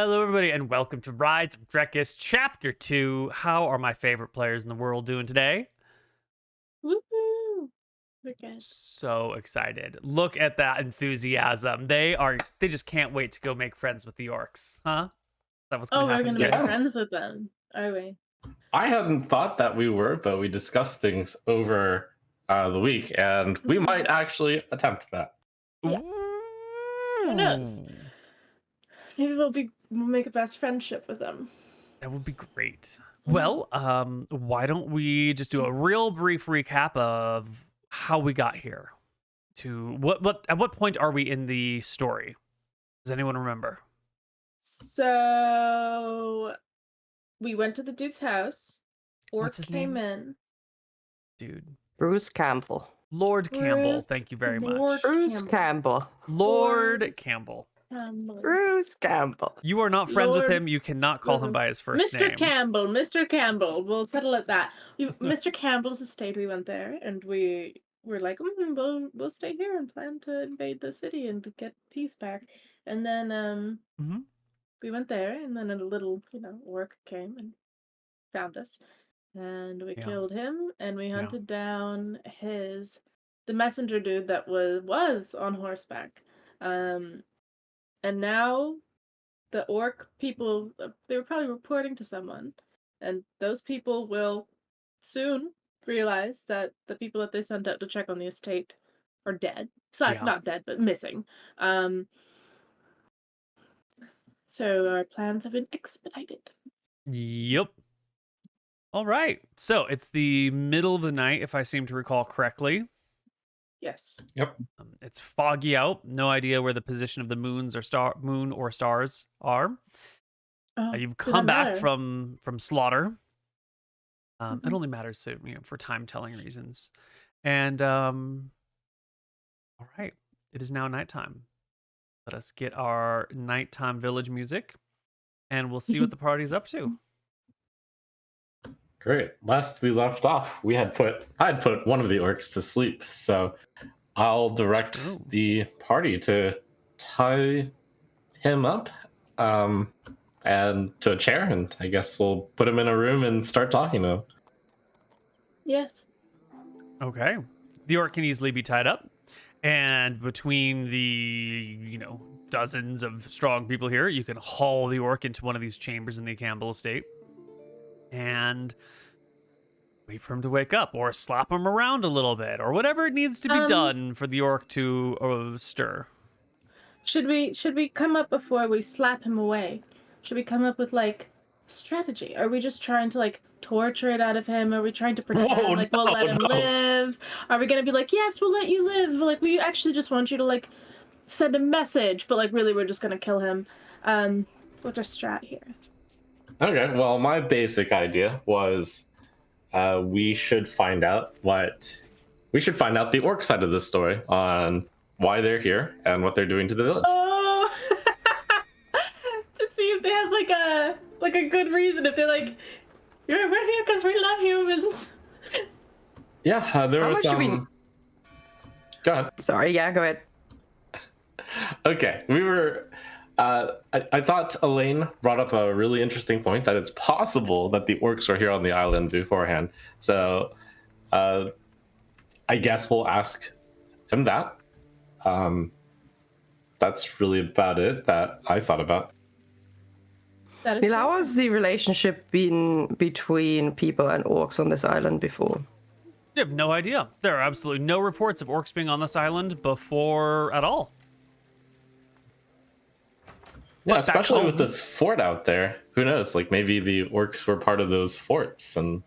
Hello, everybody, and welcome to Rise of Drekis, Chapter 2. How are my favorite players in the world doing today? Woohoo! We're good. So excited. Look at that enthusiasm. They just can't wait to go make friends with the orcs, huh? That was gonna Oh, we're happen gonna today. make friends with them, are we? I hadn't thought that we were, but we discussed things over the week, and we might actually attempt that. Yeah. Who knows? Maybe we'll make a best friendship with them. That would be great. Well, why don't we just do a real brief recap of how we got here? To at what point are we in the story? Does anyone remember? So we went to the dude's house. What's Orc his came name? in. Dude. Bruce Campbell. Lord Campbell, thank you very much. Bruce Campbell. Lord Campbell. Bruce Campbell. You are not friends with Lord- him. You cannot call him by his first Mr. name. Mr. Campbell. We'll settle at that. Mr. Campbell's estate. We went there, and we were like, we'll stay here and plan to invade the city and to get peace back. And then we went there, and then a little orc came and found us, and we killed him, and we hunted down the messenger dude that was on horseback, and now the orc people, they were probably reporting to someone, and those people will soon realize that the people that they sent out to check on the estate are dead. Not dead, but missing. So our plans have been expedited. Yep. All right. So it's the middle of the night, if I seem to recall correctly. Yes. Yep. It's foggy out. No idea where the position of the moon or stars are. You've come back from slaughter. It only matters for time telling reasons. And all right, it is now nighttime. Let us get our nighttime village music, and we'll see what the party's up to. Great. Last we left off, I had put one of the orcs to sleep, so I'll direct the party to tie him up and to a chair, and I guess we'll put him in a room and start talking to him. Yes. Okay. The orc can easily be tied up, and between the dozens of strong people here, you can haul the orc into one of these chambers in the Campbell estate and wait for him to wake up, or slap him around a little bit, or whatever it needs to be done for the orc to stir. Should we come up before we slap him away? Should we come up with strategy? Are we just trying to torture it out of him? Are we trying to pretend we'll let him live? Are we gonna be like, yes, we'll let you live? We actually just want you to send a message, but really we're just gonna kill him. What's our strat here? Okay. Well, my basic idea was we should find out the orc side of the story on why they're here and what they're doing to the village. Oh, to see if they have a good reason. If they're we're here because we love humans. Yeah, there was some. Go ahead. Sorry, yeah, go ahead. Okay, we were. I thought Elaine brought up a really interesting point that it's possible that the orcs were here on the island beforehand. So, I guess we'll ask him that. That's really about it that I thought about. Neal, how has the relationship been between people and orcs on this island before? You have no idea. There are absolutely no reports of orcs being on this island before at all. Yeah, especially with this fort out there. Who knows? Maybe the orcs were part of those forts, and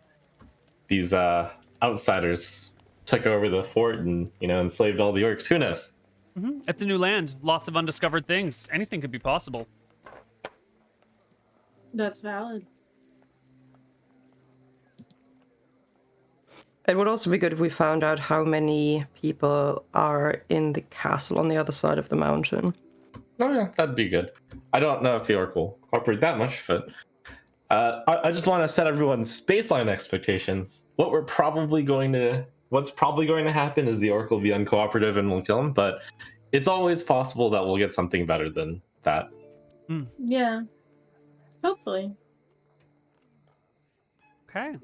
these outsiders took over the fort and enslaved all the orcs. Who knows? It's a new land. Lots of undiscovered things. Anything could be possible. That's valid. It would also be good if we found out how many people are in the castle on the other side of the mountain. Oh yeah, that'd be good. I don't know if the orc will cooperate that much, but I just want to set everyone's baseline expectations. What's probably going to happen is the orc will be uncooperative and we'll kill him, but it's always possible that we'll get something better than that. Yeah. Hopefully. Okay.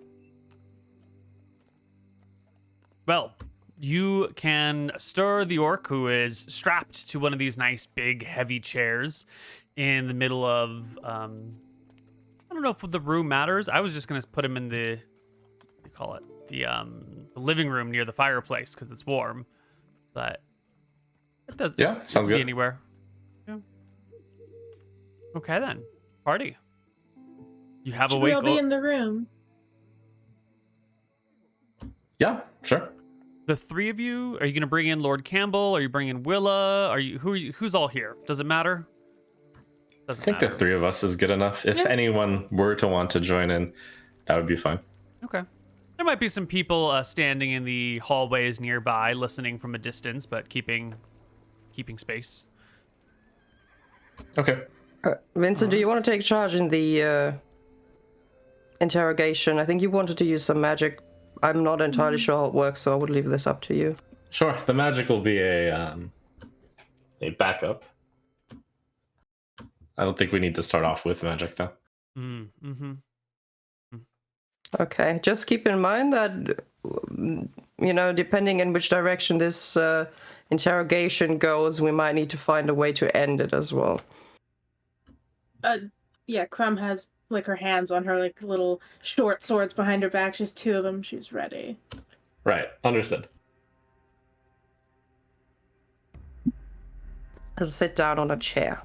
Well, you can stir the orc who is strapped to one of these nice, big, heavy chairs in the middle of, I don't know if the room matters. I was just going to put him in the, what do you call it? The living room near the fireplace because it's warm. But it does. Yeah, sounds be good. Anywhere. Yeah. Okay then. Party. You have Should a we wake. all be in the room? Yeah, sure. The three of you, are you going to bring in Lord Campbell? Are you bringing Willa? Who's all here? Does it matter? I think the three of us is good enough. If anyone were to want to join in, that would be fine. Okay. There might be some people standing in the hallways nearby, listening from a distance, but keeping space. Okay. Vincent, do you want to take charge in the interrogation? I think you wanted to use some magic. I'm not entirely sure how it works, so I would leave this up to you. Sure. The magic will be a backup. I don't think we need to start off with magic, though. Mm-hmm. Okay. Just keep in mind that, depending in which direction this interrogation goes, we might need to find a way to end it as well. Yeah, Crumb has like her hands on her like little short swords behind her back. She's two of them. She's ready. Right. Understood. I'll sit down on a chair.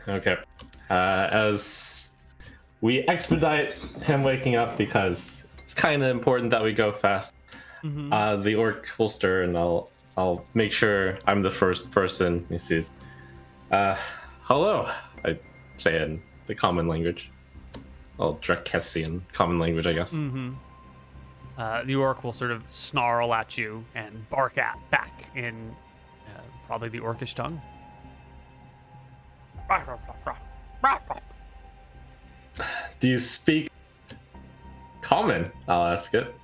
Okay. As we expedite him waking up because it's kind of important that we go fast. Mm-hmm. The orc will stir, and I'll make sure I'm the first person he sees. Hello, I say in the common language. Well, Drekisian common language, I guess. Mm-hmm. The orc will sort of snarl at you and bark back in probably the orcish tongue. Do you speak common? I'll ask it.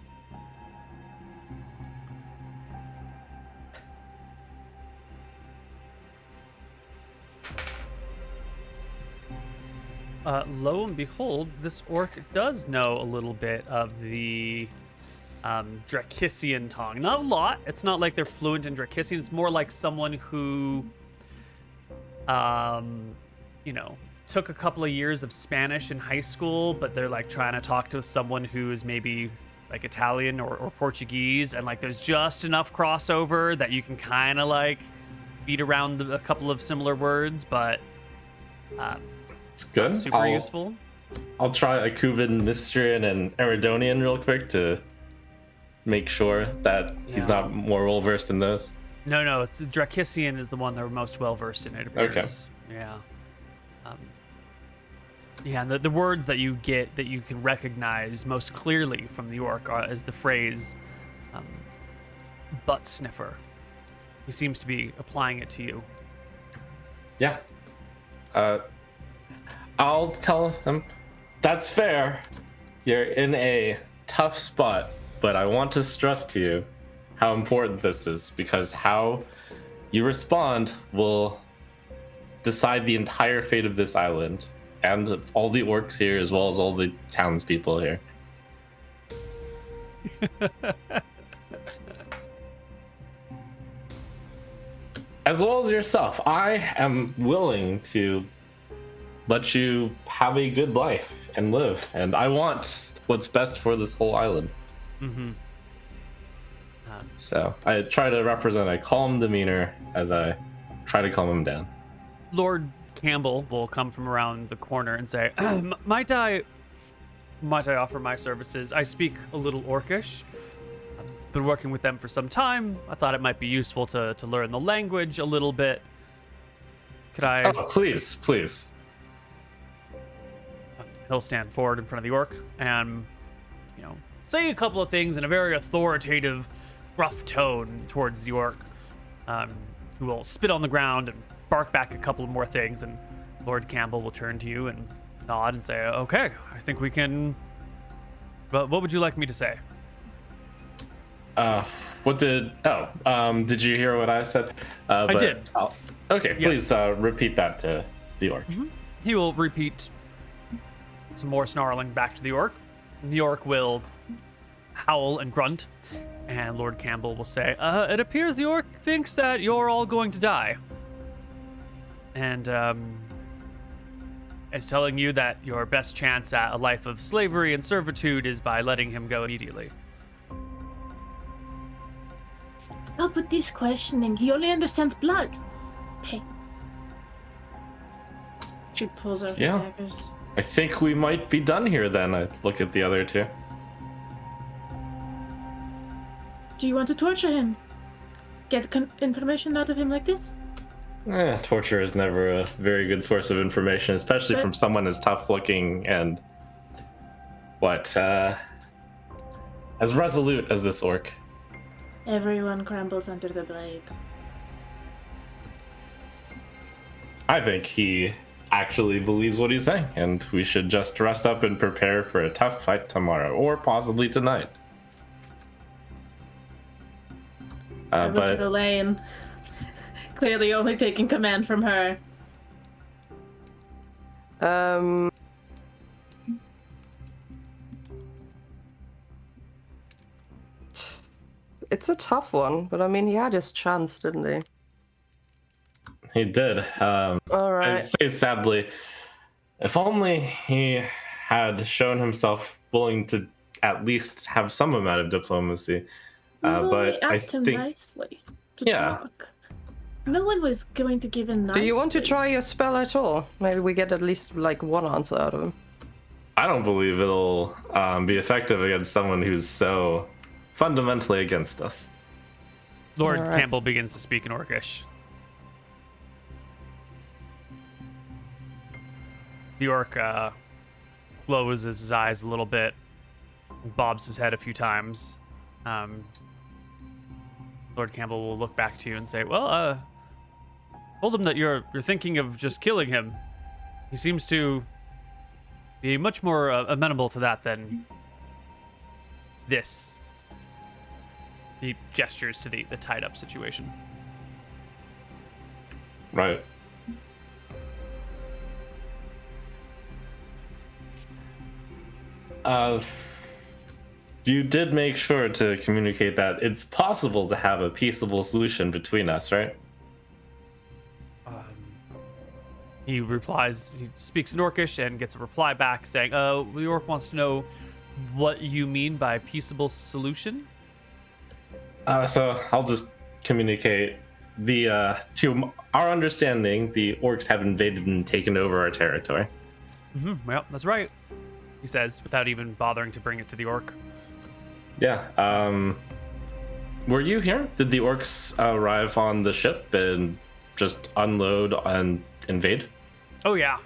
Lo and behold, this orc does know a little bit of the Drekisian tongue. Not a lot. It's not like they're fluent in Drekisian. It's more like someone who, took a couple of years of Spanish in high school, but they're like trying to talk to someone who is maybe like Italian or Portuguese, and like there's just enough crossover that you can kind of like beat around a couple of similar words, but it's good. Super useful. I'll try a Kuvan, Nistrian, and Eridonian real quick to make sure that he's not more well versed in those. No, it's Drekisian is the one they're most well versed in. It appears. Okay. Yeah. And the words that you get that you can recognize most clearly from the orc is the phrase butt sniffer. He seems to be applying it to you. Yeah. I'll tell him that's fair. You're in a tough spot, but I want to stress to you how important this is, because how you respond will decide the entire fate of this island and all the orcs here, as well as all the townspeople here. As well as yourself. I am willing to let you have a good life and live, and I want what's best for this whole island. Mm-hmm. So I try to represent a calm demeanor as I try to calm him down. Lord Campbell will come from around the corner and say, might I offer my services? I speak a little Orcish. I've been working with them for some time. I thought it might be useful to learn the language a little bit. Could I... Oh, please. He'll stand forward in front of the orc and, say a couple of things in a very authoritative, rough tone towards the orc, who will spit on the ground and bark back a couple of more things, and Lord Campbell will turn to you and nod and say, okay, I think we can... But what would you like me to say? Did you hear what I said? I did. Okay, please repeat that to the orc. Mm-hmm. He will repeat some more snarling back to the orc. The orc will howl and grunt, and Lord Campbell will say, it appears the orc thinks that you're all going to die. And is telling you that your best chance at a life of slavery and servitude is by letting him go immediately. Oh, but this questioning, he only understands blood. Hey. She pulls out her daggers. I think we might be done here then. I look at the other two. Do you want to torture him? Get information out of him like this? Torture is never a very good source of information, especially from someone as tough looking and as resolute as this orc. Everyone crumbles under the blade. I think he actually believes what he's saying, and we should just rest up and prepare for a tough fight tomorrow, or possibly tonight. I look at Elaine. Clearly only taking command from her. It's a tough one, but I mean, he had his chance, didn't he? He did. All right. I say sadly, if only he had shown himself willing to at least have some amount of diplomacy. But I asked him think nicely to talk. No one was going to give in nicely. Do you want to try your spell at all? Maybe we get at least like one answer out of him. I don't believe it'll be effective against someone who's so fundamentally against us. Lord Campbell begins to speak in Orcish. The orc closes his eyes a little bit, bobs his head a few times. Lord Campbell will look back to you and say, well, told him that you're thinking of just killing him. He seems to be much more amenable to that than this. He gestures to the tied up situation. Right. You did make sure to communicate that it's possible to have a peaceable solution between us, right? He replies, he speaks in Orcish and gets a reply back saying, the orc wants to know what you mean by peaceable solution. So I'll just communicate to our understanding, the orcs have invaded and taken over our territory. Well, that's right, he says, without even bothering to bring it to the orc. Yeah. Were you here? Did the orcs arrive on the ship and just unload and invade? Oh, yeah.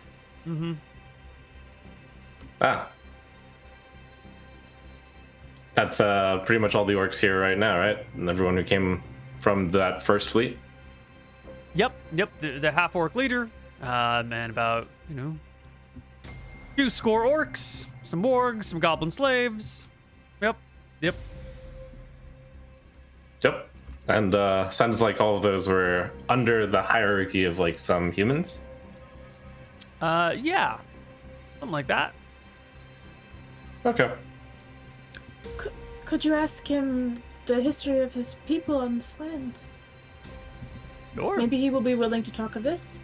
That's pretty much all the orcs here right now, right? And everyone who came from that first fleet? Yep. The half-orc leader, and about, few score orcs, some wargs, some goblin slaves. Yep. And sounds like all of those were under the hierarchy of like some humans. Yeah, something like that. Okay. Could you ask him the history of his people on this land? Sure. Maybe he will be willing to talk of this.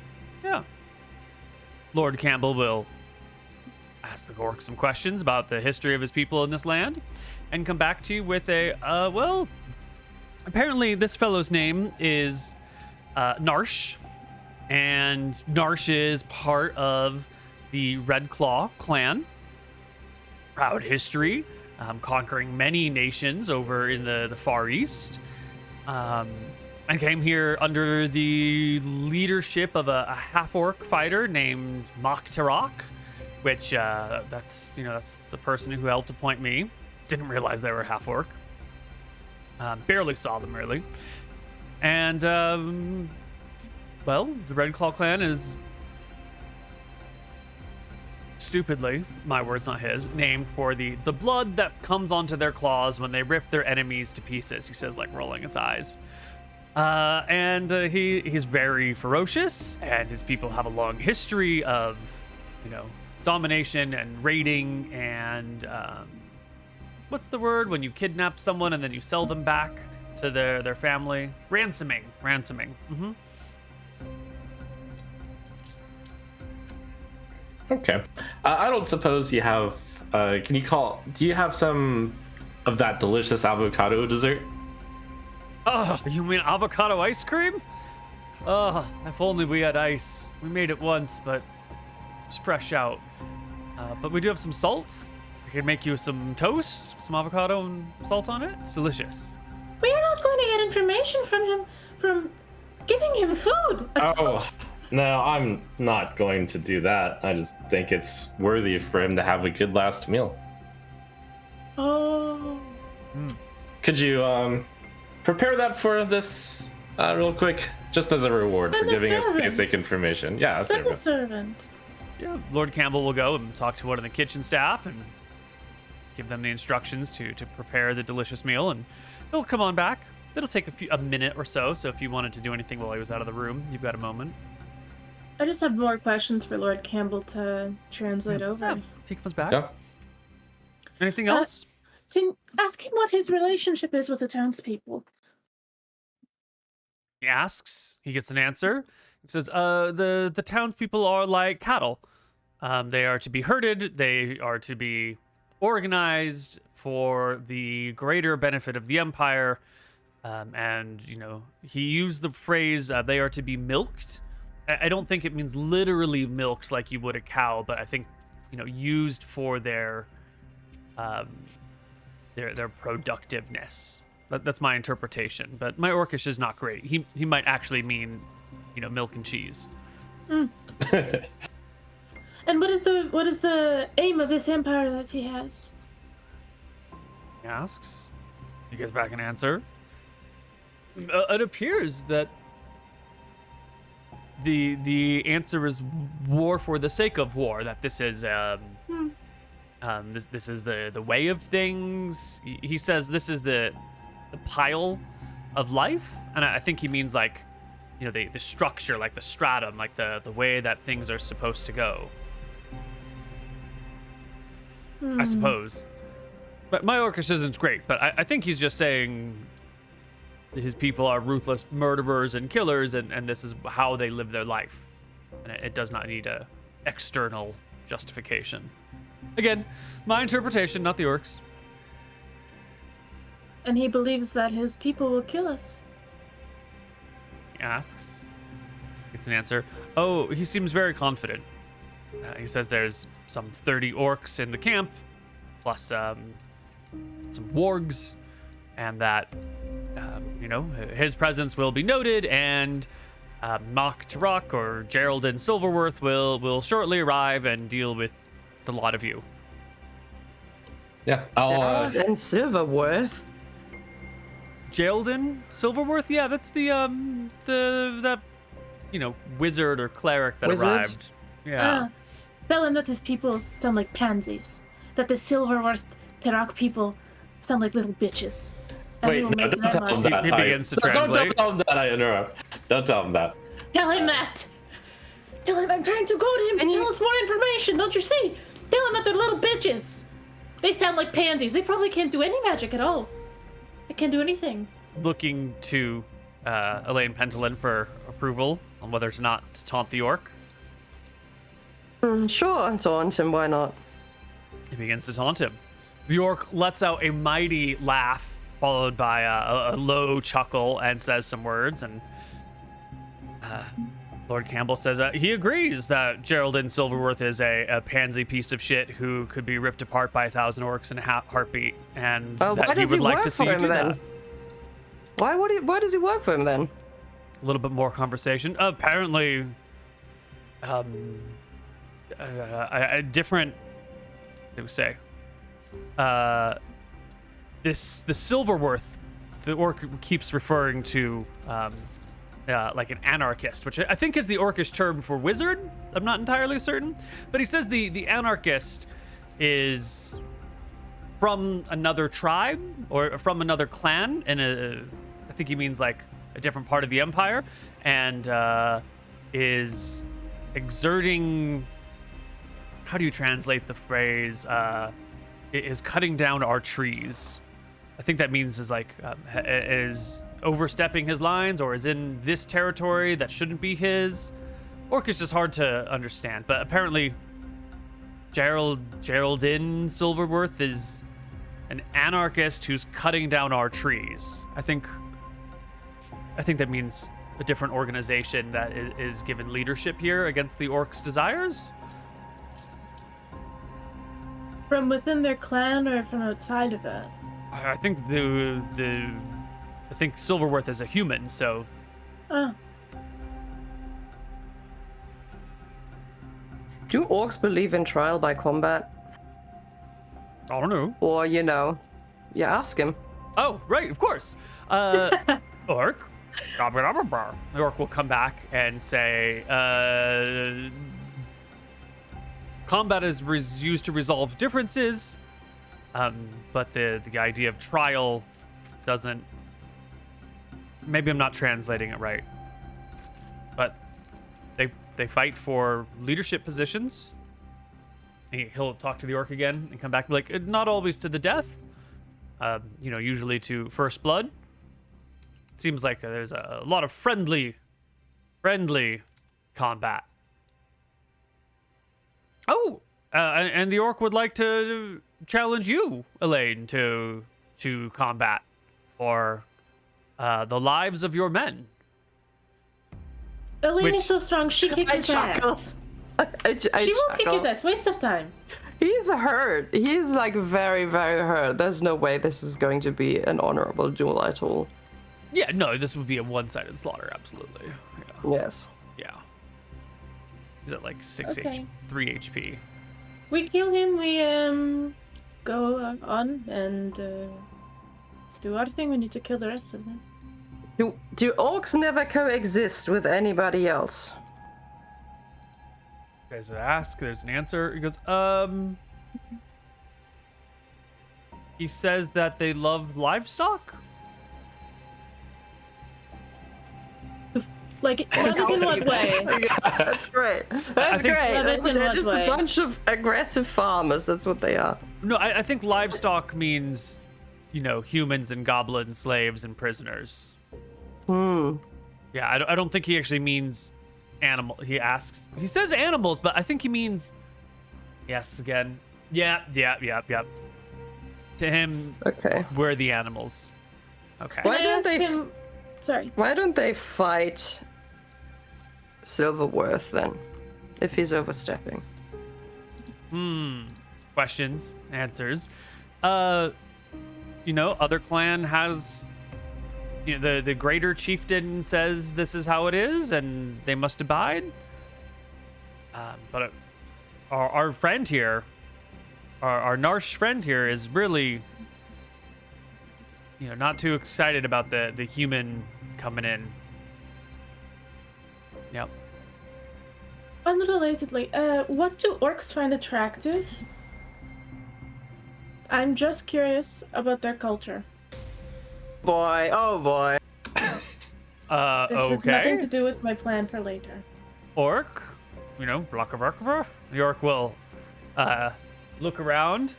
Yeah. Lord Campbell will ask the orc some questions about the history of his people in this land and come back to you with a, apparently this fellow's name is Narsh, and Narsh is part of the Red Claw clan. Proud history, conquering many nations over in the Far East, and came here under the leadership of a half-orc fighter named Maktarak, which that's the person who helped appoint me. Didn't realize they were half-orc. Barely saw them really. And the Red Claw clan is stupidly, my words not his, named for the blood that comes onto their claws when they rip their enemies to pieces, he says, like rolling his eyes. And he's very ferocious, and his people have a long history of, domination and raiding and what's the word when you kidnap someone and then you sell them back to their family? Ransoming. Mm-hmm. Okay. I don't suppose you have. Do you have some of that delicious avocado dessert? Oh, you mean avocado ice cream? Oh, if only we had ice. We made it once, but it's fresh out. But we do have some salt. I can make you some toast, some avocado and salt on it. It's delicious. We are not going to get information from him from giving him food. Toast. No, I'm not going to do that. I just think it's worthy for him to have a good last meal. Oh. Could you prepare that for this real quick, just as a reward for giving us basic information? Yeah, send a servant. Yeah, Lord Campbell will go and talk to one of the kitchen staff and give them the instructions to prepare the delicious meal, and he'll come on back. It'll take a minute or so, so if you wanted to do anything while he was out of the room, you've got a moment. I just have more questions for Lord Campbell to translate over. Yeah, he comes back. Yeah. Anything else? Can ask him what his relationship is with the townspeople. He asks. He gets an answer. He says, the townspeople are like cattle. They are to be herded. They are to be organized for the greater benefit of the empire. And, he used the phrase, they are to be milked. I don't think it means literally milked like you would a cow, but I think, used for their productiveness. That's my interpretation, but my Orcish is not great. He might actually mean, milk and cheese. And what is the aim of this empire that he has? He asks. He gets back an answer. It appears that the answer is war for the sake of war. That this is this is the way of things. He says this is the pile of life, and I think he means like, the structure, like the stratum, like the way that things are supposed to go. I suppose. But my Orcish isn't great, but I think he's just saying his people are ruthless murderers and killers, and this is how they live their life. And it does not need a external justification. Again, my interpretation, not the Orcs. And he believes that his people will kill us. He asks. Gets an answer. Oh, he seems very confident. He says there's some 30 orcs in the camp, plus some wargs, and that, his presence will be noted, and Mock Turok or Gerald and Silverworth will shortly arrive and deal with the lot of you. Yeah, Gerald and Silverworth. Geraldin Silverworth? Yeah, that's the wizard or cleric that arrived. Yeah. Tell him that his people sound like pansies. That the Silverworth Turok people sound like little bitches. And Wait, no, don't tell him that. He begins to translate. Don't tell him that I interrupt. Don't tell him that. Tell him that. Tell him I'm trying to go to him to tell us more information. Don't you see? Tell him that they're little bitches. They sound like pansies. They probably can't do any magic at all. They can't do anything. Looking to Elaine Pentolin for approval on whether or not to taunt the orc. Sure, taunt him. Why not? He begins to taunt him. The orc lets out a mighty laugh, followed by a low chuckle, and says some words. And Lord Campbell says he agrees that Geraldine Silverworth is a pansy piece of shit who could be ripped apart by 1,000 orcs in a heartbeat, and that he would like to see you do that. Why does he work for him then? A little bit more conversation. Apparently, a different. What do we say? The Silverworth, the orc keeps referring to like an anarchist, which I think is the orcish term for wizard. I'm not entirely certain, but he says the anarchist is from another tribe or from another clan, and I think he means like a different part of the empire, and is exerting how do you translate the phrase? Is cutting down our trees. I think that means is like is overstepping his lines, or is in this territory that shouldn't be his. Orc is just hard to understand, but apparently Geraldine Silverworth is an anarchist who's cutting down our trees. I think that means a different organization that is given leadership here against the Orcs' desires. From within their clan or from outside of it? I think I think Silverworth is a human, so. Oh. Do orcs believe in trial by combat? I don't know. Or, ask him. Oh, right, of course. Orc. The orc will come back and say, combat is used to resolve differences, but the idea of trial doesn't. Maybe I'm not translating it right, but they fight for leadership positions. He'll talk to the orc again and come back and be like, not always to the death. Usually to first blood. Seems like there's a lot of friendly combat. Oh, and the orc would like to challenge you, Elaine, to combat for the lives of your men. Elaine is so strong, she kicks his ass. She won't kick his ass. Waste of time. He's hurt. He's like very, very hurt. There's no way this is going to be an honorable duel at all. Yeah, no, this would be a one-sided slaughter, absolutely. Yeah. Yes. Yeah. He's at like 3 HP. We kill him, we go on and do our thing. We need to kill the rest of them. Do orcs never coexist with anybody else? There's an ask, there's an answer. He goes, he says that they love livestock? Like, love it in what way? Yeah, that's great. That's great. Love it in They're what just way? a bunch of aggressive farmers. That's what they are. No, I think livestock means, humans and goblin slaves and prisoners. Yeah, I don't think he actually means animal. He says animals, but I think he means. Yes, again. Yep. To him, okay, we're the animals. Okay. Why don't they? Sorry. Why don't they fight Silverworth then, if he's overstepping? Questions, answers. Other clan has. The greater chieftain says this is how it is, and they must abide. But our friend here, our Narsh friend here, is really, not too excited about the human coming in. Yep. Unrelatedly, what do orcs find attractive? I'm just curious about their culture. Boy, oh boy. This has nothing to do with my plan for later. Orc, the orc will look around,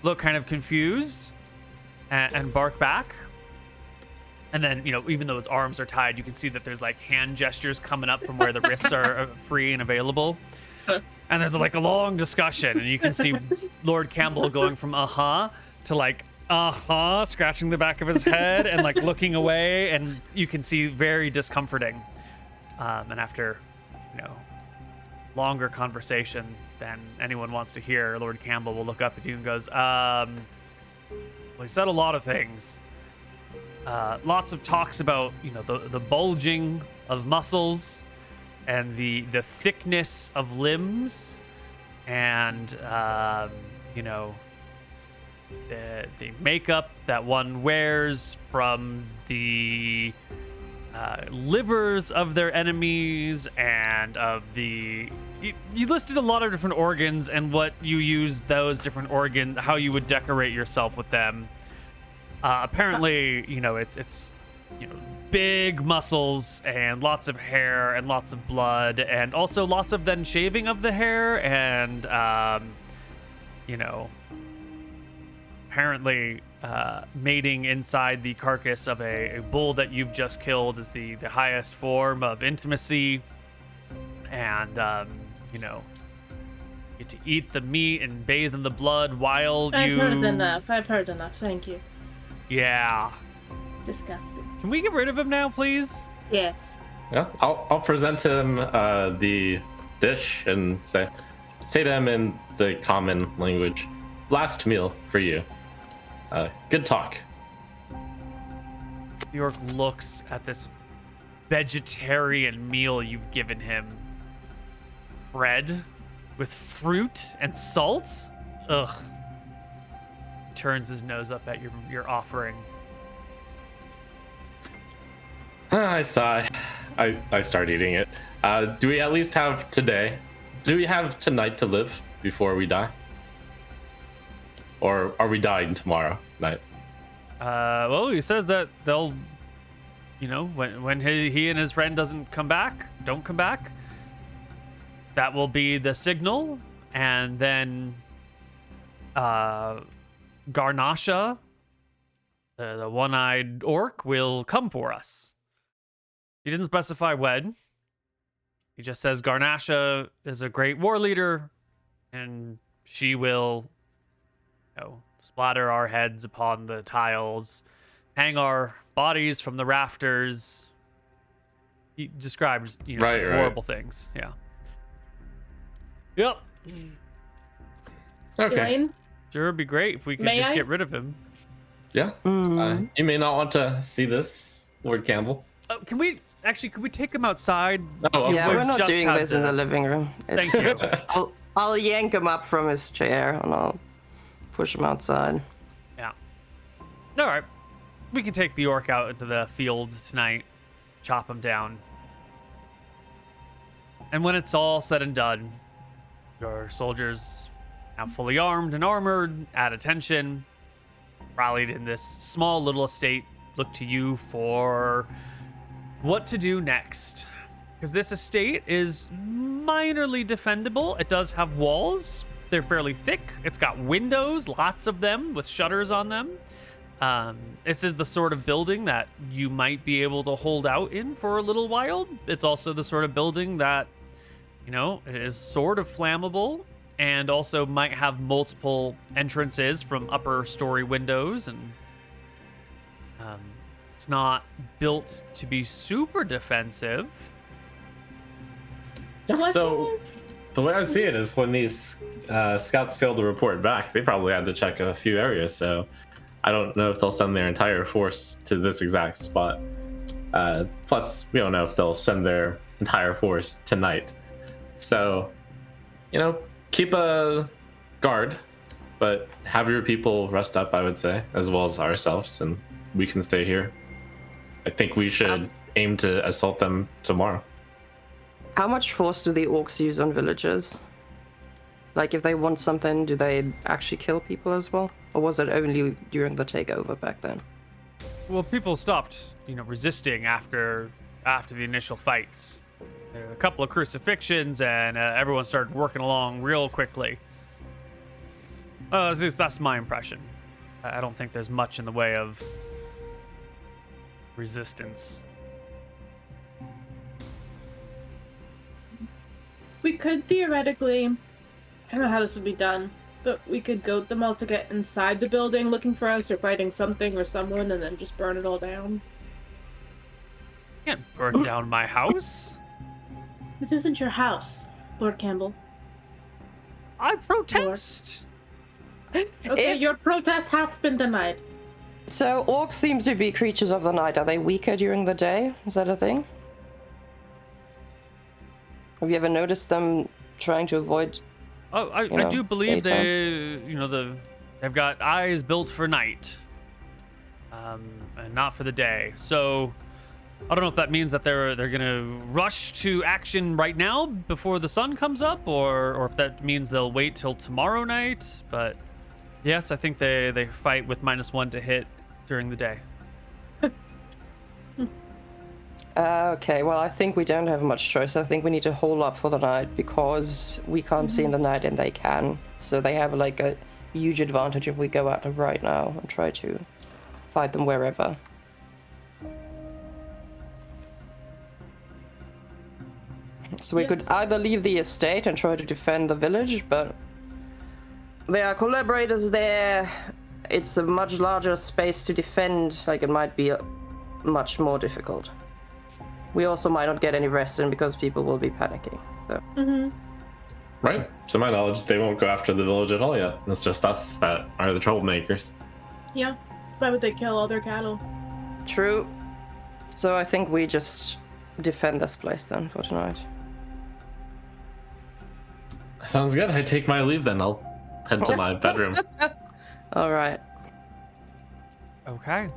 look kind of confused, and bark back. And then, even though his arms are tied, you can see that there's like hand gestures coming up from where the wrists are free and available. And there's like a long discussion, and you can see Lord Campbell going from to like scratching the back of his head and like looking away, and you can see very discomforting. And after, longer conversation than anyone wants to hear, Lord Campbell will look up at you and goes, well, he said a lot of things. Lots of talks about, the bulging of muscles and the thickness of limbs and, the makeup that one wears from the livers of their enemies and of the... You listed a lot of different organs and what you use those different organs, how you would decorate yourself with them. Apparently, it's big muscles and lots of hair and lots of blood, and also lots of then shaving of the hair, and apparently mating inside the carcass of a bull that you've just killed is the highest form of intimacy. And get to eat the meat and bathe in the blood while I've heard enough. Thank you. Yeah. Disgusting. Can we get rid of him now, please? Yes. Yeah, I'll present him the dish and say to him in the common language, "Last meal for you. Good talk." The orc looks at this vegetarian meal you've given him. Bread with fruit and salt? Ugh. He turns his nose up at your offering. I sigh. I start eating it. Do we at least have today? Do we have tonight to live before we die? Or are we dying tomorrow night? Well, he says that they'll, when he and his friend don't come back, that will be the signal, and then Garnasha, the one-eyed orc, will come for us. He didn't specify when. He just says Garnasha is a great war leader, and she will, splatter our heads upon the tiles, hang our bodies from the rafters. He describes, horrible things. Yeah. Yep. Okay. Elaine? Sure, it'd be great if we could May just I? get rid of him. Yeah. You may not want to see this, Lord Campbell. Can we take him outside? Oh, Yeah, we're not just doing had this in the living room. Thank you. I'll yank him up from his chair and I'll push him outside. Yeah. All right. We can take the orc out into the field tonight, chop him down. And when it's all said and done, your soldiers, now fully armed and armored, at attention, rallied in this small little estate, look to you for what to do next. Because this estate is minorly defendable. It does have walls. They're fairly thick. It's got windows, lots of them, with shutters on them. This is the sort of building that you might be able to hold out in for a little while. It's also the sort of building that, is sort of flammable and also might have multiple entrances from upper story windows. And it's not built to be super defensive. Yeah, so the way I see it is when these scouts failed to report back, they probably had to check a few areas. So I don't know if they'll send their entire force to this exact spot. Plus, we don't know if they'll send their entire force tonight. So, keep a guard, but have your people rest up, I would say, as well as ourselves, and we can stay here. I think we should aim to assault them tomorrow. How much force do the orcs use on villagers? Like, if they want something, do they actually kill people as well? Or was it only during the takeover back then? Well, people stopped, resisting after the initial fights. There were a couple of crucifixions, and everyone started working along real quickly. At least that's my impression. I don't think there's much in the way of resistance. We could theoretically, I don't know how this would be done, but we could goad them all to get inside the building looking for us or fighting something or someone and then just burn it all down. You can't burn down my house. This isn't your house, Lord Campbell. I protest. Okay, your protest hath been denied. So orcs seem to be creatures of the night. Are they weaker during the day? Is that a thing? Have you ever noticed them trying to avoid? Oh, I do believe they've got eyes built for night, and not for the day. So I don't know if that means that they're gonna rush to action right now before the sun comes up, or if that means they'll wait till tomorrow night. But yes, I think they fight with -1 to hit during the day. Okay, well, I think we don't have much choice. I think we need to hold up for the night because we can't see in the night and they can. So they have like a huge advantage if we go out right now and try to fight them wherever. So we could either leave the estate and try to defend the village, but there are collaborators there. It's a much larger space to defend. Like, it might be much more difficult. We also might not get any rest in because people will be panicking. So. Right. To my knowledge, they won't go after the village at all yet. It's just us that are the troublemakers. Yeah. Why would they kill all their cattle? True. So I think we just defend this place then for tonight. Sounds good. I take my leave then. I'll head to my bedroom. All right. Okay.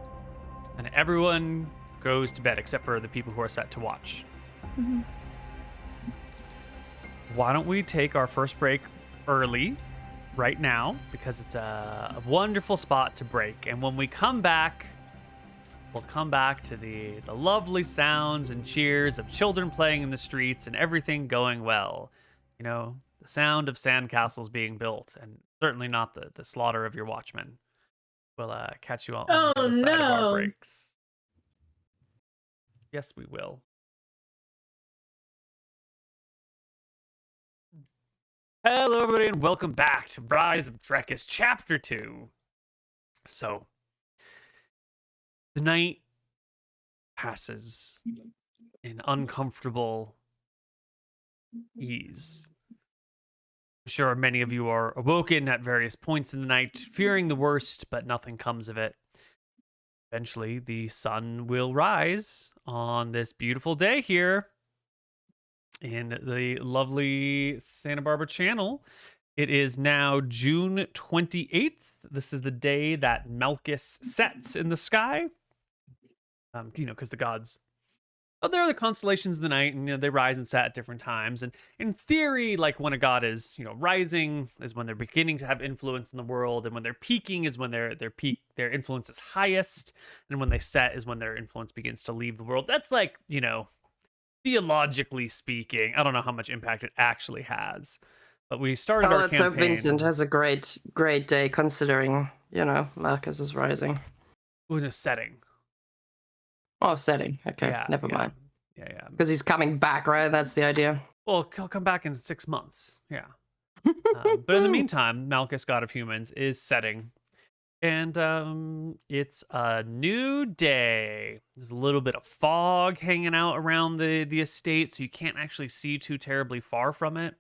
And everyone goes to bed except for the people who are set to watch. Why don't we take our first break early right now, because it's a wonderful spot to break. And when we come back, we'll come back to the lovely sounds and cheers of children playing in the streets and everything going well. You know, the sound of sandcastles being built, and certainly not the slaughter of your watchmen. We'll catch you all on the other side of our breaks. Yes, we will. Hello, everybody, and welcome back to Rise of Drekis, Chapter 2. So, the night passes in uncomfortable ease. I'm sure many of you are awoken at various points in the night, fearing the worst, but nothing comes of it. Eventually, the sun will rise on this beautiful day here in the lovely Santa Barbara Channel. It is now June 28th. This is the day that Malchus sets in the sky. Because the gods... But there are the constellations of the night, and they rise and set at different times. And in theory, like when a god is, rising is when they're beginning to have influence in the world, and when they're peaking is when their influence is highest, and when they set is when their influence begins to leave the world. That's like, theologically speaking. I don't know how much impact it actually has, but we started our campaign. Let's hope Vincent has a great day, considering Marcus is rising. We're just setting. Oh, setting. Okay, yeah, never mind. Yeah. Because he's coming back, right? That's the idea. Well, he'll come back in 6 months. Yeah. But in the meantime, Malchus, god of humans, is setting. And it's a new day. There's a little bit of fog hanging out around the estate, so you can't actually see too terribly far from it.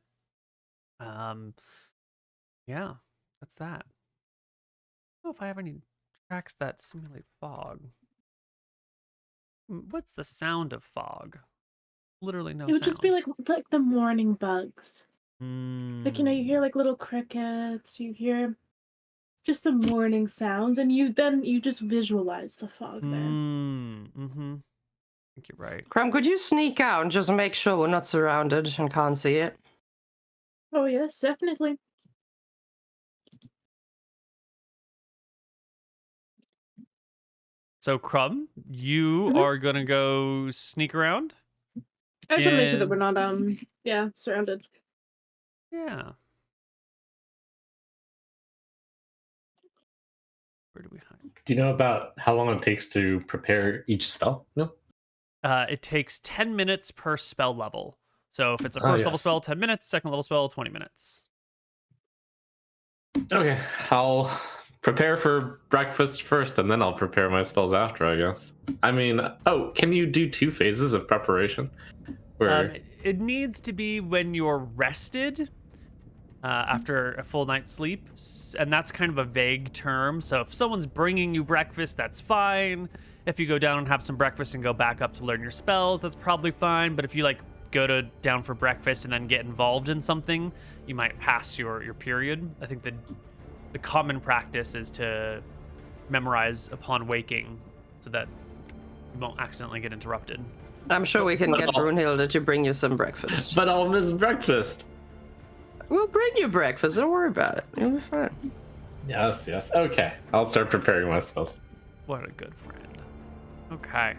Yeah, that's that. I don't know if I have any tracks that simulate fog. What's the sound of fog? Literally no sound. It would just be like the morning bugs. Like, you hear like little crickets, you hear just the morning sounds, and you just visualize the fog there. I think you're right. Krob, could you sneak out and just make sure we're not surrounded and can't see it? Oh yes, definitely. So, Krob, you are gonna go sneak around? I just want to make sure that we're not, surrounded. Yeah. Where do we hide? Do you know about how long it takes to prepare each spell? No? It takes 10 minutes per spell level. So if it's a first level spell, 10 minutes, second level spell, 20 minutes. Okay, I'll prepare for breakfast first, and then I'll prepare my spells after, I guess. I mean, can you do 2 phases of preparation? Where... it needs to be when you're rested after a full night's sleep, and that's kind of a vague term. So if someone's bringing you breakfast, that's fine. If you go down and have some breakfast and go back up to learn your spells, that's probably fine. But if you go down for breakfast and then get involved in something, you might pass your period. I think the common practice is to memorize upon waking so that you won't accidentally get interrupted. I'm sure we can get Brunhilde to bring you some breakfast. But I'll miss breakfast. We'll bring you breakfast. Don't worry about it. You'll be fine. Yes. Okay, I'll start preparing my spells. What a good friend. Okay.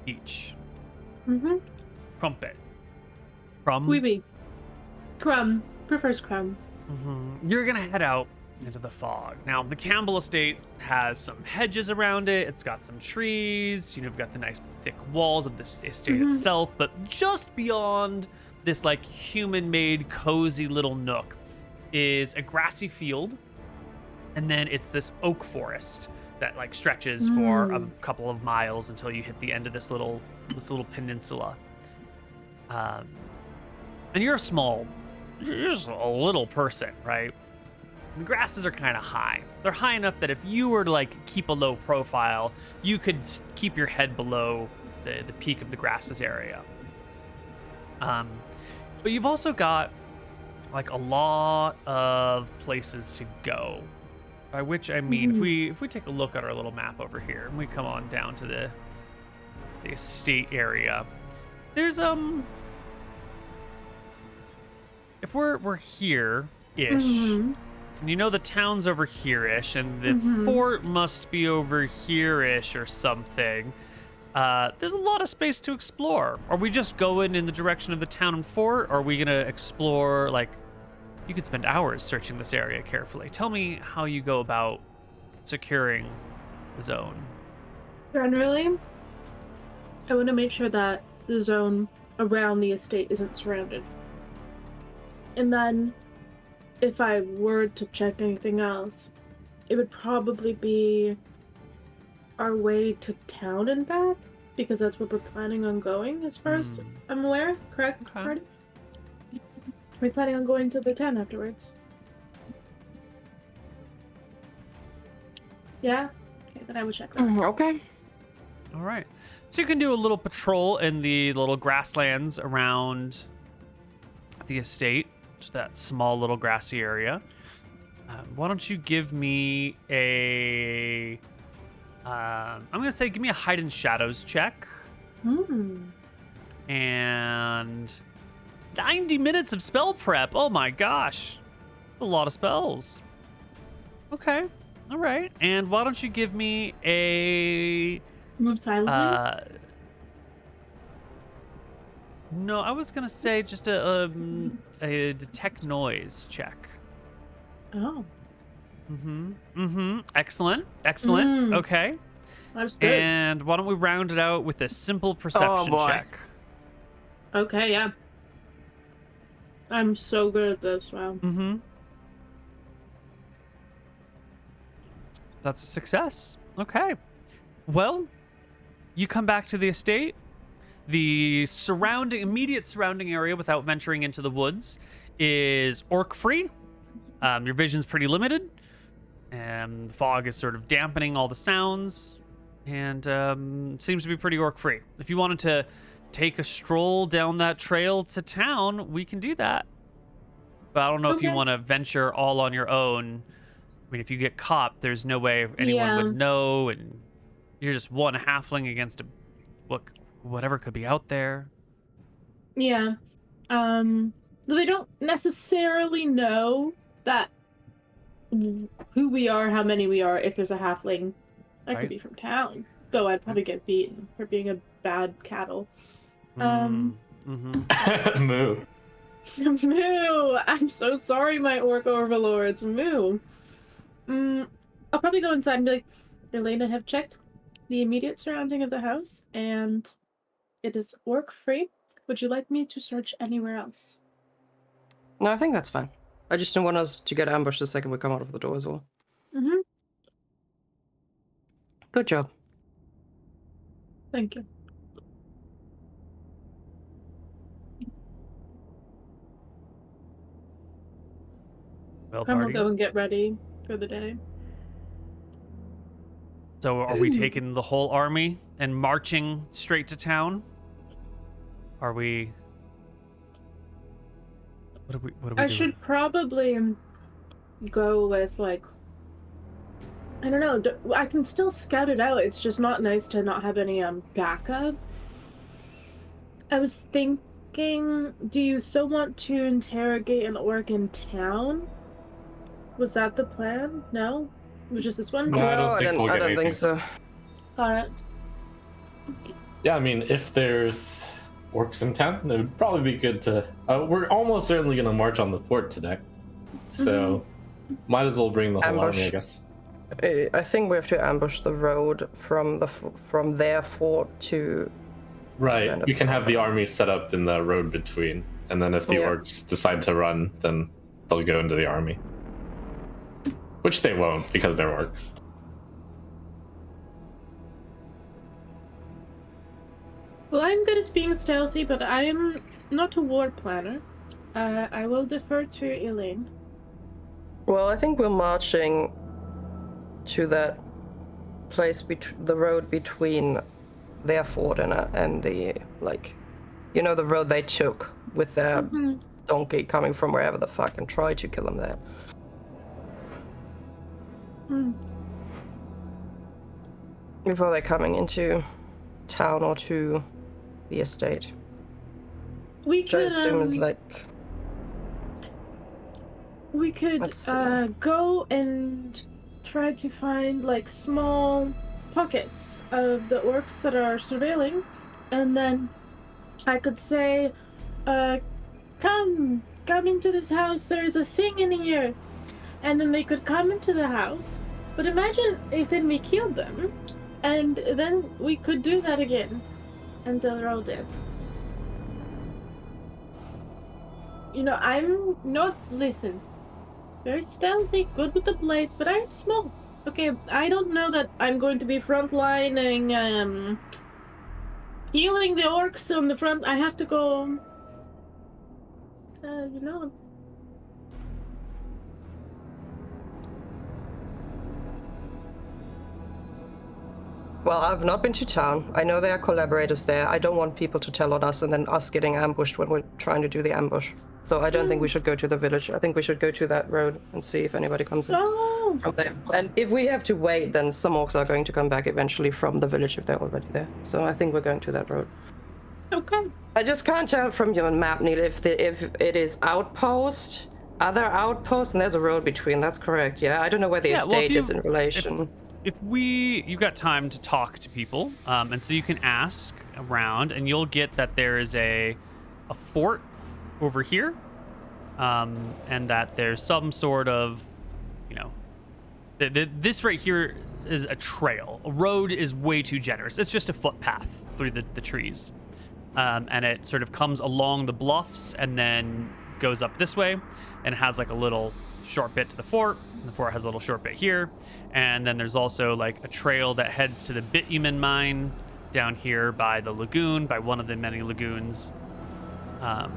Peach. Mm-hmm. Crumpet. Crumb. Oui. Crumb. Prefers crumb. You're gonna head out into the fog. Now, the Campbell estate has some hedges around it. It's got some trees. You've got the nice thick walls of this estate itself. But just beyond this, like, human-made, cozy little nook is a grassy field. And then it's this oak forest that, like, stretches for a couple of miles until you hit the end of this little peninsula. And you're just a little person, right? The grasses are kind of high. They're high enough that if you were to, like, keep a low profile, you could keep your head below the peak of the grasses area. But you've also got, like, a lot of places to go. By which I mean, if we take a look at our little map over here and we come on down to the estate area, there's if we're here-ish, and you know the town's over here-ish, and the fort must be over here-ish or something. There's a lot of space to explore. Are we just going in the direction of the town and fort, or are we gonna explore, like, you could spend hours searching this area carefully. Tell me how you go about securing the zone. Generally, I want to make sure that the zone around the estate isn't surrounded. And then, if I were to check anything else, it would probably be our way to town and back, because that's where we're planning on going, as far as I'm aware. Correct? Okay. Marty? We're planning on going to the town afterwards. Yeah? Okay, then I would check that. Okay. All right. So you can do a little patrol in the little grasslands around the estate, just that small little grassy area. Why don't you give me a... I'm going to say give me a hide and shadows check. And 90 minutes of spell prep. Oh my gosh. A lot of spells. Okay. All right. And why don't you give me a... Move silently? No, I was going to say just a detect noise check. Oh. Excellent. Okay. That's good. And why don't we round it out with a simple perception check? Okay, yeah. I'm so good at this, wow. That's a success. Okay. Well, you come back to the estate. The immediate surrounding area, without venturing into the woods, is orc-free. Your vision's pretty limited. The fog is sort of dampening all the sounds, and seems to be pretty orc-free. If you wanted to take a stroll down that trail to town, we can do that. But I don't know if you want to venture all on your own. I mean, if you get caught, there's no way anyone would know, and you're just one halfling against whatever could be out there. Yeah. They don't necessarily know that who we are, how many we are, if there's a halfling. I could be from town, though I'd probably get beaten for being a bad cattle. Moo. Moo! I'm so sorry, my orc overlords. Moo. I'll probably go inside and be like, Elena, have checked the immediate surrounding of the house, and it is orc-free. Would you like me to search anywhere else? No, I think that's fine. I just don't want us to get ambushed the second we come out of the door as well. Good job. Thank you. Well, I'm gonna party. go and get ready for the day. So are we taking the whole army and marching straight to town? Are we... What are we doing? I should probably go with, like, I don't know, I can still scout it out. It's just not nice to not have any backup. I was thinking, do you still want to interrogate an orc in town? Was that the plan? No? It was just this one? No, I don't think we'll get I don't think anything. so. Alright. Yeah, I mean, if there's orcs in town, it would probably be good to. We're almost certainly going to march on the fort today, so might as well bring the whole army, I guess. I think we have to ambush the road from their fort to. Right, we can have the army set up in the road between, and then if the orcs decide to run, then they'll go into the army. Which they won't, because they're orcs. Well, I'm good at being stealthy, but I'm not a war planner. I will defer to Elaine. Well, I think we're marching to that place, the road between their fort and the, like, you know, the road they took with their donkey coming from wherever the fuck and try to kill them there. Before they're coming into town or to the estate. We Which I could assume is like. We could go and try to find like small pockets of the orcs that are surveilling, and then I could say, come into this house, there is a thing in here. And then they could come into the house, but imagine if then we killed them, and then we could do that again, and they're all dead. You know, I'm not, listen, very stealthy, good with the blade, but I'm small. Okay, I don't know that I'm going to be frontlining, healing the orcs on the front. I have to go, you know. Well, I've not been to town. I know there are collaborators there. I don't want people to tell on us and then us getting ambushed when we're trying to do the ambush. So I don't think we should go to the village. I think we should go to that road and see if anybody comes in from there. And if we have to wait, then some orcs are going to come back eventually from the village if they're already there. So I think we're going to that road. Okay. I just can't tell from your map, Neal, if it is outpost, other outpost, and there's a road between. That's correct, yeah? I don't know where the estate is in relation. You've got time to talk to people, and so you can ask around, and you'll get that there is a fort over here, and that there's some sort of, you know, this right here is a trail. A road is way too generous. It's just a footpath through the trees, and it sort of comes along the bluffs and then goes up this way, and has like a little short bit to the fort. The fort has a little short bit here, and then there's also like a trail that heads to the bitumen mine down here by the lagoon, by one of the many lagoons. Yeah.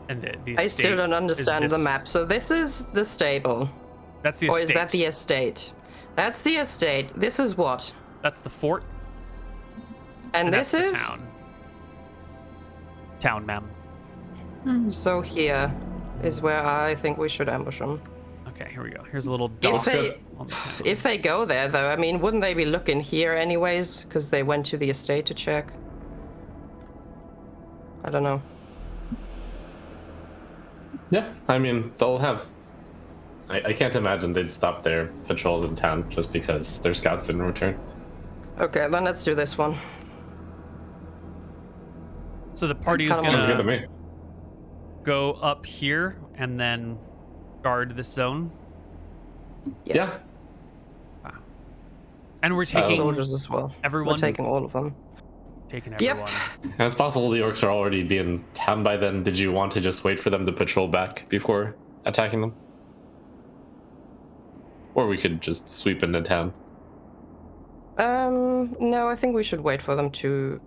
And the I still don't understand the map. So this is the stable. That's the estate. estate. Or is that the estate? That's the estate. This is what? That's the fort. And this is? The town. Town, ma'am. So here is where I think we should ambush them. Okay, here we go. Here's a little dot. If they go there, though, I mean, wouldn't they be looking here anyways? Because they went to the estate to check. I don't know. Yeah, I mean, they'll have... I can't imagine they'd stop their patrols in town just because their scouts didn't return. Okay, then let's do this one. So the party is gonna go up here and then guard this zone. Yeah. Wow. And we're taking soldiers as well. Everyone. We're taking all of them. Taking everyone. And it's possible the orcs are already being town by then. Did you want to just wait for them to patrol back before attacking them? Or we could just sweep into town. No, I think we should wait for them to...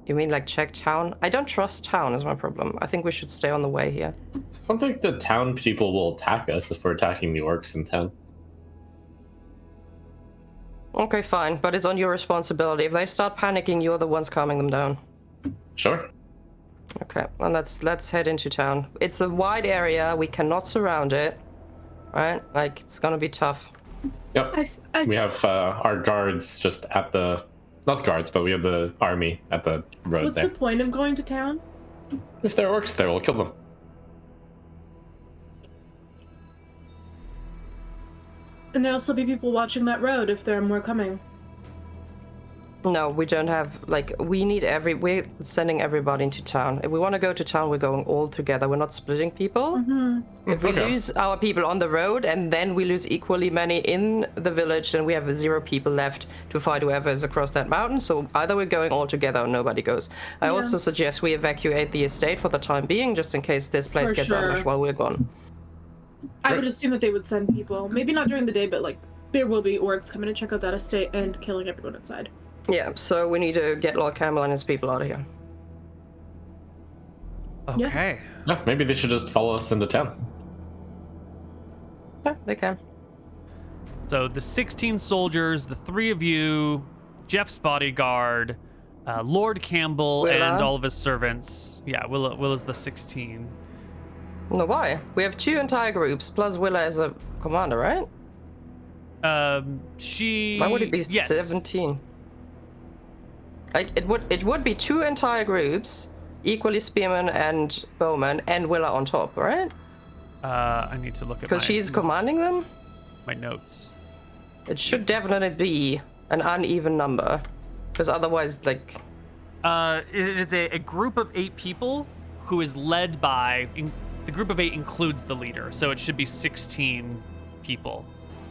You mean like check town? I don't trust town is my problem. I think we should stay on the way here. I don't think the town people will attack us if we're attacking the orcs in town. Okay, fine, but it's on your responsibility. If they start panicking, you're the ones calming them down. Sure. Okay, well let's head into town. It's a wide area. We cannot surround it. Right? Like, it's gonna be tough. Yep. We have our guards just at the... Not guards, but we have the army at the road. What's there. the point of going to town? If they're orcs there, we'll kill them. And there'll still be people watching that road if there are more coming. No, we don't have, like, we're sending everybody into town. If we want to go to town, we're going all together. We're not splitting people. If we lose our people on the road and then we lose equally many in the village, then we have 0 people left to fight whoever is across that mountain. So either we're going all together or nobody goes. I also suggest we evacuate the estate for the time being, just in case this place gets ambushed while we're gone. I would assume that they would send people. Maybe not during the day, but, like, there will be orcs coming to check out that estate and killing everyone inside. Yeah, so we need to get Lord Campbell and his people out of here. Okay. Yeah, maybe they should just follow us into town. Yeah, they can. So the 16 soldiers, the 3 of you, Jeff's bodyguard, Lord Campbell, Willa. and all of his servants. Yeah, Willa's the 16. No, why? We have 2 entire groups, plus Willa as a commander, right? She... Why would it be yes. 17? It would be 2 entire groups, equally spearmen and bowmen, and Willa on top, right? I need to look at Because she's commanding them? my notes. It should definitely be an uneven number. Because otherwise, like... It is a group of 8 people who is led by... the group of 8 includes the leader, so it should be 16 people.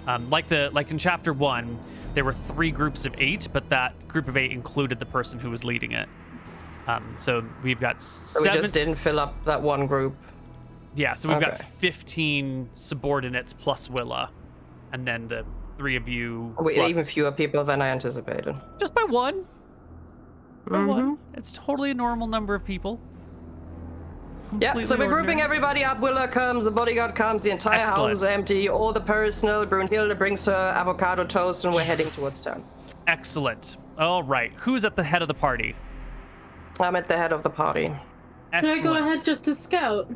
Like in chapter 1, there were 3 groups of 8, but that group of 8 included the person who was leading it. So we've got 7... So we just didn't fill up that one group. Yeah, so we've got 15 subordinates plus Willa, and then the 3 of you. Wait, plus... even fewer people than I anticipated. Just by 1. By 1. It's totally a normal number of people. Yeah, so we're grouping everybody up. Willa comes, the bodyguard comes, the entire house is empty, all the personnel. Brunhilde brings her avocado toast, and we're heading towards town. Excellent. All right, who's at the head of the party? I'm at the head of the party. Excellent. Can I go ahead just to scout?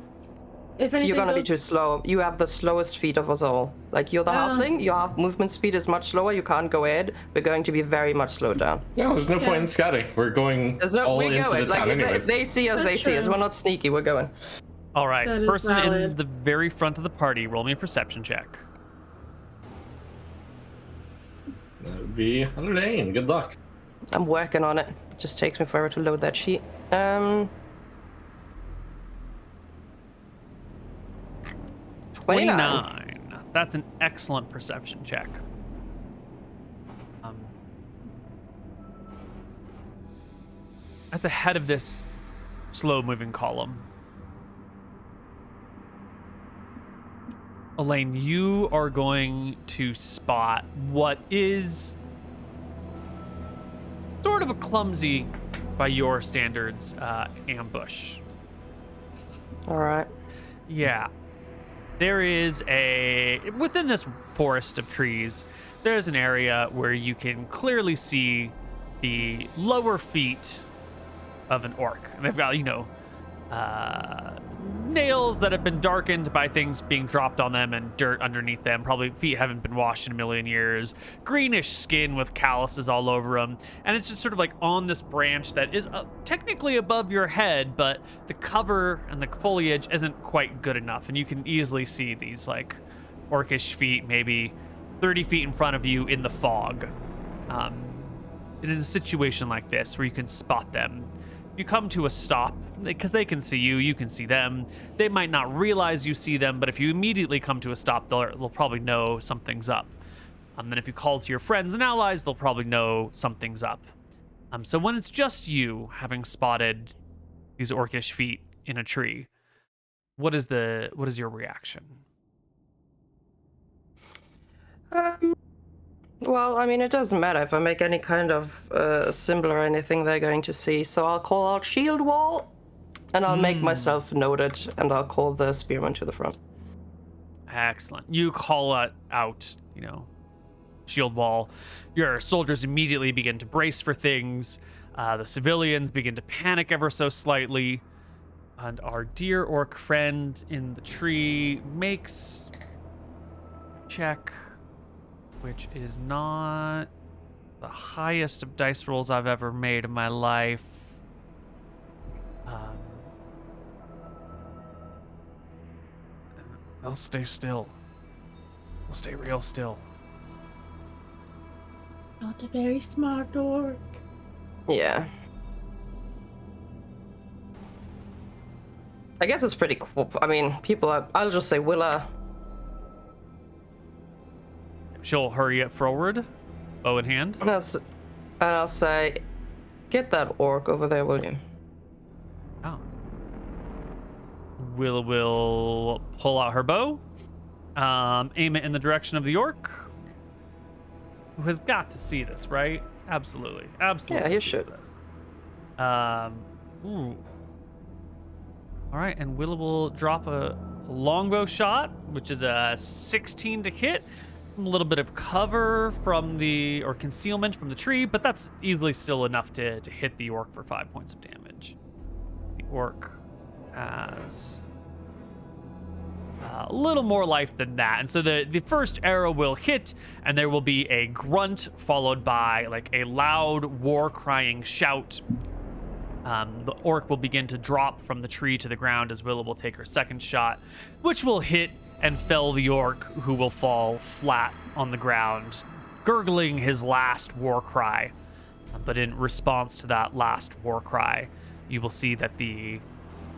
If anything You're gonna be goes... too slow. You have the slowest feet of us all. Like, you're the halfling, your half movement speed is much slower, you can't go ahead. We're going to be very much slowed down. No, there's no point in scouting. We're going all we're into going. the town Like, anyways. they see us, That's they see us. true. We're not sneaky, we're going. All right, That is person in valid. the very front of the party, roll me a perception check. That would be Lane. Good luck. I'm working on it. It just takes me forever to load that sheet. 29. That's an excellent perception check. At the head of this slow-moving column, Elaine, you are going to spot what is sort of a clumsy, by your standards, ambush. All right. Yeah. There is within this forest of trees, there's an area where you can clearly see the lower feet of an orc. And they've got, nails that have been darkened by things being dropped on them and dirt underneath them. Probably feet haven't been washed in a million years. Greenish skin with calluses all over them. And it's just sort of like on this branch that is technically above your head, but the cover and the foliage isn't quite good enough. And you can easily see these like orcish feet, maybe 30 feet in front of you in the fog. In a situation like this where you can spot them, you come to a stop because they can see you, you can see them. They might not realize you see them, but if you immediately come to a stop, they'll probably know something's up. And if you call to your friends and allies, they'll probably know something's up. So when it's just you having spotted these orcish feet in a tree, what is your reaction? Well, I mean, it doesn't matter if I make any kind of symbol or anything they're going to see. So I'll call out shield wall, and I'll make myself noted, and I'll call the spearman to the front. Excellent. You call out, shield wall. Your soldiers immediately begin to brace for things. The civilians begin to panic ever so slightly. And our dear orc friend in the tree makes check, which is not the highest of dice rolls I've ever made in my life. They'll stay still. They'll stay real still. Not a very smart orc. Yeah. I guess it's pretty cool. I mean, I'll just say Willa. She'll hurry it forward, bow in hand. And I'll say, get that orc over there, will you? Oh. Willa will pull out her bow, aim it in the direction of the orc, who has got to see this, right? Absolutely. Yeah, he should. This. Ooh. All right, and Willa will drop a longbow shot, which is a 16 to hit. A little bit of cover or concealment from the tree, but that's easily still enough to hit the orc for 5 points of damage. The orc has a little more life than that, and so the first arrow will hit, and there will be a grunt followed by like a loud war-crying shout. The orc will begin to drop from the tree to the ground as Willa will take her second shot, which will hit and fell the orc, who will fall flat on the ground, gurgling his last war cry. But in response to that last war cry, you will see that the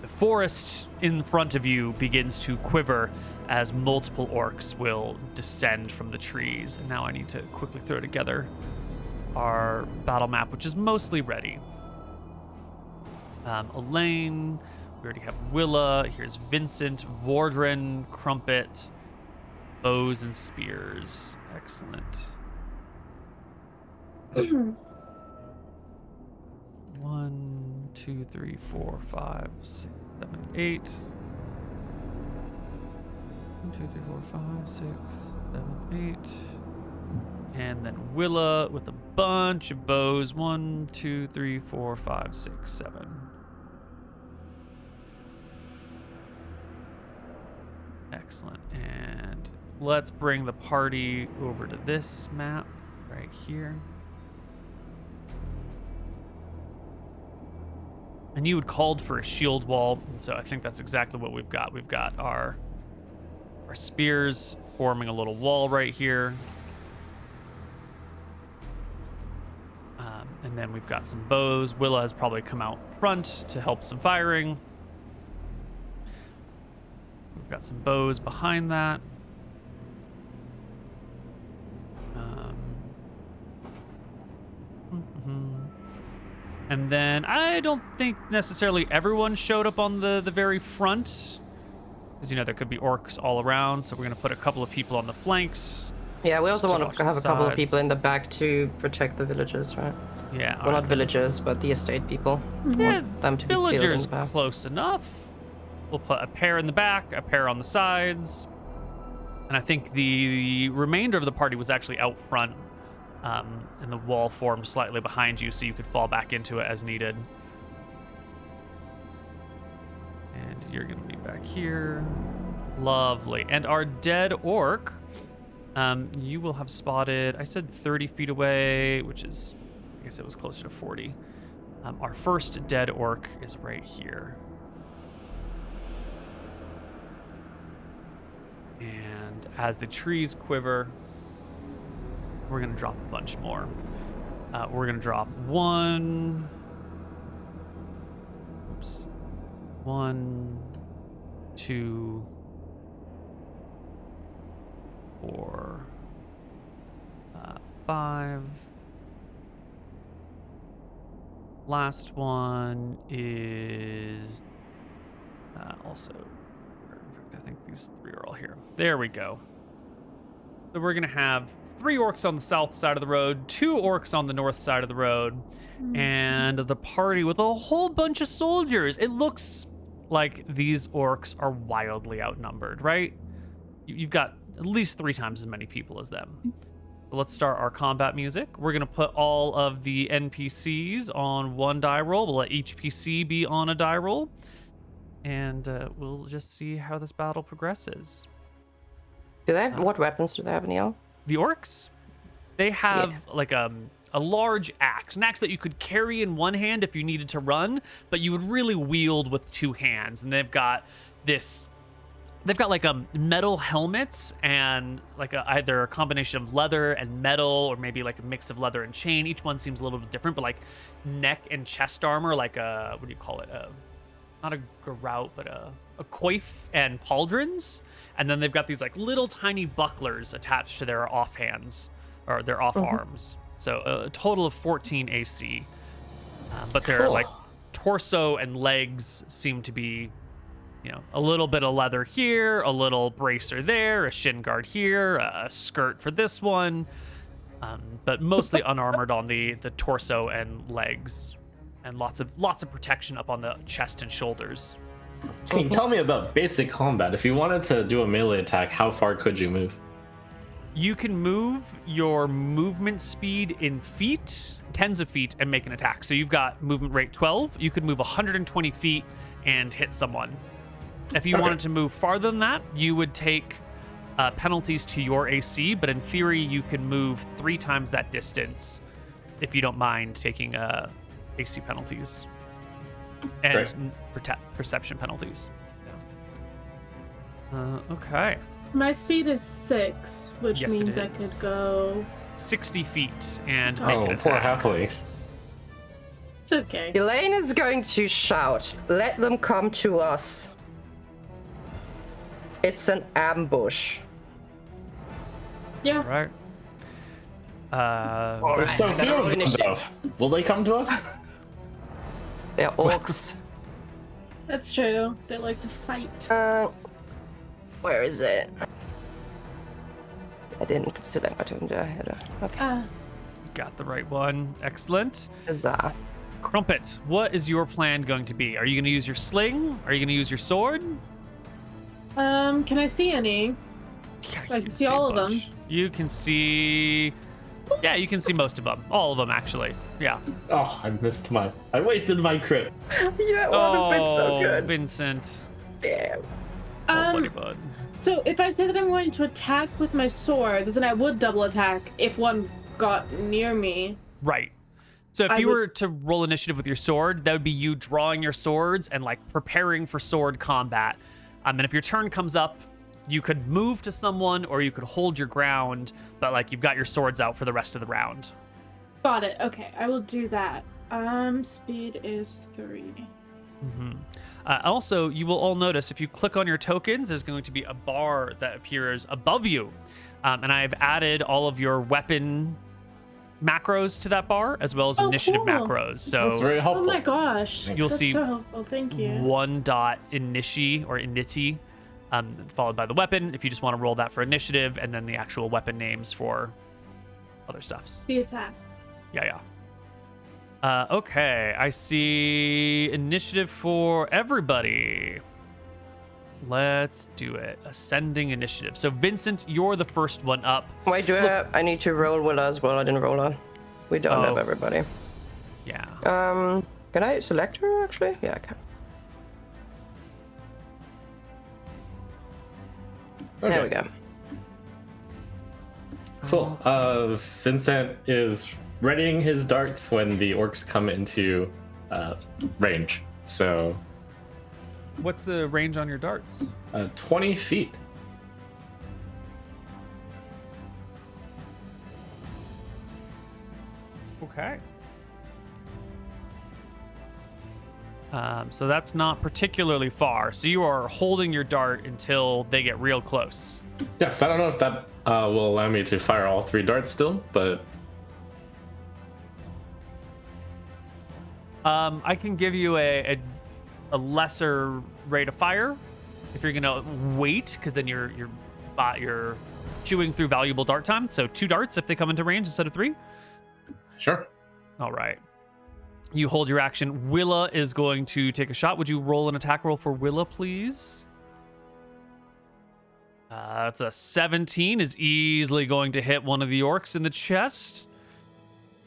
forest in front of you begins to quiver as multiple orcs will descend from the trees. And now I need to quickly throw together our battle map, which is mostly ready. Elaine, we already have Willa. Here's Vincent, Wardren, Crumpet, bows and spears. Excellent. 1, 2, 3, 4, 5, 6, 7, 8. 1, 2, 3, 4, 5, 6, 7, 8. And then Willa with a bunch of bows. 1, 2, 3, 4, 5, 6, 7. Excellent. And let's bring the party over to this map right here. And you had called for a shield wall, and so I think that's exactly what we've got. We've got our spears forming a little wall right here. And then we've got some bows. Willa has probably come out front to help some firing. We've got some bows behind that. And then I don't think necessarily everyone showed up on the very front, because, you know, there could be orcs all around, so we're going to put a couple of people on the flanks. Yeah, we also want to have a couple of sides. people in the back to protect the villagers, right? Yeah. Well, not villagers, but the estate people. Yeah, Want them to be killed in villagers the back. close enough. We'll put a pair in the back, a pair on the sides. And I think the remainder of the party was actually out front, and the wall formed slightly behind you so you could fall back into it as needed. And you're going to be back here. Lovely. And our dead orc, you will have spotted, I said 30 feet away, which is, I guess it was closer to 40. Our first dead orc is right here. And as the trees quiver, we're going to drop a bunch more. We're going to drop 1, 2, 4, 5. Last one is also, in fact, I think these 3 are all here. There we go. So we're going to have 3 orcs on the south side of the road, 2 orcs on the north side of the road, and the party with a whole bunch of soldiers. It looks like these orcs are wildly outnumbered, right? You've got at least 3 times as many people as them. So let's start our combat music. We're going to put all of the NPCs on 1 die roll. We'll let each PC be on a die roll. And we'll just see how this battle progresses. Do they have, what weapons do they have, Neal? The orcs, they have like a large axe, an axe that you could carry in one hand if you needed to run, but you would really wield with 2 hands. And they've got this they've got like metal helmets and like either a combination of leather and metal, or maybe like a mix of leather and chain. Each one seems a little bit different, but like neck and chest armor, like a, what do you call it? Not a grout, but a coif and pauldrons. And then they've got these like little tiny bucklers attached to their offhands or their off arms. So a total of 14 AC. But their like torso and legs seem to be, you know, a little bit of leather here, a little bracer there, a shin guard here, a skirt for this one, but mostly unarmored on the torso and legs, and lots of protection up on the chest and shoulders. Can you tell me about basic combat? If you wanted to do a melee attack, how far could you move? You can move your movement speed in feet, tens of feet, and make an attack. So you've got movement rate 12. You could move 120 feet and hit someone. If you wanted to move farther than that, you would take penalties to your AC, but in theory, you can move 3 times that distance if you don't mind taking AC penalties and perception penalties. Yeah. Okay. My speed is 6, which Yes, it means I could is. go 60 feet and make an Poor attack. halfling. It's okay. Elaine is going to shout, "Let them come to us. It's an ambush." Yeah. Right. There's so few of them, though. Will they come to us? They're orcs. That's true. They like to fight. Where is it? I didn't consider my turn. Okay. Got the right one. Excellent. Huzzah. Crumpet, what is your plan going to be? Are you going to use your sling? Are you going to use your sword? Can I see any? Yeah, I you can see all of them. You can see... Yeah, you can see most of them. All of them, actually. Yeah. Oh, I wasted my crit. Yeah, it would have been so good. Vincent. Damn. Oh, buddy bud. So if I say that I'm going to attack with my swords, then I would double attack if one got near me. Right. So if you were to roll initiative with your sword, that would be you drawing your swords and like preparing for sword combat. And if your turn comes up, you could move to someone or you could hold your ground, but like you've got your swords out for the rest of the round. Got it. Okay, I will do that. Speed is 3. Mm-hmm. Also, you will all notice if you click on your tokens, there's going to be a bar that appears above you. And I've added all of your weapon macros to that bar, as well as initiative cool. macros. So That's very helpful. Oh my gosh. You'll That's see so helpful. Thank you. 1 dot initi or initi, followed by the weapon, if you just want to roll that for initiative, and then the actual weapon names for other stuffs. The attacks. Yeah. Okay, I see initiative for everybody. Let's do it. Ascending initiative. So Vincent, you're the first one up. Wait, I need to roll Willa as well. I didn't roll her. We don't have everybody. Yeah. Can I select her actually? Yeah, I can. Okay. There we go. Cool. Vincent is readying his darts when the orcs come into range. So What's the range on your darts? 20 feet. Okay. So that's not particularly far. So you are holding your dart until they get real close. Yes, I don't know if that will allow me to fire all 3 darts still, but I can give you a lesser rate of fire if you're gonna wait, because then you're chewing through valuable dart time. So 2 darts if they come into range instead of 3. sure. All right. You hold your action. Willa is going to take a shot. Would you roll an attack roll for Willa, please? That's a 17. Is easily going to hit one of the orcs in the chest.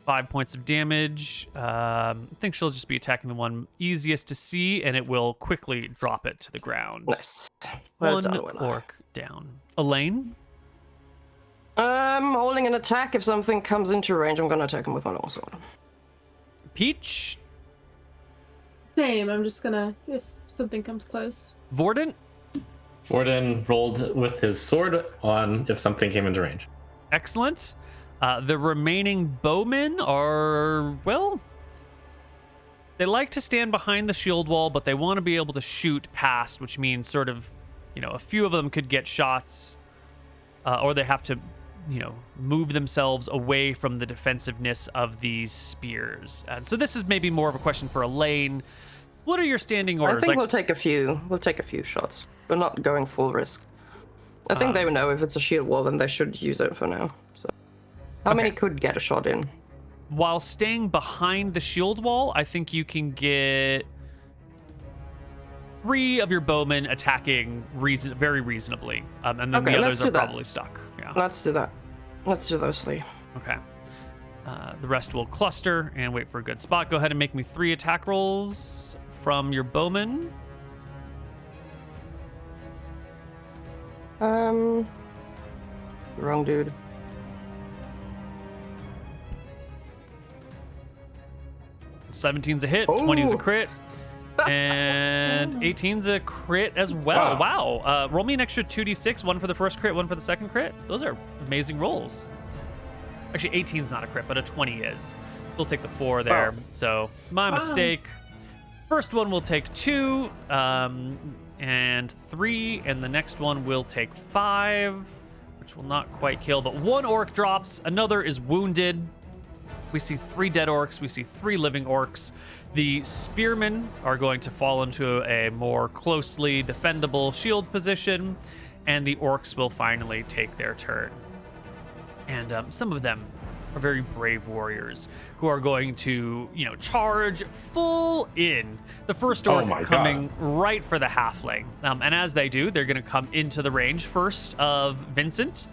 5 points of damage. I think she'll just be attacking the one easiest to see, and it will quickly drop it to the ground. Nice. Well One done, Willa. orc down. Elaine? Holding an attack. If something comes into range, I'm gonna attack him with my longsword. Peach? Same. I'm just gonna, if something comes close. Vordant? Warden rolled with his sword on if something came into range. Excellent. The remaining bowmen are, well, they like to stand behind the shield wall, but they want to be able to shoot past, which means sort of, a few of them could get shots, or they have to, move themselves away from the defensiveness of these spears. And so this is maybe more of a question for Elaine. What are your standing orders? I think we'll take a few. We'll take a few shots. We're not going full risk. I think they would know if it's a shield wall, then they should use it for now. So, how many could get a shot in? While staying behind the shield wall, I think you can get 3 of your bowmen attacking very reasonably, and then the others are probably stuck. Yeah. Let's do that. Let's do those 3. Okay. The rest will cluster and wait for a good spot. Go ahead and make me 3 attack rolls from your bowman. Wrong dude. $17's a hit, 20's a crit, and 18's a crit as well. Wow. Roll me an extra 2d6, 1 for the first crit, 1 for the second crit. Those are amazing rolls. Actually, 18's not a crit, but a 20 is. We'll take the 4 there. So, my mistake. First one will take 2, and 3, and the next one will take 5, which will not quite kill, but 1 orc drops, another is wounded. We see 3 dead orcs, we see 3 living orcs. The spearmen are going to fall into a more closely defendable shield position, and the orcs will finally take their turn. And some of them are very brave warriors who are going to, charge full in. The first orc coming right for the halfling. And as they do, they're going to come into the range first of Vincent,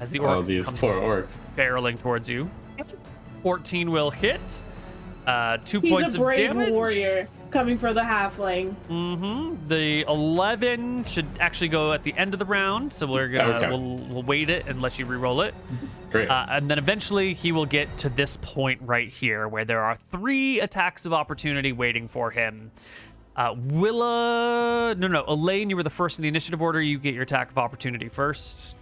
as the orc these comes 4 orcs barreling towards you. 14 will hit. 2 He's points a brave of damage. warrior coming for the halfling. The 11 should actually go at the end of the round, so we're gonna we'll wait it and let you re-roll it. Great. And then eventually he will get to this point right here, where there are 3 attacks of opportunity waiting for him. Elaine, you were the first in the initiative order. You get your attack of opportunity first.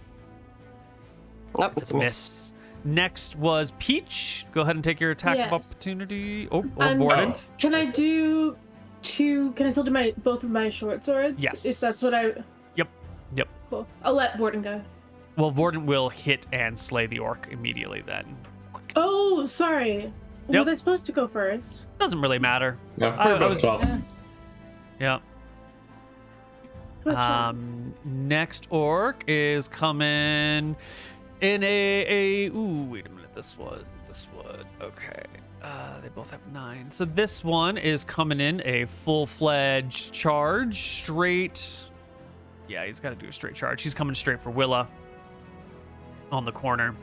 Nope, it's a miss. Next was Peach. Go ahead and take your attack of opportunity. Important. Can I do 2? Can I still do both of my short swords? Yes. If that's what I. Yep. Cool. I'll let Vorden go. Well, Vorden will hit and slay the orc immediately then. Oh, sorry. Yep. Was I supposed to go first? Doesn't really matter. Yeah, we're both 12. Yeah. Next orc is coming in a wait a minute, this one, okay. They both have 9. So this one is coming in a full-fledged charge, straight. Yeah, he's got to do a straight charge. He's coming straight for Willa on the corner,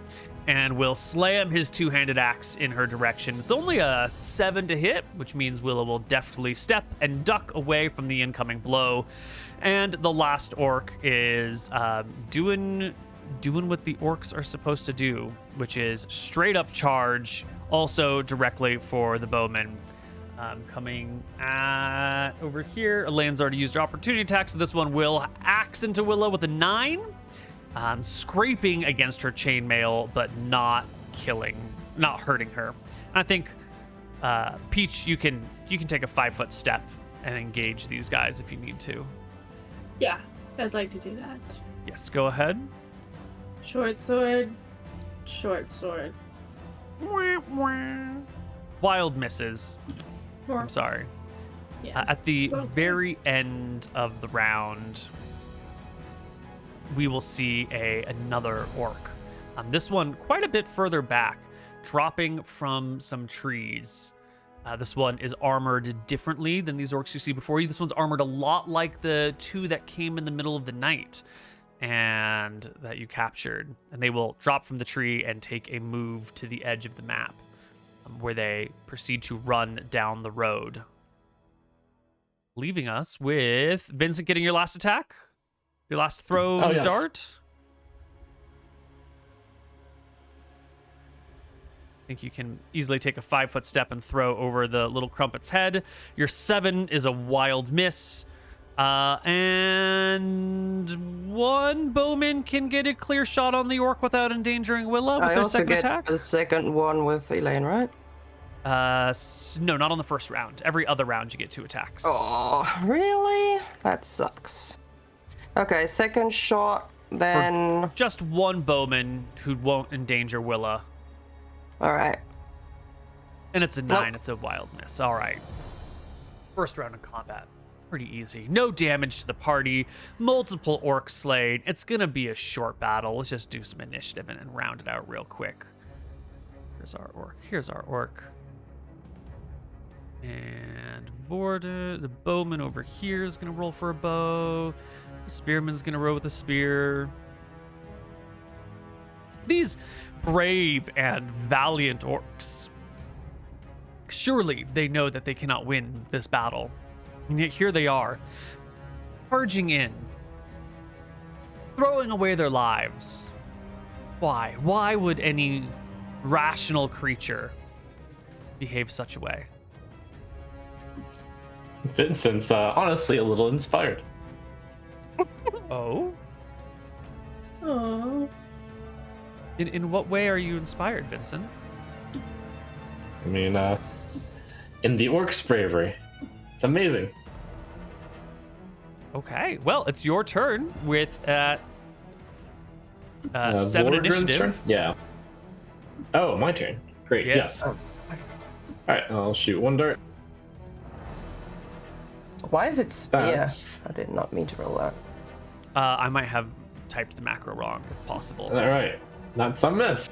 and will slam his 2-handed axe in her direction. It's only a 7 to hit, which means Willa will deftly step and duck away from the incoming blow. And the last orc is doing what the orcs are supposed to do, which is straight up charge, also directly for the bowman. Coming at over here, Elaine's already used her opportunity attack, so this one will axe into Willa with a 9, scraping against her chainmail, but not hurting her. I think Peach, you can take a 5-foot step and engage these guys if you need to. Yeah, I'd like to do that. Yes, go ahead. Short sword. Wild misses. I'm sorry. Yeah. At the very end of the round, we will see another orc. This one quite a bit further back, dropping from some trees. This one is armored differently than these orcs you see before you. This one's armored a lot like the 2 that came in the middle of the night and that you captured. And they will drop from the tree and take a move to the edge of the map, where they proceed to run down the road. Leaving us with Vincent getting your last attack? Your last throw dart? I think you can easily take a 5-foot step and throw over the little crumpet's head. Your 7 is a wild miss. And one bowman can get a clear shot on the orc without endangering Willa with their second attack. The second one with Elaine, right? No, not on the first round. Every other round you get 2 attacks. Oh, really? That sucks. Okay, second shot, then... Just one bowman who won't endanger Willa. Alright. And it's a 9, It's a wild miss. Alright. First round of combat. Pretty easy. No damage to the party. Multiple orcs slain. It's gonna be a short battle. Let's just do some initiative and round it out real quick. Here's our orc. Here's our orc. And Borden, the bowman over here is gonna roll for a bow. The spearman's gonna roll with a spear. These brave and valiant orcs, surely they know that they cannot win this battle. And yet here they are, charging in, throwing away their lives. Why? Why would any rational creature behave such a way? Vincent's honestly a little inspired. Oh? Oh. In what way are you inspired, Vincent? I mean, in the orc's bravery. It's amazing. Okay, well, it's your turn with 7 Vorgren's initiative. turn? Yeah. Oh, my turn. Great, Yeah. yes. Alright, I'll shoot one dart. Why is it spear? That's- I did not mean to roll that. I might have typed the macro wrong. It's possible. Alright, that's a miss.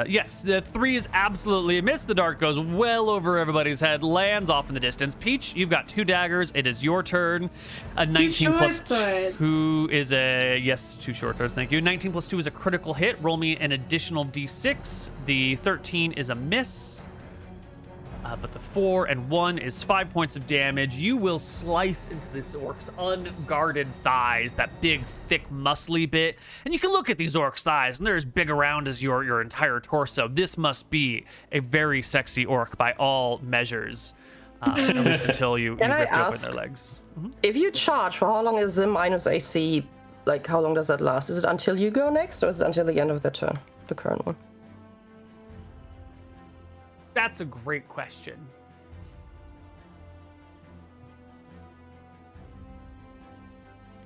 Yes, the 3 is absolutely a miss. The dart goes well over everybody's head, lands off in the distance. Peach, you've got 2 daggers. It is your turn. A 19 plus 2 is a... Yes, 2 short swords, thank you. 19 plus 2 is a critical hit. Roll me an additional d6. The 13 is a miss. But the 4 and 1 is 5 points of damage. You will slice into this orc's unguarded thighs, that big, thick, muscly bit. And you can look at these orc's thighs, and they're as big around as your entire torso. This must be a very sexy orc by all measures, at least until you ripped open their legs. If you charge, for how long is the minus AC? Like, how long does that last? Is it until you go next, or is it until the end of the turn? The current one. That's a great question.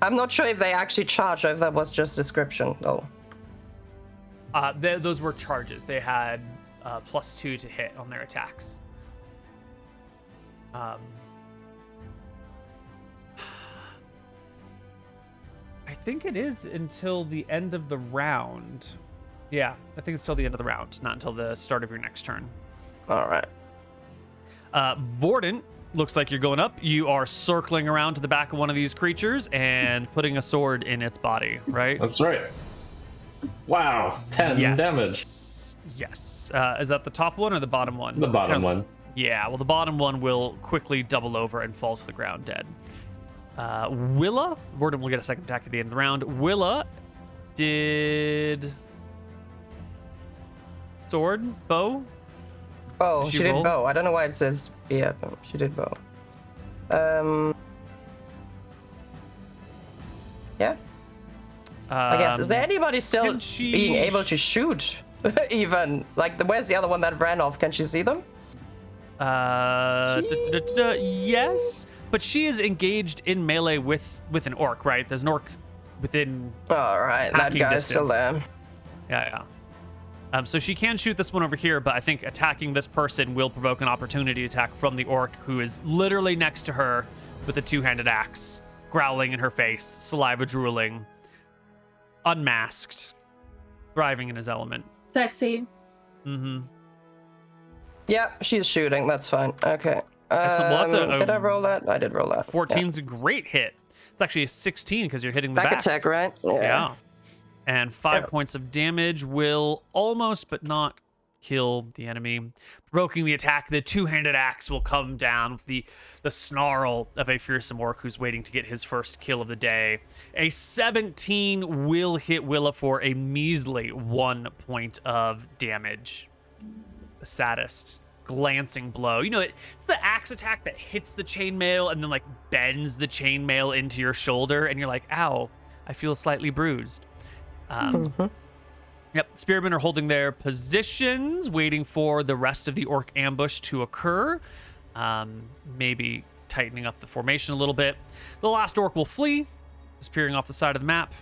I'm not sure if they actually charge or if that was just description, though. Those were charges. They had +2 to hit on their attacks. I think it is until the end of the round. Yeah, I think it's till the end of the round, not until the start of your next turn. All right. Borden, looks like you're going up. You are circling around to the back of one of these creatures and putting a sword in its body, right? That's right. Wow, 10 damage. Yes. Is that the top one or the bottom one? The bottom one. Yeah, well, the bottom one will quickly double over and fall to the ground dead. Willa, Borden will get a second attack at the end of the round. Willa did... Sword? Bow? Oh, she did roll? bow. I don't know why it says yeah, but she did bow. Yeah. I guess. Is there anybody still being able to shoot? Even like, where's the other one that ran off? Can she see them? Yes, but she is engaged in melee with an orc, right? There's an orc within. All right, that guy's still there. Yeah. So she can shoot this one over here, but I think attacking this person will provoke an opportunity attack from the orc, who is literally next to her with a 2-handed axe, growling in her face, saliva drooling, unmasked, thriving in his element. Sexy. Mm-hmm. Yeah, she's shooting. That's fine. Okay. Excellent. Well, did I roll that? I did roll that. 14's a great hit. It's actually a 16 because you're hitting the back back. Attack, right? Yeah. And 5 points of damage will almost but not kill the enemy. Provoking the attack, the 2-handed axe will come down with the snarl of a fearsome orc who's waiting to get his first kill of the day. A 17 will hit Willa for a measly 1 point of damage. the saddest glancing blow. You know, it's the axe attack that hits the chainmail and then like bends the chainmail into your shoulder, and you're like, ow, I feel slightly bruised. Yep, spearmen are holding their positions, waiting for the rest of the orc ambush to occur. Maybe tightening up the formation a little bit. The last orc will flee, disappearing off the side of the map.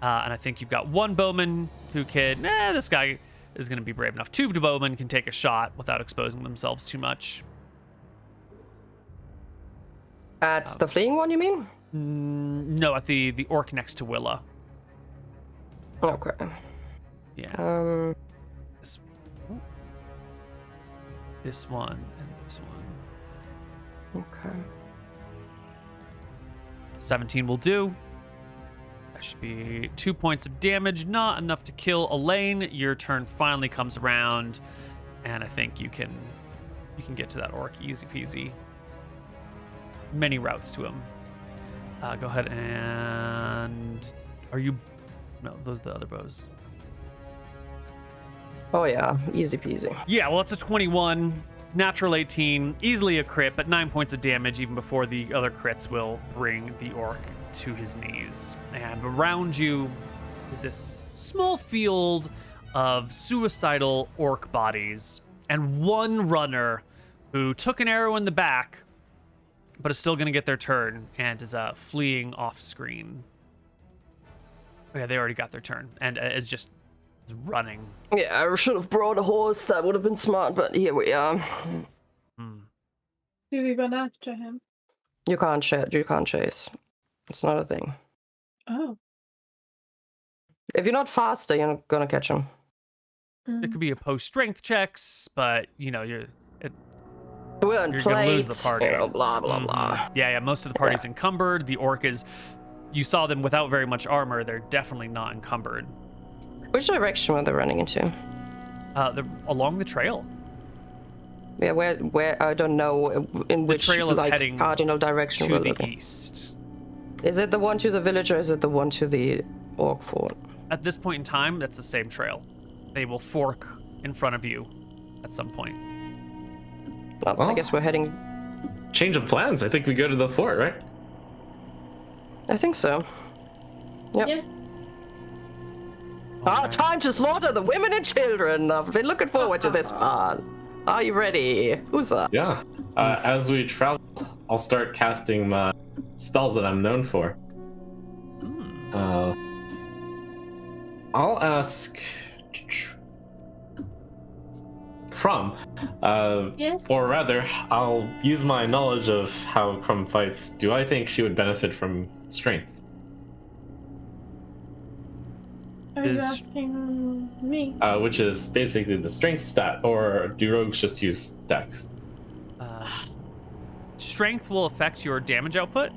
And I think you've got one bowman who can, this guy is going to be brave enough. Two bowmen can take a shot without exposing themselves too much. At the fleeing one, you mean? No, at the orc next to Willa. Okay. Yeah. This one and this one. Okay. 17 will do. That should be 2 points of damage, not enough to kill Elaine. Your turn finally comes around, and I think you can get to that orc easy peasy. Many routes to him. Go ahead and no, those are the other bows. Oh yeah, easy peasy. Yeah, well, it's a 21, natural 18, easily a crit, but 9 points of damage even before the other crits will bring the orc to his knees. And around you is this small field of suicidal orc bodies and one runner who took an arrow in the back, but is still going to get their turn and is fleeing off screen. Oh, yeah, they already got their turn and is just running. Yeah, I should have brought a horse. That would have been smart, but here we are. Do we run after him? You can't chase. It's not a thing. Oh. If you're not faster, you're not gonna catch him. It could be opposed strength checks, but you know you're gonna lose the party. You know, blah blah blah. Yeah. Most of the party's encumbered. The orc is. You saw them without very much armor. They're definitely not encumbered. Which direction were they running into? They're along the trail. Yeah, where I don't know in which the trail is heading cardinal direction to we're the looking. east. Is it the one to the village or is it the one to the orc fort? At this point in time, that's the same trail. They will fork in front of you at some point. Well, I guess we're heading. Change of plans. I think we go to the fort, right? I think so. Yep. Yeah. Time to slaughter the women and children. I've been looking forward to this part. Are you ready? Who's up? Yeah. As we travel, I'll start casting my spells that I'm known for. I'll ask Crumb. Yes. Or rather, I'll use my knowledge of how Crumb fights. Do I think she would benefit from strength? Are you asking me? Which is basically the strength stat, or do rogues just use dex? Strength will affect your damage output,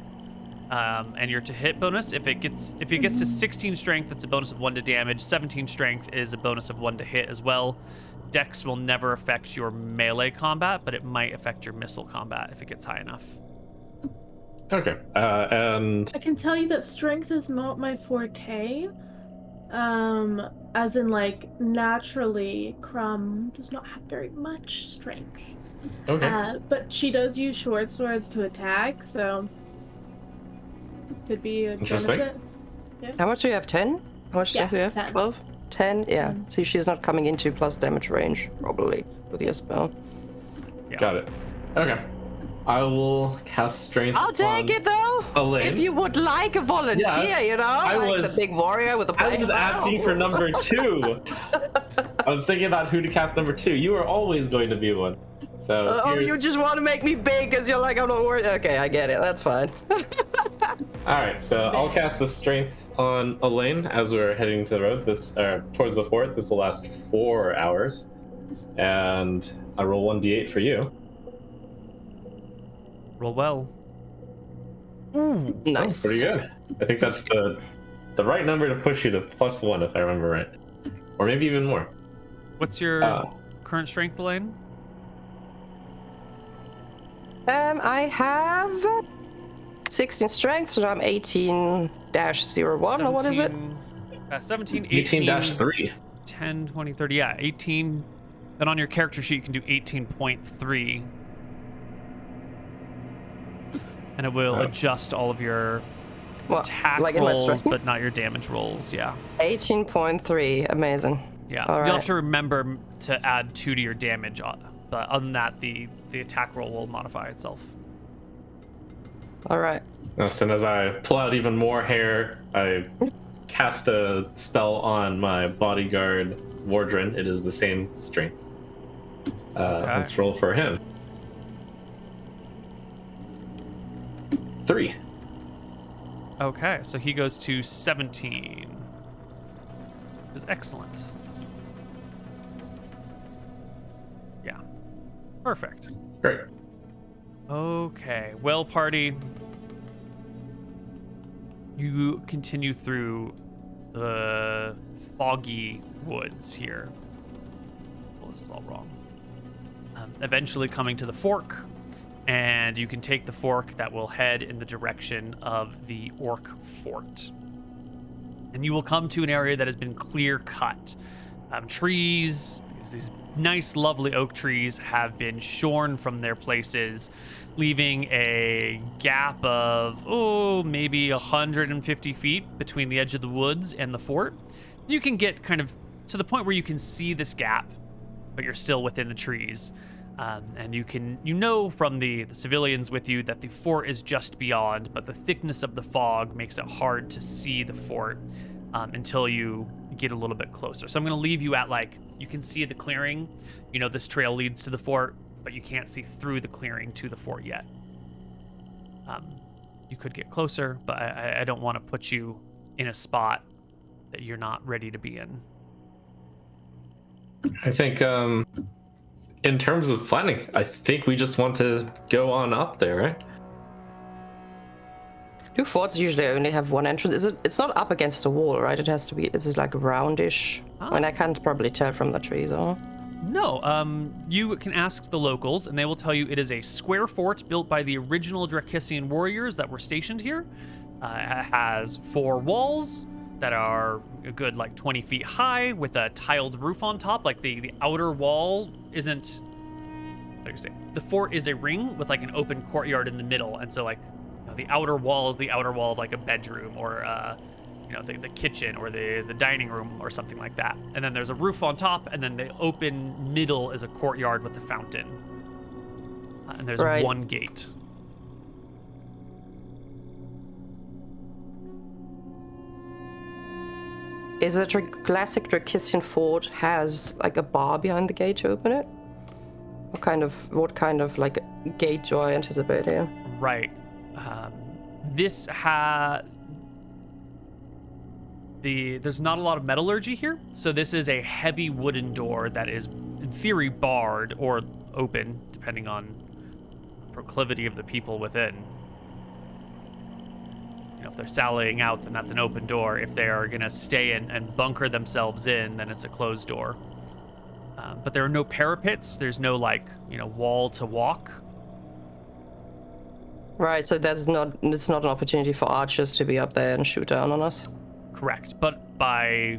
and your to hit bonus. If it gets to 16 strength, it's a bonus of 1 to damage. 17 strength is a bonus of 1 to hit as well. Dex will never affect your melee combat, but it might affect your missile combat if it gets high enough. Okay, and I can tell you that strength is not my forte. As in, like, naturally, Crumb does not have very much strength. okay. But she does use short swords to attack, so could be a Interesting. benefit. How much do you have? 10? How much do you have? 10. 12? 10? Yeah. See, she's not coming into plus damage range, probably, with your spell. Yeah. Got it. Okay. I will cast strength. I'll take it though. Elaine. If you would like a volunteer, Yeah, you know, like the big warrior with the. I was asking for number 2. I was thinking about who to cast number 2. You are always going to be one. So. Oh, you just want to make me big because you're like, I'm not worried. Okay, I get it. That's fine. All right, so I'll cast the strength on Elaine as we're heading to the road. This towards the fort. This will last 4 hours, and I roll 1d8 for you. Roll well. Ooh, nice. Pretty good. I think that's the right number to push you to +1, if I remember right, or maybe even more. What's your current strength, Elaine? I have 16 strength, so I'm 18-01, or what is it? 17, 18, 18-3. 10, 20, 30. Yeah, 18. And on your character sheet, you can do 18.3. And it will adjust all of your attack rolls, but not your damage rolls. Yeah. 18.3. Amazing. Yeah. All You'll have to remember to add 2 to your damage. But other than that, the attack roll will modify itself. All right. As soon as I pull out even more hair, I cast a spell on my bodyguard, Wardren. It is the same strength. Let's roll for him. 3. Okay, so he goes to 17. Is excellent. Yeah. Perfect. Great. Okay, well, party, you continue through the foggy woods here. Well, this is all wrong. Eventually coming to the fork, and you can take the fork that will head in the direction of the orc fort. And you will come to an area that has been clear cut. Trees, these nice, lovely oak trees have been shorn from their places, leaving a gap of, maybe 150 feet between the edge of the woods and the fort. You can get kind of to the point where you can see this gap, but you're still within the trees. And you know from the civilians with you that the fort is just beyond, but the thickness of the fog makes it hard to see the fort until you get a little bit closer. So I'm going to leave you at, like, you can see the clearing. You know this trail leads to the fort, but you can't see through the clearing to the fort yet. You could get closer, but I don't want to put you in a spot that you're not ready to be in. I think in terms of planning, I think we just want to go on up there, right? Do forts usually only have one entrance? It's not up against the wall, right? It has to be, is it like roundish? I mean, I can't probably tell from the trees, or? No, you can ask the locals, and they will tell you it is a square fort built by the original Drekisian warriors that were stationed here. It has 4 walls that are a good, like, 20 feet high with a tiled roof on top. Like, the outer wall isn't, like I say, the fort is a ring with, like, an open courtyard in the middle, and so, like, you know, the outer wall is the outer wall of, like, a bedroom or the kitchen or the dining room or something like that. And then there's a roof on top, and then the open middle is a courtyard with a fountain. And there's one gate. Is a classic Drekisian fort has like a bar behind the gate to open it? What kind of like gate do I anticipate here? Right. There's not a lot of metallurgy here, so this is a heavy wooden door that is, in theory, barred or open, depending on proclivity of the people within. You know, if they're sallying out, then that's an open door. If they are going to stay in and bunker themselves in, then it's a closed door. But there are no parapets. There's no, like, wall to walk. Right, so it's not an opportunity for archers to be up there and shoot down on us? Correct, but by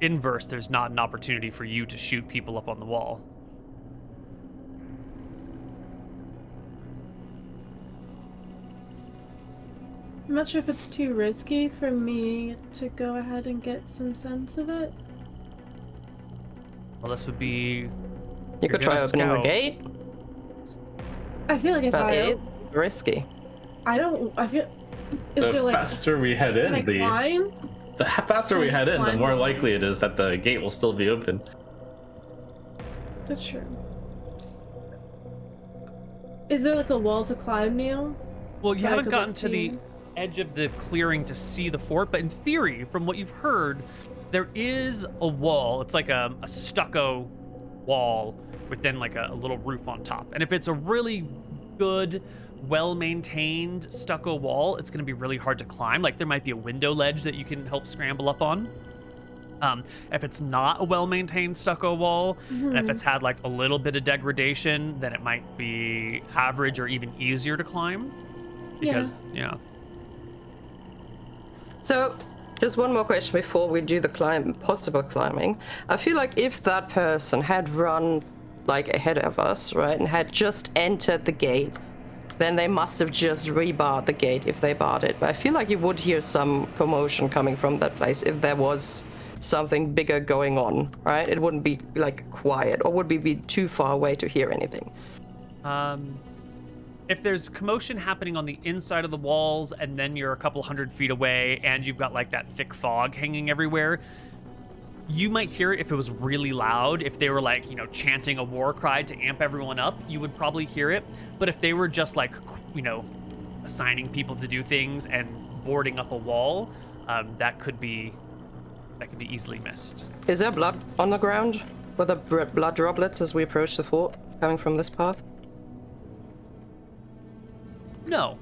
inverse, there's not an opportunity for you to shoot people up on the wall. I'm not sure if it's too risky for me to go ahead and get some sense of it. Well, this would be... You could try opening the gate. I feel like if but it is risky. I feel... The faster we head in, the faster we head in, the more likely it is that the gate will still be open. That's true. Is there like a wall to climb, Neal? Well, you haven't gotten to the edge of the clearing to see the fort, but in theory, from what you've heard, there is a wall. It's like a stucco wall with then like a little roof on top. And if it's a really good, well-maintained stucco wall, it's going to be really hard to climb. Like, there might be a window ledge that you can help scramble up on. If it's not a well-maintained stucco wall, and if it's had like a little bit of degradation, then it might be average or even easier to climb. Because, So, Just one more question before we do the possible climbing. I feel like if that person had run like ahead of us, right, and had just entered the gate, then they must have just rebarred the gate if they barred it. But I feel like you would hear some commotion coming from that place if there was something bigger going on, right? It wouldn't be like quiet, or would we be too far away to hear anything? If there's commotion happening on the inside of the walls and then you're a couple 100 feet away and you've got like that thick fog hanging everywhere, you might hear it if it was really loud. If they were like, you know, chanting a war cry to amp everyone up, you would probably hear it. But if they were just like, you know, assigning people to do things and boarding up a wall, that could be easily missed. Is there blood on the ground? Were there blood droplets as we approach the fort coming from this path? No.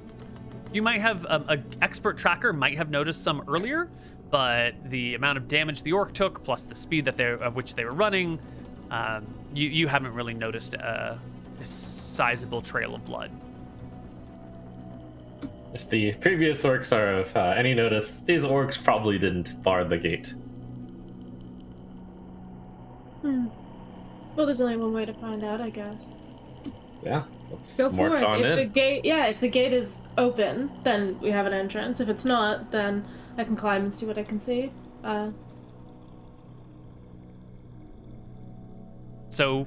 You might have an expert tracker might have noticed some earlier, but the amount of damage the orc took, plus the speed that at which they were running, you haven't really noticed a sizable trail of blood. If the previous orcs are of any notice, these orcs probably didn't bar the gate. Well, there's only one way to find out, I guess. Yeah, let's Go march for it. on If the in. gate, if the gate is open, then we have an entrance. If it's not, then I can climb and see what I can see. So,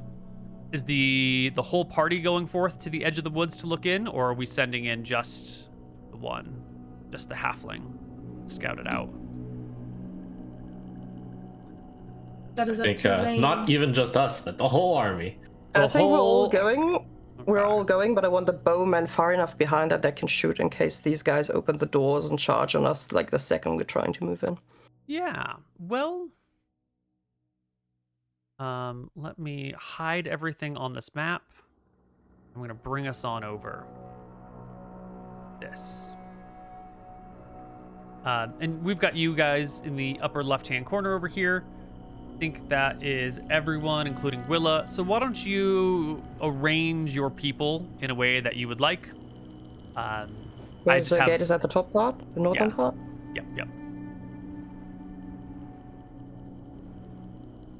is the whole party going forth to the edge of the woods to look in, or are we sending in just the one, just the halfling, scout it out? That is I up to Lane. not even just us, but the whole army. I think we're all going. Okay. We're all going, but I want the bowmen far enough behind that they can shoot in case these guys open the doors and charge on us like the second we're trying to move in. Yeah, well, let me hide everything on this map. I'm gonna bring us on over this. And we've got you guys in the upper left-hand corner over here. I think that is everyone, including Willa. So why don't you arrange your people in a way that you would like? Where's the gate? Is at the top part? The northern part? Yep.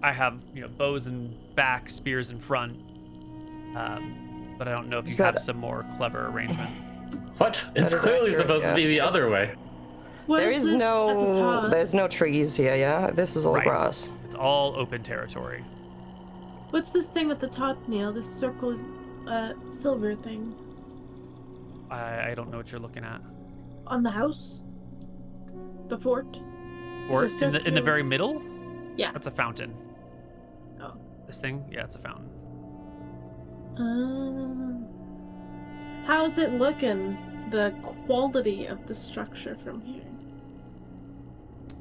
I have, bows in back, spears in front. But I don't know if you have some more clever arrangement. What? It's clearly supposed to be the other way. There's no trees here, yeah? This is all grass. It's all open territory. What's this thing at the top, Neal? This circle, silver thing? I don't know what you're looking at. On the house? The fort? Fort? In the very middle? Yeah. That's a fountain. Oh. This thing? Yeah, it's a fountain. How's it looking? The quality of the structure from here?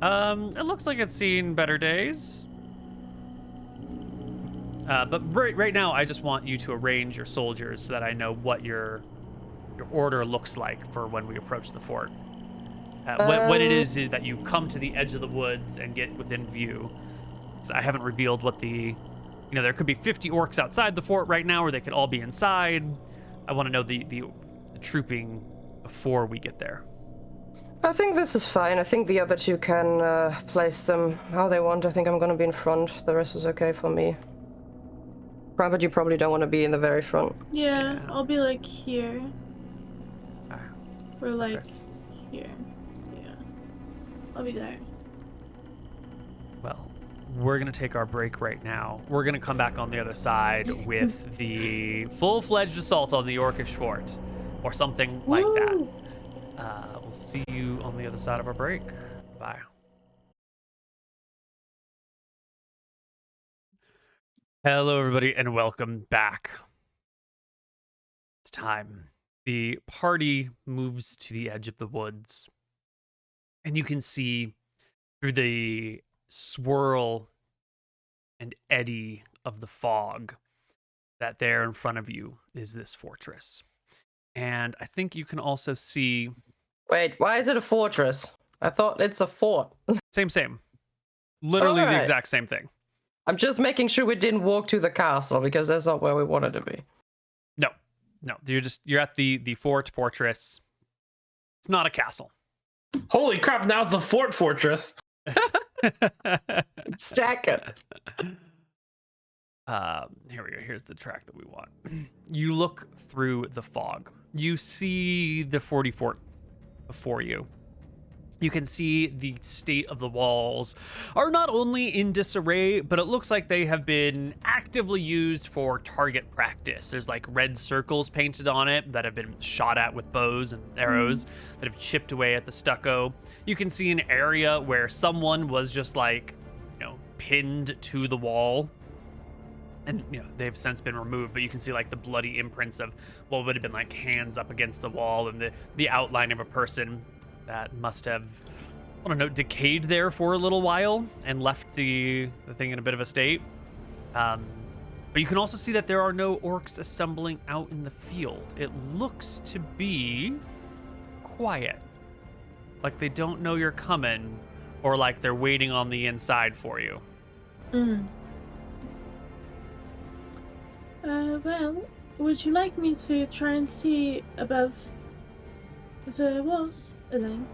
It looks like it's seen better days. But right now, I just want you to arrange your soldiers so that I know what your order looks like for when we approach the fort. When it is that you come to the edge of the woods and get within view. So I haven't revealed what there could be 50 orcs outside the fort right now, or they could all be inside. I want to know the trooping before we get there. I think this is fine. I think the other two can place them how they want. I think I'm going to be in front. The rest is okay for me. But you probably don't want to be in the very front. Yeah. I'll be like here. Or like here. Yeah. I'll be there. Well, we're going to take our break right now. We're going to come back on the other side with the full-fledged assault on the Orcish fort. Or something like that. We'll see you on the other side of our break. Bye. Hello, everybody, and welcome back. It's time. The party moves to the edge of the woods. And you can see through the swirl and eddy of the fog that there in front of you is this fortress. And I think you can also see... Wait, why is it a fortress? I thought it's a fort. Same. Literally the exact same thing. I'm just making sure we didn't walk to the castle, because that's not where we wanted to be. No. You're at the fortress. It's not a castle. Holy crap! Now it's a fortress. Stack it. Here we go. Here's the track that we want. You look through the fog. You see the 40 fort before you. You can see the state of the walls are not only in disarray, but it looks like they have been actively used for target practice. There's like red circles painted on it that have been shot at with bows and arrows that have chipped away at the stucco. You can see an area where someone was just like, pinned to the wall. And they've since been removed, but you can see like the bloody imprints of what would have been like hands up against the wall and the outline of a person that must have, decayed there for a little while and left the thing in a bit of a state. But you can also see that there are no orcs assembling out in the field. It looks to be quiet. Like they don't know you're coming, or like they're waiting on the inside for you. Well, would you like me to try and see above the walls, Elaine?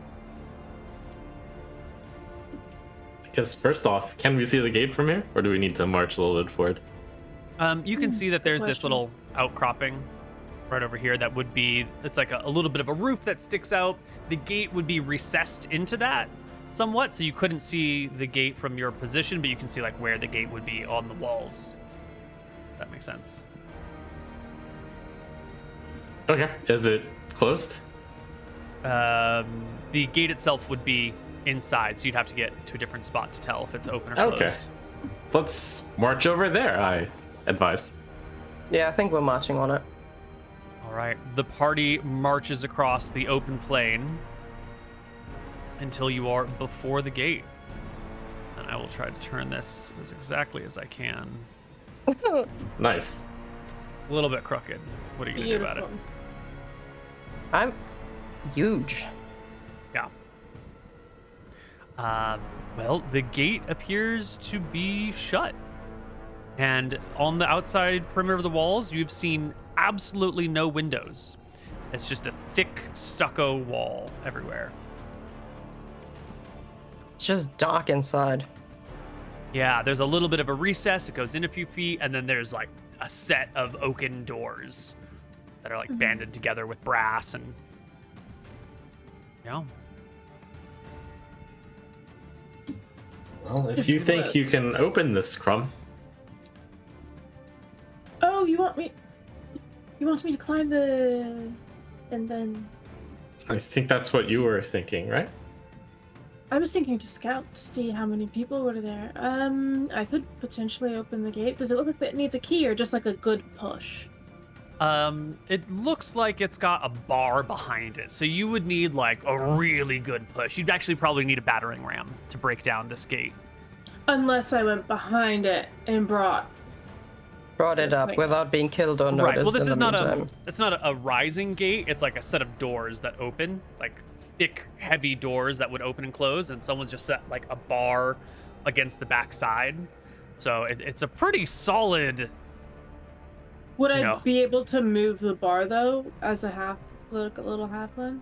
I guess first off, can we see the gate from here, or do we need to march a little bit forward? You can see that there's this little outcropping right over here that would be, it's like a little bit of a roof that sticks out. The gate would be recessed into that somewhat, so you couldn't see the gate from your position, but you can see like where the gate would be on the walls. That makes sense. Okay. Is it closed? The gate itself would be inside, so you'd have to get to a different spot to tell if it's open or closed. Okay. Let's march over there, I advise. Yeah, I think we're marching on it. All right. The party marches across the open plain until you are before the gate. And I will try to turn this as exactly as I can. Nice. A little bit crooked. What are you going to do about it? I'm huge. Yeah. Well, the gate appears to be shut. And on the outside perimeter of the walls, you've seen absolutely no windows. It's just a thick stucco wall everywhere. It's just dark inside. Yeah, there's a little bit of a recess. It goes in a few feet, and then there's like a set of oaken doors that are like banded together with brass and Well, if you think you can open this, Crumb. Oh, you want me to climb the... and then... I think that's what you were thinking, right? I was thinking to scout to see how many people were there. I could potentially open the gate. Does it look like it needs a key or just like a good push? It looks like it's got a bar behind it, so you would need like a really good push. You'd actually probably need a battering ram to break down this gate. Unless I went behind it and brought it up without being killed or noticed. Right. Well, this is not meantime. it's not a rising gate. It's like a set of doors that open, like thick, heavy doors that would open and close, and someone's just set like a bar against the back side. So it's a pretty solid. Would I be able to move the bar though, as a little halfling?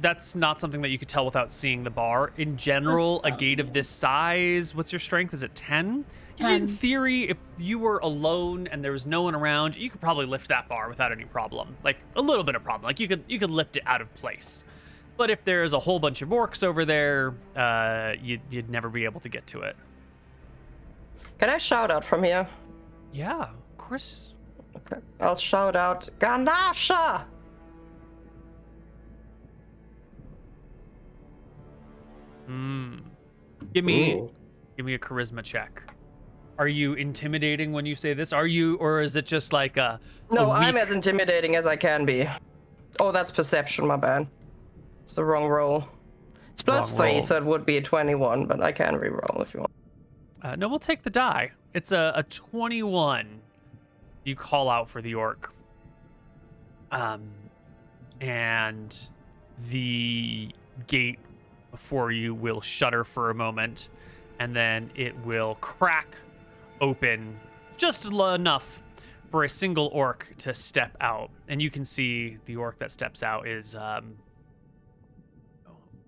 That's not something that you could tell without seeing the bar. In general, a gate of this size, what's your strength? Is it 10? In theory, if you were alone and there was no one around, you could probably lift that bar without any problem. Like a little bit of problem. Like you could lift it out of place. But if there's a whole bunch of orcs over there, you'd never be able to get to it. Can I shout out from here? Yeah, of course. Okay. I'll shout out, Ganasha! Give me a charisma check. Are you intimidating when you say this? Or is it just like a No, weak... I'm as intimidating as I can be. Oh, that's perception, my bad. It's the wrong roll. It's +3, so it would be a 21, but I can re-roll if you want. No, we'll take the die. It's a 21. You call out for the orc. And the gate before you will shudder for a moment, and then it will crack open just enough for a single orc to step out. And you can see the orc that steps out is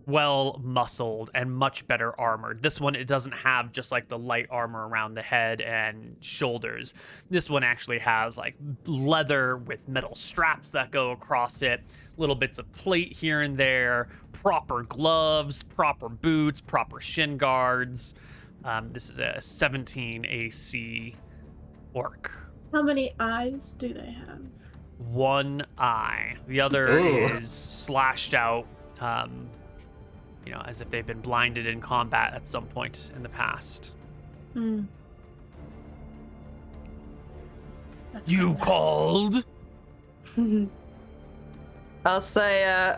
well muscled and much better armored. This one, it doesn't have just like the light armor around the head and shoulders. This one actually has like leather with metal straps that go across it, little bits of plate here and there, proper gloves, proper boots, proper shin guards. This is a 17 AC orc. How many eyes do they have? One eye. The other Ooh. is slashed out, you know, as if they've been blinded in combat at some point in the past. You called? I'll say,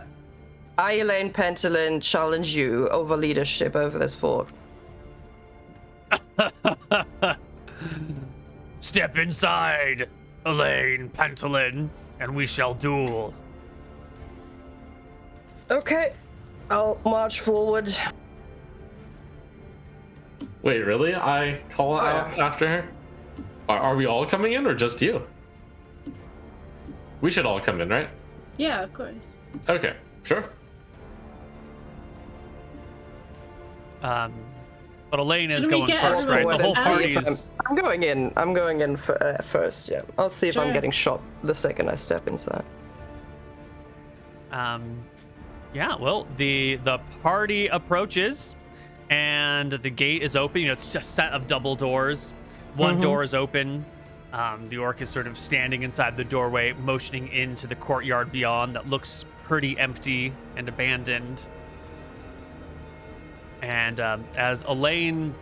I, Elaine Pentolin, challenge you over leadership over this fort. Step inside, Elaine Pentolin, and we shall duel. Okay, I'll march forward. Wait, really? I call out after her? Are we all coming in or just you? We should all come in, right? Yeah, of course. Okay, sure. But Elaine is Can we going get first, right? everyone The whole out? party is... I'm going in. I'm going in first, yeah. I'll see if I'm Sure. getting shot the second I step inside. Yeah, well, the party approaches, and the gate is open. You know, it's just a set of double doors. One door is open. The orc is sort of standing inside the doorway, motioning into the courtyard beyond that looks pretty empty and abandoned. And as Elaine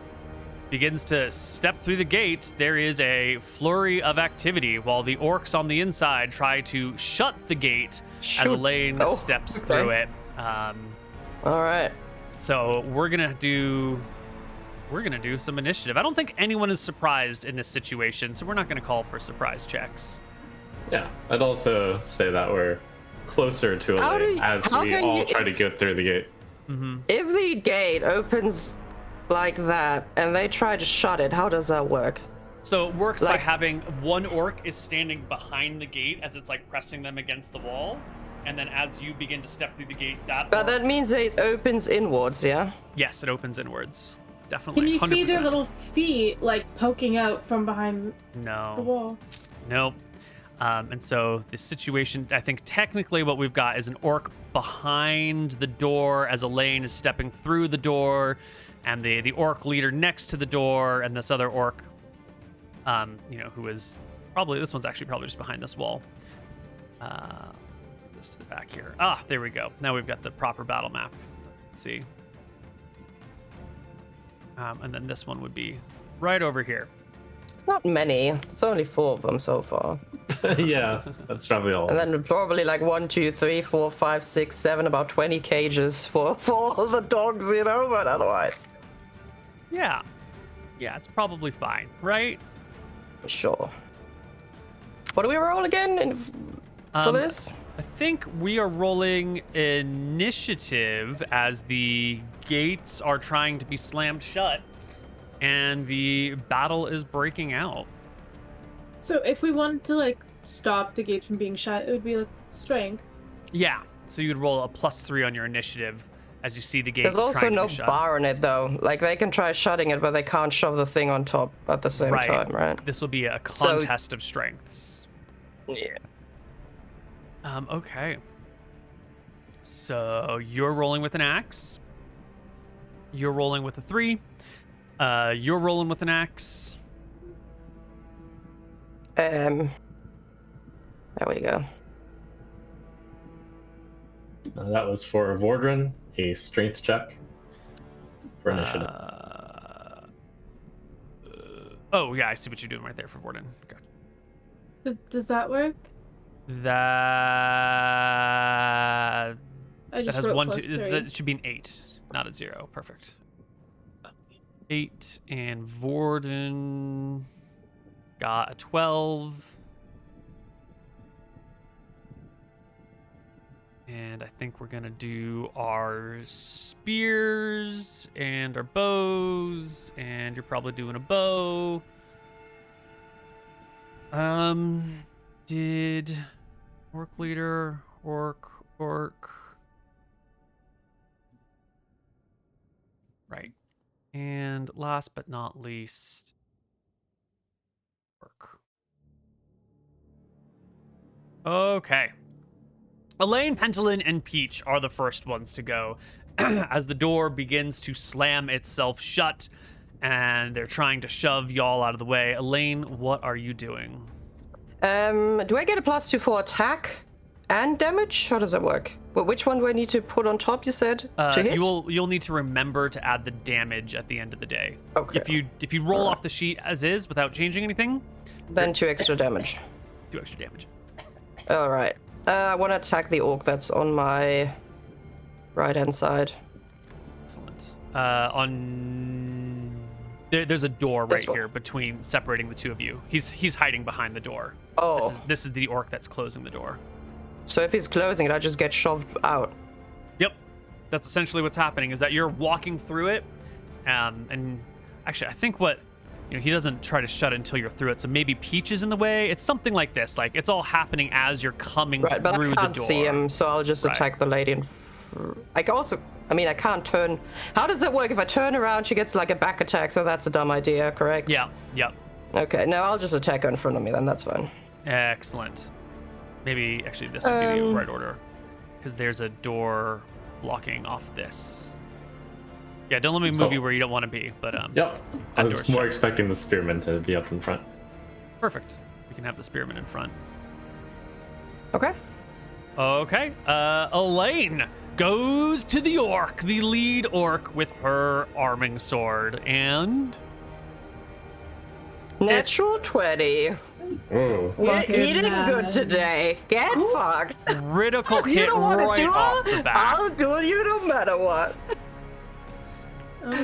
begins to step through the gate, there is a flurry of activity while the orcs on the inside try to shut the gate as Elaine steps through it. All right. So we're gonna do some initiative. I don't think anyone is surprised in this situation, so we're not gonna call for surprise checks. Yeah, I'd also say that we're closer to Elaine as we all try to get through the gate. If the gate opens like that and they try to shut it, how does that work? So it works by having one orc is standing behind the gate as it's like pressing them against the wall, and then as you begin to step through the gate, But that means it opens inwards, yeah? Yes, it opens inwards. Definitely. Can you see 100%. their little feet like poking out from behind the wall? Nope. And so the situation, I think technically what we've got is an orc behind the door as Elaine is stepping through the door, and the orc leader next to the door, and this other orc, you know, who is probably, this one's actually probably just behind this wall. This to the back here. Ah, there we go. Now we've got the proper battle map. Let's see. And then this one would be right over here. Not many. It's only 4 of them so far. Yeah, that's probably all. And then probably like 1, 2, 3, 4, 5, 6, 7, about 20 cages for all the dogs, you know, but otherwise. Yeah. Yeah, it's probably fine, right? Sure. What do we roll again for this? I think we are rolling initiative as the gates are trying to be slammed shut and the battle is breaking out. So if we wanted to like stop the gates from being shut, it would be like strength. Yeah, so you'd roll a +3 on your initiative as you see the gate. There's also no shut. bar in it though. Like they can try shutting it, but they can't shove the thing on top at the same time, right? This will be a contest of strengths. Yeah. Okay. So you're rolling with an axe. You're rolling with a 3. You're rolling with an axe. There we go. That was for Vordran, a strength check for initiative. Oh yeah, I see what you're doing right there for Vorden. Gotcha. Does that work? That has wrote 1, +3. 2. That should be an 8, not a 0. Perfect. 8, and Vorden got a 12. And I think we're gonna do our spears and our bows, and you're probably doing a bow. Did orc leader, orc. right. And last but not least, Orc. Okay. Elaine, Pentolin, and Peach are the first ones to go as the door begins to slam itself shut and they're trying to shove y'all out of the way. Elaine, what are you doing? Do I get a +2 for attack and damage? How does that work? Well, which one do I need to put on top, you said? To hit? You'll need to remember to add the damage at the end of the day. Okay. If you roll off the sheet as is without changing anything, then 2 extra damage. 2 extra damage. All right. I want to attack the orc that's on my right-hand side. Excellent. There's a door right here between separating the two of you. He's hiding behind the door. Oh. This is the orc that's closing the door. So if he's closing it, I just get shoved out. Yep. That's essentially what's happening, is that you're walking through it. And actually, I think he doesn't try to shut it until you're through it. So maybe Peach is in the way. It's something like this. Like, it's all happening as you're coming through the door. Right, but I can't see him, so I'll just attack the lady. I can't turn. How does it work? If I turn around, she gets like a back attack, so that's a dumb idea, correct? Yeah, yep. Okay, no, I'll just attack her in front of me then, that's fine. Excellent. Maybe, actually, this would be the right order. Because there's a door blocking off this. Yeah, don't let me move you where you don't want to be, but Yep. I was more expecting the spearman to be up in front. Perfect. We can have the spearman in front. Okay. Okay. Elaine goes to the orc, the lead orc, with her arming sword, and natural 20. Ooh. We're eating good today. Get fucked. Critical hit you don't want right to do off it? the bat. I'll do you no matter what.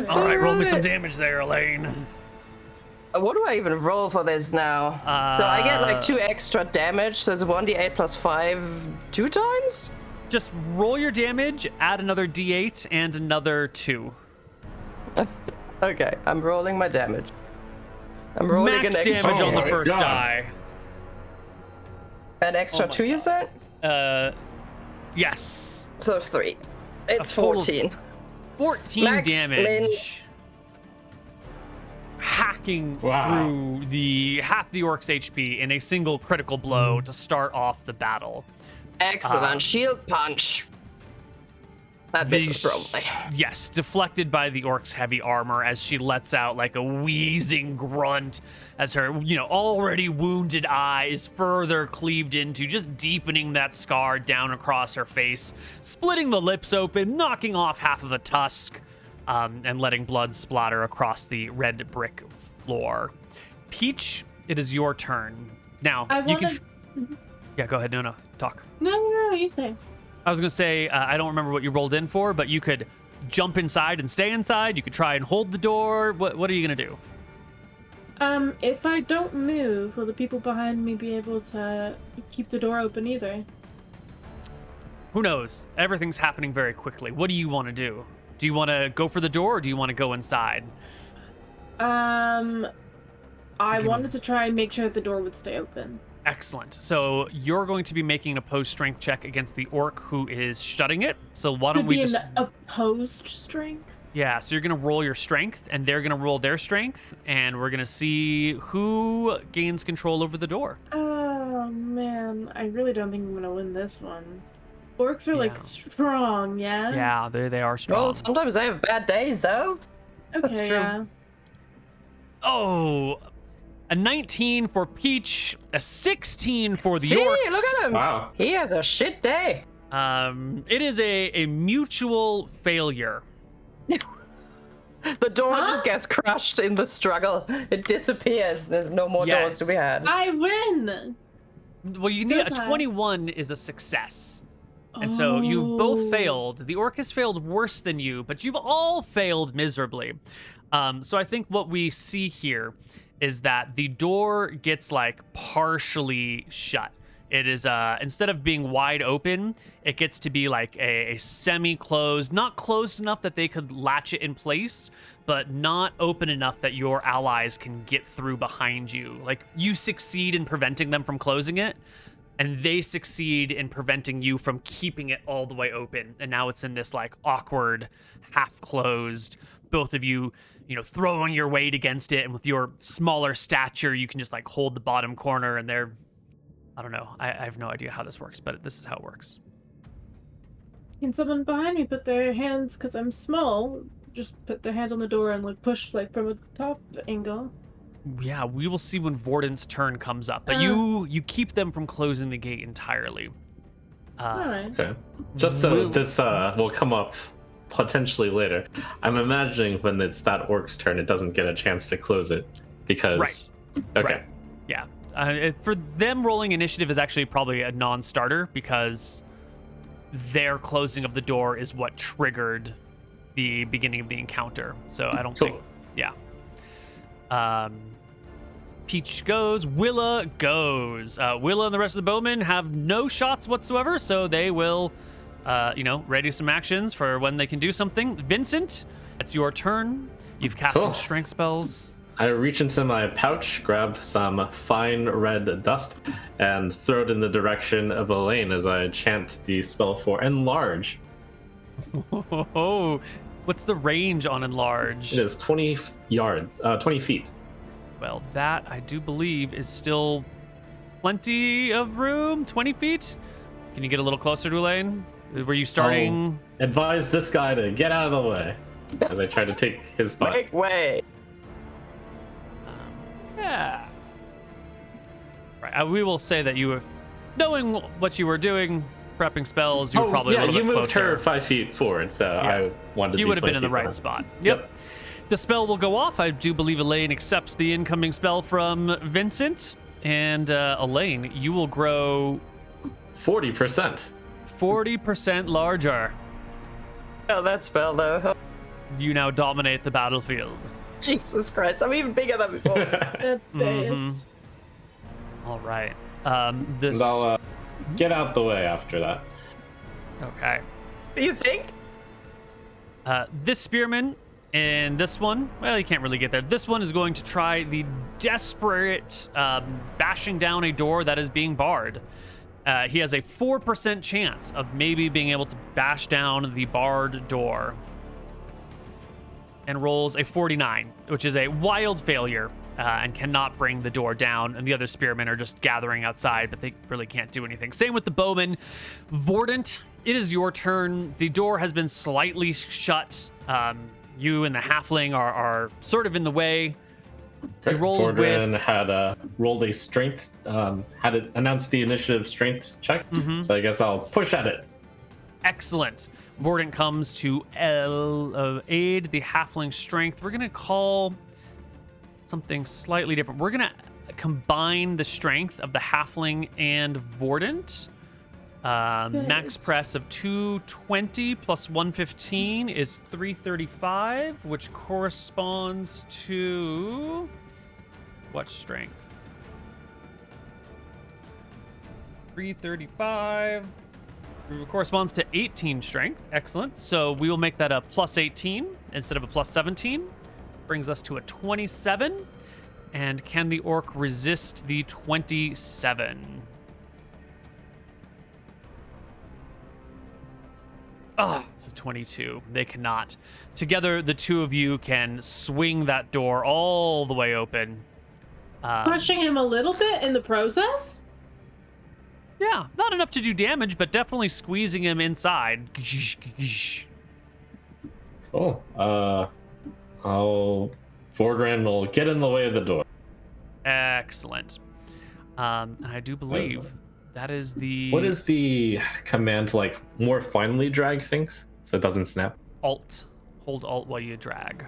All right, roll me some damage there, Elaine. What do I even roll for this now? So I get like 2 extra damage, so it's 1d8 plus 5 2 times? Just roll your damage, add another d8 and another 2. Okay, I'm rolling my damage. I'm rolling Max an extra damage on the my first God. die. An extra 2, you said? Yes. So 3. It's A total- 14. 14 Max damage. Hacking through half the orc's HP in a single critical blow to start off the battle. Excellent. Shield punch. That misses probably. Yes, deflected by the orc's heavy armor as she lets out like a wheezing grunt as her, already wounded eye is further cleaved into, just deepening that scar down across her face, splitting the lips open, knocking off half of a tusk, and letting blood splatter across the red brick floor. Peach, it is your turn. Now, Yeah, go ahead. No, talk. No, you say. I was going to say, I don't remember what you rolled in for, but you could jump inside and stay inside. You could try and hold the door. What are you going to do? If I don't move, will the people behind me be able to keep the door open either? Who knows? Everything's happening very quickly. What do you want to do? Do you want to go for the door or do you want to go inside? I wanted to try and make sure that the door would stay open. Excellent. So you're going to be making an opposed strength check against the orc who is shutting it. So why don't we just... opposed strength? Yeah, so you're going to roll your strength, and they're going to roll their strength, and we're going to see who gains control over the door. Oh, man. I really don't think I'm going to win this one. Orcs are, strong, yeah? Yeah, they are strong. Well, sometimes they have bad days, though. Okay, That's true. yeah. Oh, a 19 for Peach, a 16 for the See, orcs. look at him. Wow. He has a shit day. It is a mutual failure. The door just gets crushed in the struggle. It disappears. There's no more doors to be had. I win! Well, you need a 21 is a success. And so you've both failed. The orc has failed worse than you, but you've all failed miserably. So I think what we see here is that the door gets partially shut. It is, instead of being wide open, it gets to be like a semi-closed, not closed enough that they could latch it in place, but not open enough that your allies can get through behind you. Like, you succeed in preventing them from closing it, and they succeed in preventing you from keeping it all the way open. And now it's in this awkward, half-closed both of you, throwing your weight against it, and with your smaller stature, you can just like hold the bottom corner, and they're, I don't know, I have no idea how this works, but this is how it works. Can someone behind me put their hands, because I'm small, just put their hands on the door and like push like from a top angle? Yeah, we will see when Vorden's turn comes up, but you keep them from closing the gate entirely. All right. Okay. Just so this will come up potentially later. I'm imagining when it's that orc's turn, it doesn't get a chance to close it because. Right. Okay. Right. Yeah. For them, rolling initiative is actually probably a non-starter because their closing of the door is what triggered the beginning of the encounter. So I don't think. Yeah. Peach goes. Willa goes. Willa and the rest of the bowmen have no shots whatsoever, so they will, ready some actions for when they can do something. Vincent, it's your turn. You've cast some strength spells. I reach into my pouch, grab some fine red dust, and throw it in the direction of Elaine as I chant the spell for Enlarge. Oh, what's the range on Enlarge? It is 20 feet. Well, that, I do believe, is still plenty of room. 20 feet? Can you get a little closer to Elaine? Were you starting? I'll advise this guy to get out of the way as I try to take his spot. Make way. Yeah. Right. We will say that you were, knowing what you were doing, prepping spells, you were probably a little bit closer. You moved her 5 feet forward, so I wanted to be 20 feet. You would have been in the right spot. Yep. The spell will go off. I do believe Elaine accepts the incoming spell from Vincent. And Elaine, you will grow 40%. 40% larger. Oh, that spell, though. You now dominate the battlefield. Jesus Christ, I'm even bigger than before. That's base. All right. And I'll get out the way after that. Okay. You think? This spearman and this one, well, you can't really get there. This one is going to try the desperate bashing down a door that is being barred. He has a 4% chance of maybe being able to bash down the barred door. And rolls a 49, which is a wild failure, and cannot bring the door down. And the other spearmen are just gathering outside, but they really can't do anything. Same with the bowman. Vordant, it is your turn. The door has been slightly shut. You and the halfling are sort of in the way. Okay. Vordant had rolled a strength, had it announced the initiative strength check. So I guess I'll push at it. Excellent. Vordant comes to aid the halfling strength. We're going to call something slightly different. We're going to combine the strength of the halfling and Vordant. Max press of 220 plus 115 is 335, which corresponds to what strength? 335 corresponds to 18 strength. Excellent. So we will make that a plus 18 instead of a plus 17. Brings us to a 27. And can the orc resist the 27? Oh, it's a 22. They cannot. Together, the two of you can swing that door all the way open. Pushing him a little bit in the process? Yeah, not enough to do damage, but definitely squeezing him inside. Cool. Fordran will get in the way of the door. Excellent. And I do believe that is the... What is the command to, like, more finely drag things so it doesn't snap? Alt. Hold Alt while you drag.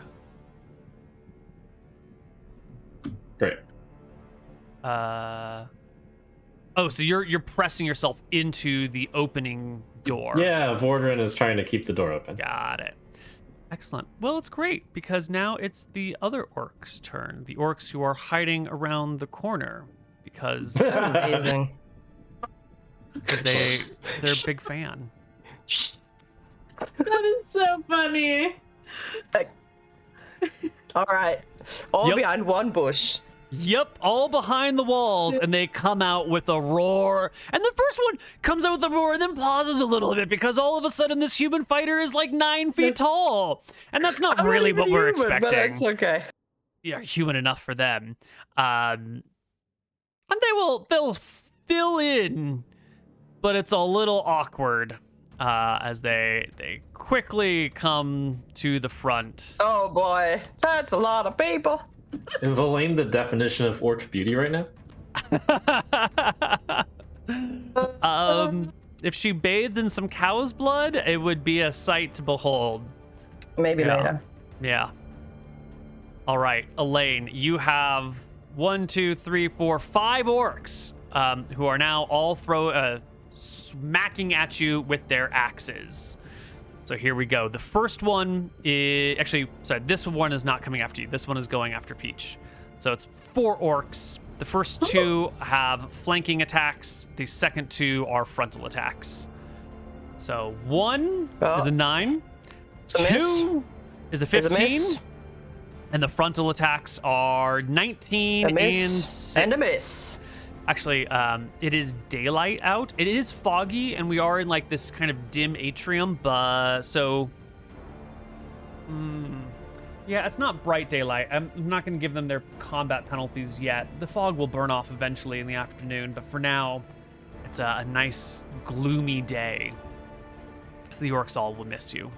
Great. Oh, so you're pressing yourself into the opening door. Yeah, Vordran is trying to keep the door open. Got it. Excellent. Well, it's great because now it's the other orcs' turn. The orcs who are hiding around the corner because Amazing. They're a big fan. That is so funny. All right. All behind one bush. Yep, all behind the walls, and they come out with a roar. And the first one comes out with a roar and then pauses a little bit because all of a sudden this human fighter is like 9 feet tall. And that's not really what we're expecting. But it's okay. Yeah, human enough for them. And they'll fill in, but it's a little awkward as they quickly come to the front. Oh boy, that's a lot of people. Is Elaine the definition of orc beauty right now? If she bathed in some cow's blood, it would be a sight to behold. Maybe later. Yeah. All right, Elaine, you have 1, 2, 3, 4, 5 orcs who are now all smacking at you with their axes. So here we go. The first one is this one is not coming after you. This one is going after Peach. So it's 4 orcs. The first 2 have flanking attacks. The second 2 are frontal attacks. So 1 is a 9. 2 is a 15. And the frontal attacks are 19 and 6. And a miss. Actually, it is daylight out. It is foggy, and we are in like this kind of dim atrium, but yeah, it's not bright daylight. I'm not going to give them their combat penalties yet. The fog will burn off eventually in the afternoon, but for now, it's a nice gloomy day. So the orcs all will miss you.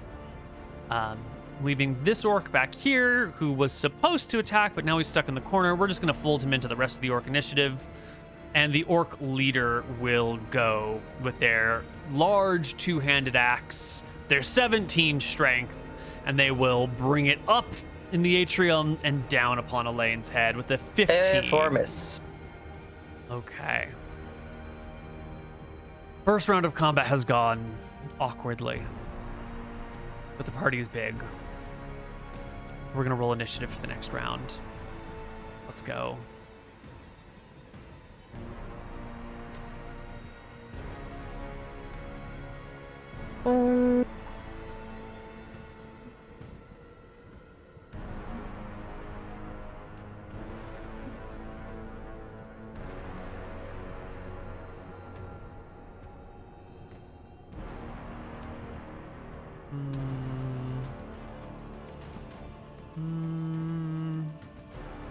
Leaving this orc back here, who was supposed to attack, but now he's stuck in the corner. We're just going to fold him into the rest of the orc initiative. And the orc leader will go with their large 2-handed axe, their 17 strength, and they will bring it up in the atrium and down upon Elaine's head with a 15. For miss. Okay. First round of combat has gone awkwardly, but the party is big. We're going to roll initiative for the next round. Let's go.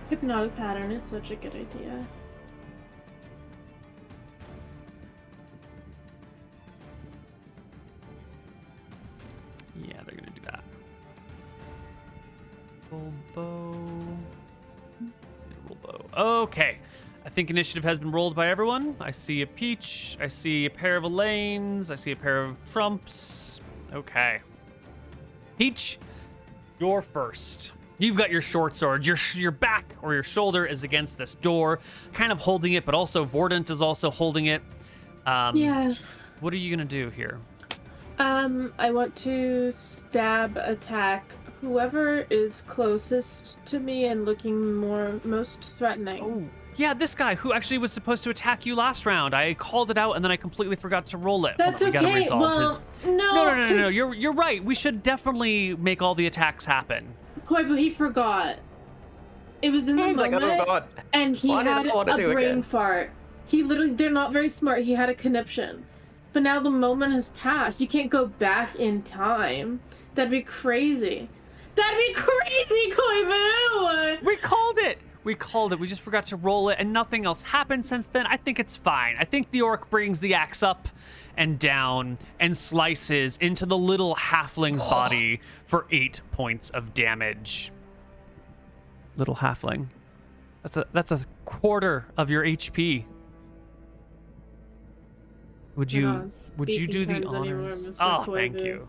Hypnotic pattern is such a good idea. Yeah, they're gonna do that. Roll bow. Roll bow. Okay. I think initiative has been rolled by everyone. I see a Peach. I see a pair of Elaines. I see a pair of Trumps. Okay. Peach, you're first. You've got your short sword. Your back or your shoulder is against this door, kind of holding it, but also Vordant is also holding it. Yeah. What are you gonna do here? I want to stab attack whoever is closest to me and looking most threatening. Oh, yeah, this guy who actually was supposed to attack you last round. I called it out and then I completely forgot to roll it. That's we okay. gotta resolve well, his... No. You're right. We should definitely make all the attacks happen. Koibu, he forgot. It was in the moment, like, oh God. And he had a brain fart. He literally, they're not very smart. He had a conniption. But now the moment has passed. You can't go back in time. That'd be crazy. That'd be crazy, Koibu! We called it! We just forgot to roll it, and nothing else happened since then. I think it's fine. I think the orc brings the axe up and down and slices into the little halfling's body for 8 points of damage. Little halfling. That's a quarter of your HP. Would you do the honors? Oh, thank you.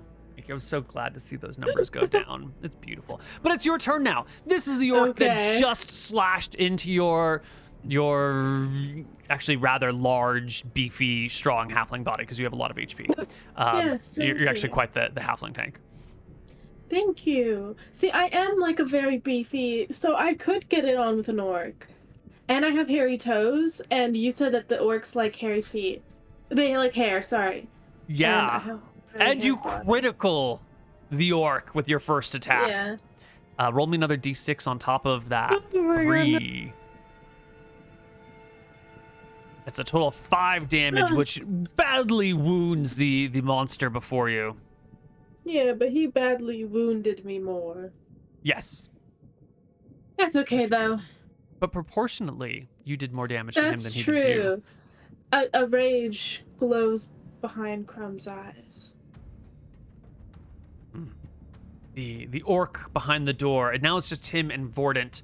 I'm so glad to see those numbers go down. It's beautiful. But it's your turn now. This is the orc that just slashed into your actually rather large, beefy, strong halfling body because you have a lot of HP. Yes, you're actually quite the halfling tank. Thank you. See, I am like a very beefy, so I could get it on with an orc. And I have hairy toes, and you said that the orcs like hairy feet. They like hair, sorry. Yeah. And you critical the orc with your first attack. Yeah. Roll me another d6 on top of that. 3. It's a total of 5 damage, which badly wounds the monster before you. Yeah, but he badly wounded me more. Yes. That's okay, Yes, though. But proportionately, you did more damage to him than he did to you. That's true. A rage glows behind Crumb's eyes. The orc behind the door, and now it's just him and Vordant.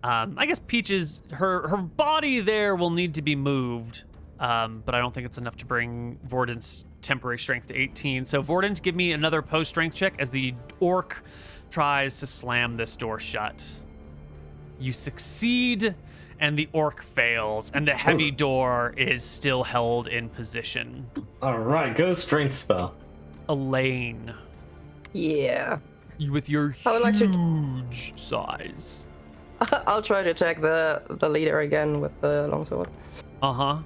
I guess Peaches, her body there will need to be moved, but I don't think it's enough to bring Vordant's temporary strength to 18. So Vordant, give me another post-strength check as the orc tries to slam this door shut. You succeed, and the orc fails, and the heavy door is still held in position. All right, go strength spell. Elaine. Yeah. With your huge size. I'll try to attack the leader again with the longsword. Uh-huh.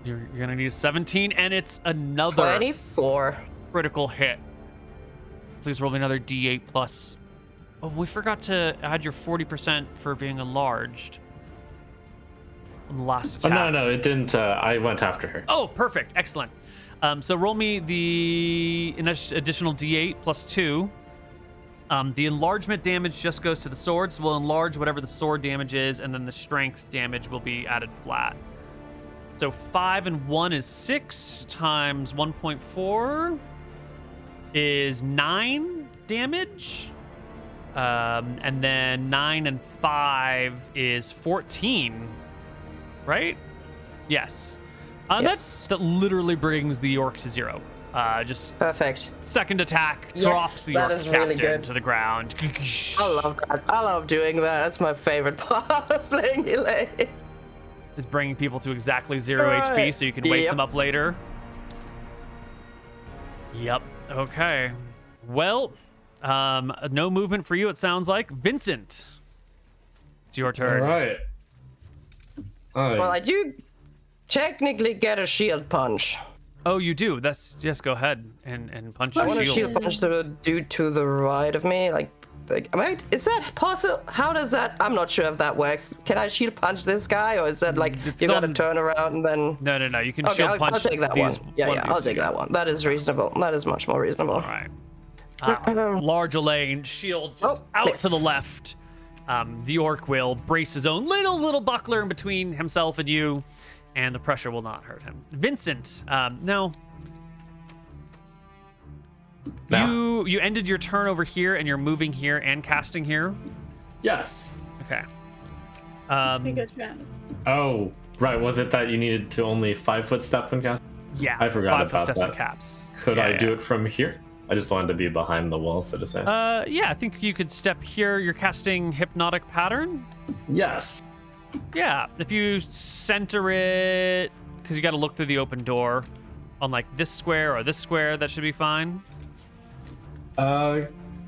You're gonna need a 17, and it's another 24 critical hit. Please roll me another D8 plus. Oh, we forgot to add your 40% for being enlarged on the last attack. No, it didn't. I went after her. Oh, perfect. Excellent. So roll me the additional D8 plus 2. The enlargement damage just goes to the sword, so we'll enlarge whatever the sword damage is, and then the strength damage will be added flat. So 5 and 1 is 6 times 1.4 is 9 damage. And then 9 and 5 is 14, right? Yes. Yes. That literally brings the orc to 0. Just perfect. Second attack Yes, drops the orc captain really good. to the ground. I love that. I love doing that. That's my favorite part of playing Elaine. Is bringing people to exactly 0 HP so you can wake them up later. Yep. Okay. Well, no movement for you, it sounds like. Vincent, it's your turn. All right. Well, I do technically get a shield punch. Oh, you do? Yes, go ahead and punch I your want shield. a shield punch the dude to the right of me. Like, is that possible? How does that? I'm not sure if that works. Can I shield punch this guy, or is that like you gotta turn around and then? No. You can Okay, shield punch. I'll take that one. Yeah, I'll take that one. That is reasonable. That is much more reasonable. All right. Large Elaine, shield just out to the left. The orc will brace his own little buckler in between himself and you, and the pressure will not hurt him. Vincent, no. You ended your turn over here, and you're moving here and casting here? Yes. Okay. Good job. Oh, right. Was it that you needed to only 5-foot step when casting? Yeah. I forgot about 5 steps that. and caps. Could I do it from here? I just wanted to be behind the wall, so to say. Yeah, I think you could step here. You're casting Hypnotic Pattern? Yes. Yeah, if you center it, because you got to look through the open door on like this square or this square, that should be fine.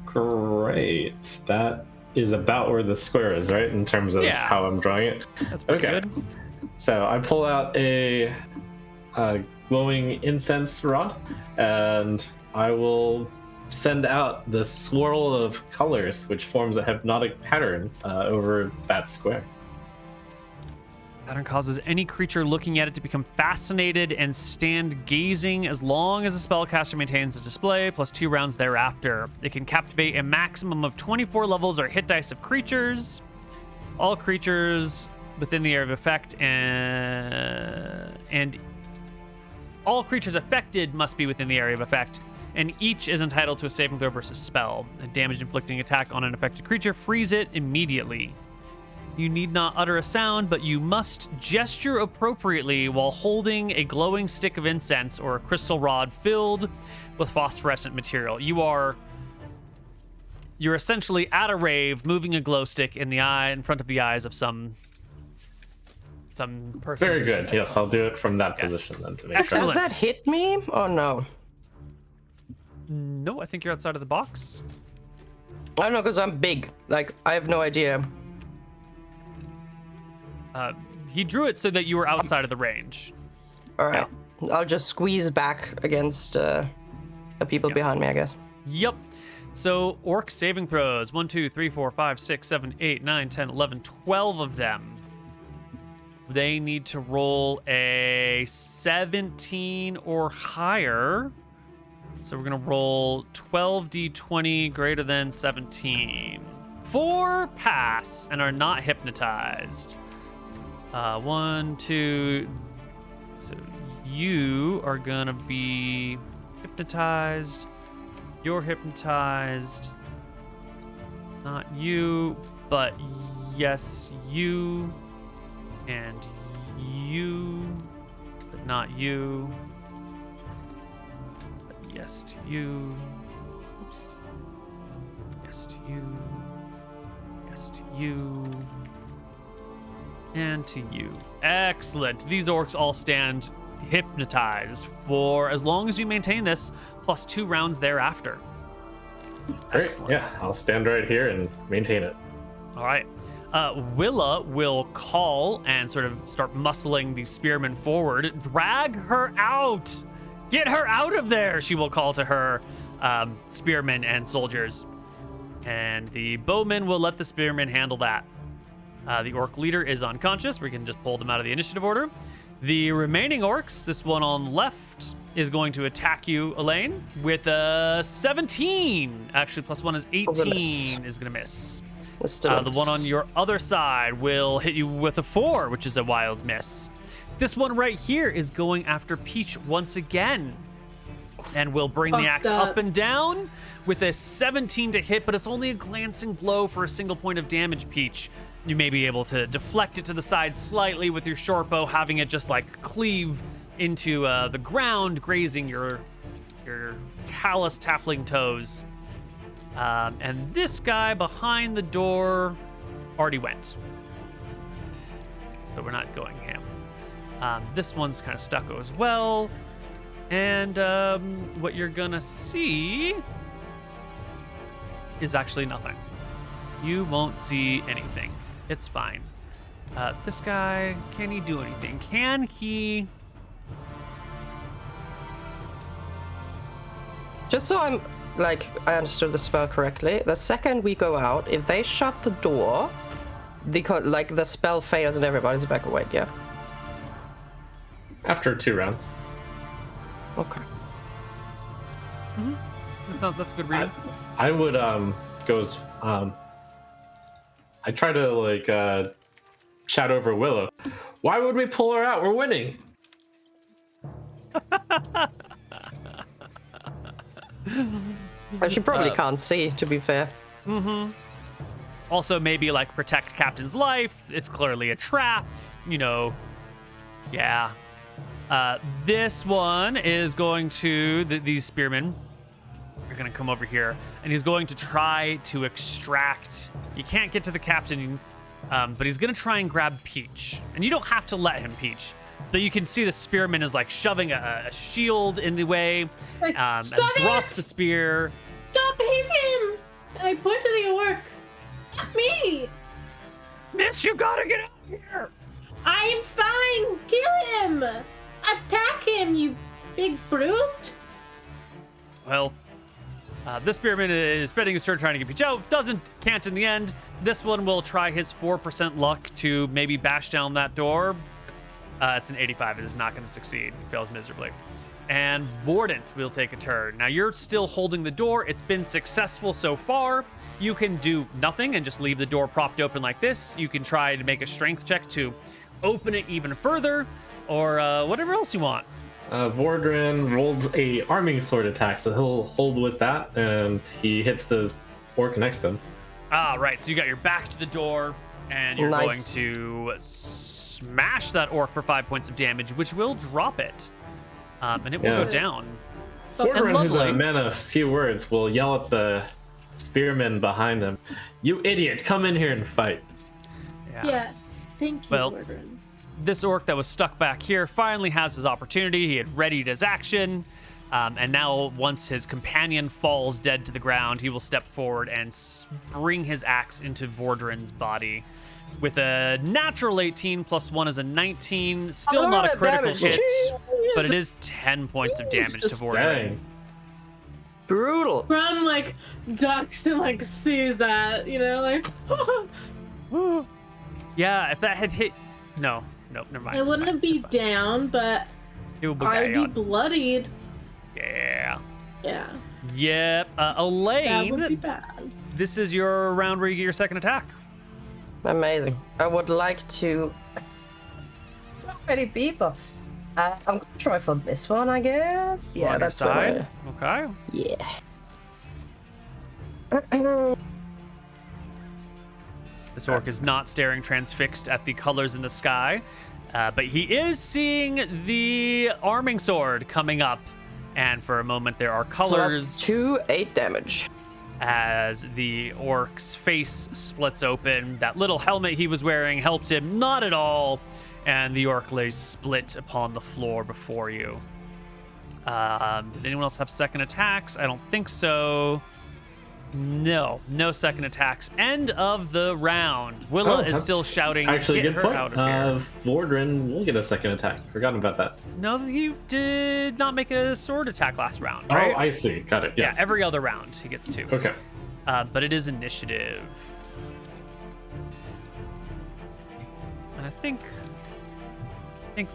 Great. That is about where the square is, right? In terms of how I'm drawing it. That's pretty good. So I pull out a glowing incense rod, and I will send out the swirl of colors, which forms a hypnotic pattern over that square. Pattern causes any creature looking at it to become fascinated and stand gazing as long as the spellcaster maintains the display, plus 2 rounds thereafter. It can captivate a maximum of 24 levels or hit dice of creatures. All creatures within the area of effect and all creatures affected must be within the area of effect, and each is entitled to a saving throw versus spell. A damage-inflicting attack on an affected creature frees it immediately. You need not utter a sound, but you must gesture appropriately while holding a glowing stick of incense or a crystal rod filled with phosphorescent material. You're essentially at a rave, moving a glow stick in front of the eyes of some person. Very good. Yes, I'll do it from that position then to make Excellent. sure. Does that hit me or no? No, I think you're outside of the box. I don't know, because I'm big. Like, I have no idea. He drew it so that you were outside of the range. All right. I'll just squeeze back against the people behind me, I guess. Yep. So orc saving throws. 1, 2, 3, 4, 5, 6, 7, 8, 9, 10, 11, 12 of them. They need to roll a 17 or higher. So we're going to roll 12d20 greater than 17. 4 pass and are not hypnotized. 1, 2. So you are going to be hypnotized. You're hypnotized. Not you, but yes, you. And you, but not you. But yes to you. Oops. Yes to you. Yes to you. And to you. Excellent. These orcs all stand hypnotized for as long as you maintain this, plus 2 rounds thereafter. Great. Excellent. Yeah, I'll stand right here and maintain it. All right. Willa will call and sort of start muscling the spearmen forward. Drag her out! Get her out of there! She will call to her spearmen and soldiers. And the bowmen will let the spearmen handle that. The orc leader is unconscious. We can just pull them out of the initiative order. The remaining orcs, this one on the left, is going to attack you, Elaine, with a 17. Actually, plus 1 is 18 is going to miss. The one on your other side will hit you with a 4, which is a wild miss. This one right here is going after Peach once again. And will bring the axe up and down with a 17 to hit, but it's only a glancing blow for a single point of damage, Peach. You may be able to deflect it to the side slightly with your short bow, having it just like cleave into the ground, grazing your callous taffling toes. And this guy behind the door already went. So we're not going him. This one's kind of stucco as well. And what you're gonna see is actually nothing. You won't see anything. It's fine. This guy, can he do anything? Can he... Just so I'm, like, I understood the spell correctly, the second we go out, if they shut the door, the spell fails and everybody's back awake, yeah? After 2 rounds. Okay. Mm-hmm. That's a good read. I would I try to like shout over Willow. Why would we pull her out? We're winning. She probably can't see, to be fair. Mm-hmm. Also, maybe like protect Captain's life. It's clearly a trap, you know. Yeah. This one is going to these spearmen are going to come over here, and he's going to try to extract. You can't get to the captain, but he's going to try and grab Peach, and you don't have to let him, Peach. But you can see the spearman is like shoving a shield in the way, and drops the spear. Stop hitting him! And I point to the orc. Not me! Miss, you gotta get out of here! I'm fine! Kill him! Attack him, you big brute! Well, this spearman is spending his turn trying to get Peach out. Can't in the end. This one will try his 4% luck to maybe bash down that door. It's an 85. It is not going to succeed. He fails miserably. And Vordant will take a turn. Now, you're still holding the door. It's been successful so far. You can do nothing and just leave the door propped open like this. You can try to make a strength check to open it even further, or whatever else you want. Vordran rolled a arming sword attack, so he'll hold with that, and he hits the orc next to him. Ah, right. So you got your back to the door, and you're going to smash that orc for 5 points of damage, which will drop it. And it will go down. Vordran, who's a man of few words, will yell at the spearman behind him, "You idiot, come in here and fight." Yeah. Yes, thank you, Vordran. This orc that was stuck back here finally has his opportunity. He had readied his action. And now once his companion falls dead to the ground, he will step forward and bring his axe into Vordran's body. With a natural 18 plus 1 is a 19. Still not a critical hit, but it is 10 points of damage to Vordran. Brutal. Ron like ducks and like sees that, you know, like. Yeah, if that had hit, no, never mind. I it's wouldn't fine, be it's fine. down, but It would be I'd be down. bloodied. Yeah. Yeah. Yep. That would be Elaine, bad. this is your round where you get your second attack. Amazing. I would like to. So many people. I'm gonna try for this one, I guess. On Yeah, your that's side. Okay. Yeah. This orc is not staring transfixed at the colors in the sky, but he is seeing the arming sword coming up. And for a moment, there are colors. +2, 8 damage. As the orc's face splits open. That little helmet he was wearing helped him not at all. And the orc lays split upon the floor before you. Did anyone else have second attacks? I don't think so. No second attacks. End of the round. Willa is still shouting, Actually, get good her point. out of here. Vordrin will get a second attack. Forgotten about that. No, you did not make a sword attack last round, right? Oh, I see. Got it. Yes. Yeah, every other round he gets 2. Okay. But it is initiative. And I think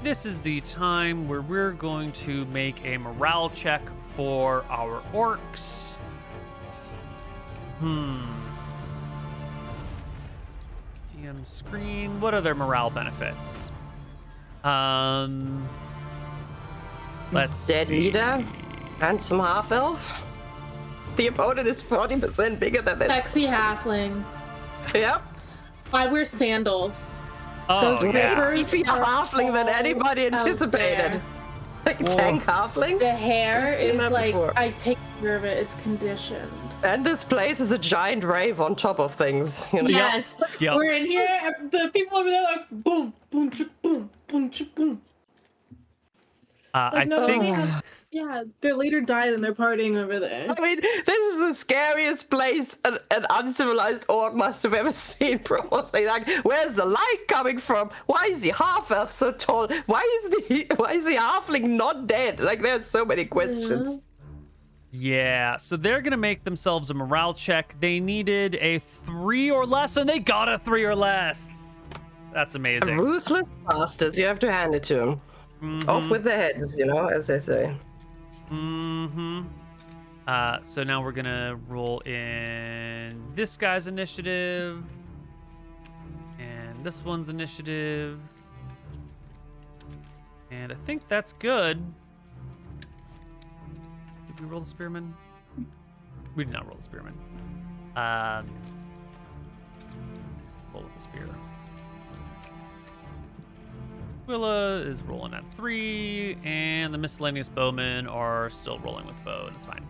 this is the time where we're going to make a morale check for our orcs. DM screen. What are their morale benefits? Let's Dead see. leader. Handsome half elf. The opponent is 40% bigger than them. Sexy halfling. Yep. I wear sandals. Oh, Those yeah. raiders Beefier are halfling than all anybody out anticipated. there. Like tank halfling. The hair I've seen is that like, before. I take care of it. It's conditioned. And this place is a giant rave on top of things. You know? Yes. Yep. We're in here. The people over there are like boom, boom, boom, boom, boom. I No, think yeah, their leader died and they're partying over there. I mean, this is the scariest place an uncivilized orc must have ever seen, probably. Like, where's the light coming from? Why is the half-elf so tall? Why is the halfling not dead? Like, there's so many questions. yeah, so they're gonna make themselves a morale check. They needed a 3 or less, and they got a 3 or less. That's amazing. Ruthless bastards, you have to hand it to them. Off with their heads, you know, as they say. So now we're gonna roll in this guy's initiative, and this one's initiative, and I think that's good. Did we roll the spearman? We did not roll the spearman. Roll with the spear. Willa is rolling at 3, and the miscellaneous bowmen are still rolling with the bow, and it's fine.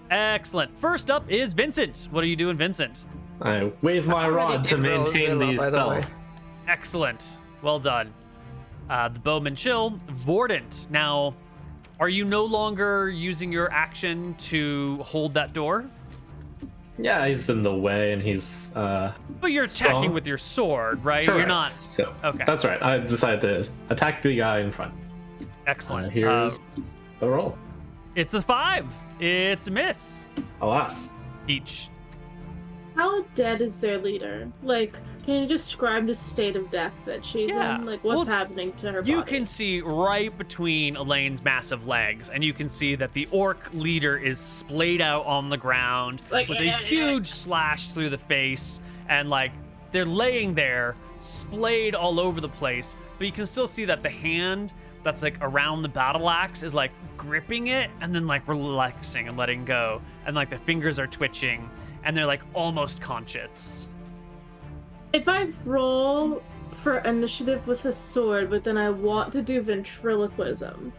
Excellent. First up is Vincent. What are you doing, Vincent? I wave my rod to maintain the spell. Excellent. Well done. The bowman chill. Vordant. Now, are you no longer using your action to hold that door? Yeah, he's in the way, and he's But you're attacking strong. with your sword, right? Correct. You're not. So Okay. that's right. I decided to attack the guy in front. Excellent. Here's the roll. It's a 5. It's a miss. Alas. Each. How dead is their leader? Like, can you describe the state of death that she's Yeah. in? Like, Well, what's it's- happening to her You body? can see right between Elaine's massive legs, and you can see that the orc leader is splayed out on the ground Like, with a huge slash through the face, and like they're laying there, splayed all over the place. But you can still see that the hand that's like around the battle axe is like gripping it and then like relaxing and letting go, and like the fingers are twitching, and they're like almost conscious. If I roll for initiative with a sword, but then I want to do ventriloquism,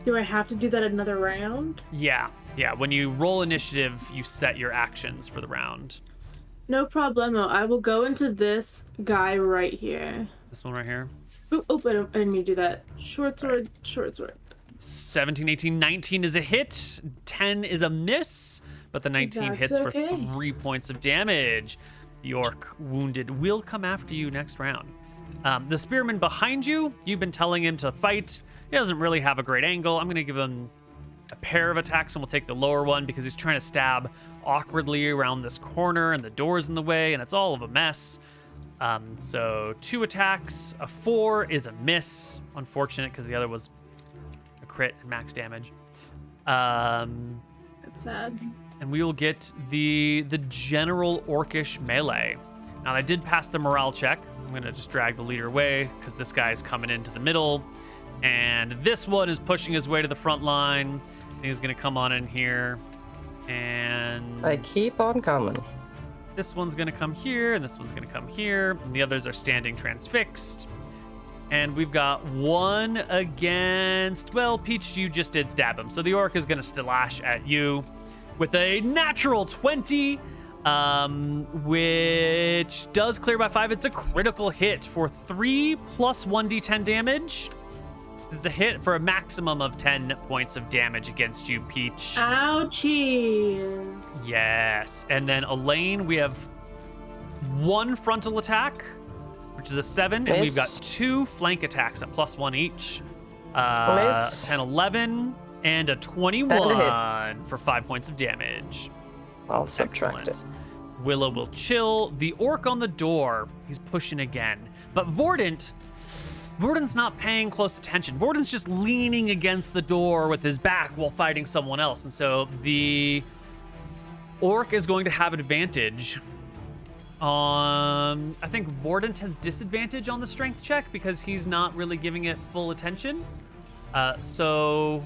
do I have to do that another round? Yeah. When you roll initiative, you set your actions for the round. No problemo. I will go into this guy right here. This one right here. Oh, I didn't mean to do that. Short sword, short sword. 17, 18, 19 is a hit. 10 is a miss, but the 19 That's hits okay. for 3 points of damage. The orc wounded will come after you next round. The spearman behind you, you've been telling him to fight. He doesn't really have a great angle. I'm going to give him a pair of attacks and will take the lower one because he's trying to stab awkwardly around this corner and the door's in the way and it's all of a mess. So 2 attacks. A 4 is a miss. Unfortunate because the other was a crit and max damage. That's sad. And we will get the general Orcish melee. Now, I did pass the morale check. I'm going to just drag the leader away because this guy's coming into the middle. And this one is pushing his way to the front line. And he's going to come on in here. And I keep on coming. this one's going to come here, and this one's going to come here. And the others are standing transfixed. And we've got one against... Well, Peach, you just did stab him. So the orc is going to slash at you with a natural 20. Which does clear by 5. It's a critical hit for 3 plus 1d10 damage. This is a hit for a maximum of 10 points of damage against you, Peach. Ouchies. Yes. And then Elaine, we have 1 frontal attack, which is a 7, and we've got 2 flank attacks at plus 1 each. 10, 11, and a 21 for 5 points of damage. I'll subtract it. Willow will chill. The orc on the door, he's pushing again. But Vordan's not paying close attention. Vordan's just leaning against the door with his back while fighting someone else. And so the orc is going to have advantage on... I think Vordan has disadvantage on the strength check because he's not really giving it full attention. Or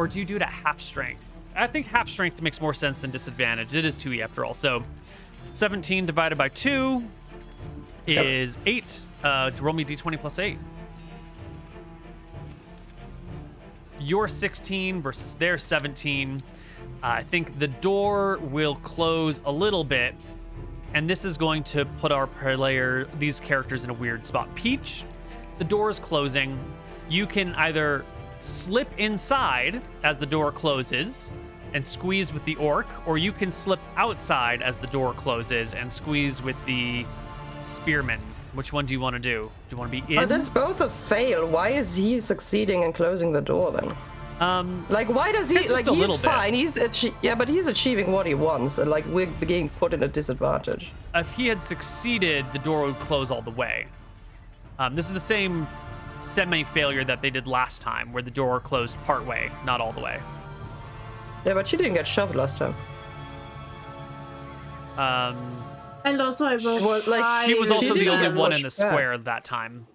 do you do it at half strength? I think half strength makes more sense than disadvantage. It is 2e after all. So 17 divided by 2 is 8. Roll me d20 plus 8. You're 16 versus their 17. I think the door will close a little bit. And this is going to put these characters in a weird spot. Peach, the door is closing. You can either slip inside as the door closes and squeeze with the orc, or you can slip outside as the door closes and squeeze with the spearman. Which one do you want to do? Do you want to be in? Oh, that's both a fail. Why is he succeeding in closing the door then? Like, why does he? Like, he's fine. But he's achieving what he wants, and like we're being put in a disadvantage. If he had succeeded, the door would close all the way. This is the same semi-failure that they did last time, where the door closed part way, not all the way. Yeah, but she didn't get shoved last time. And also, I rolled she was also the only one in the square that time.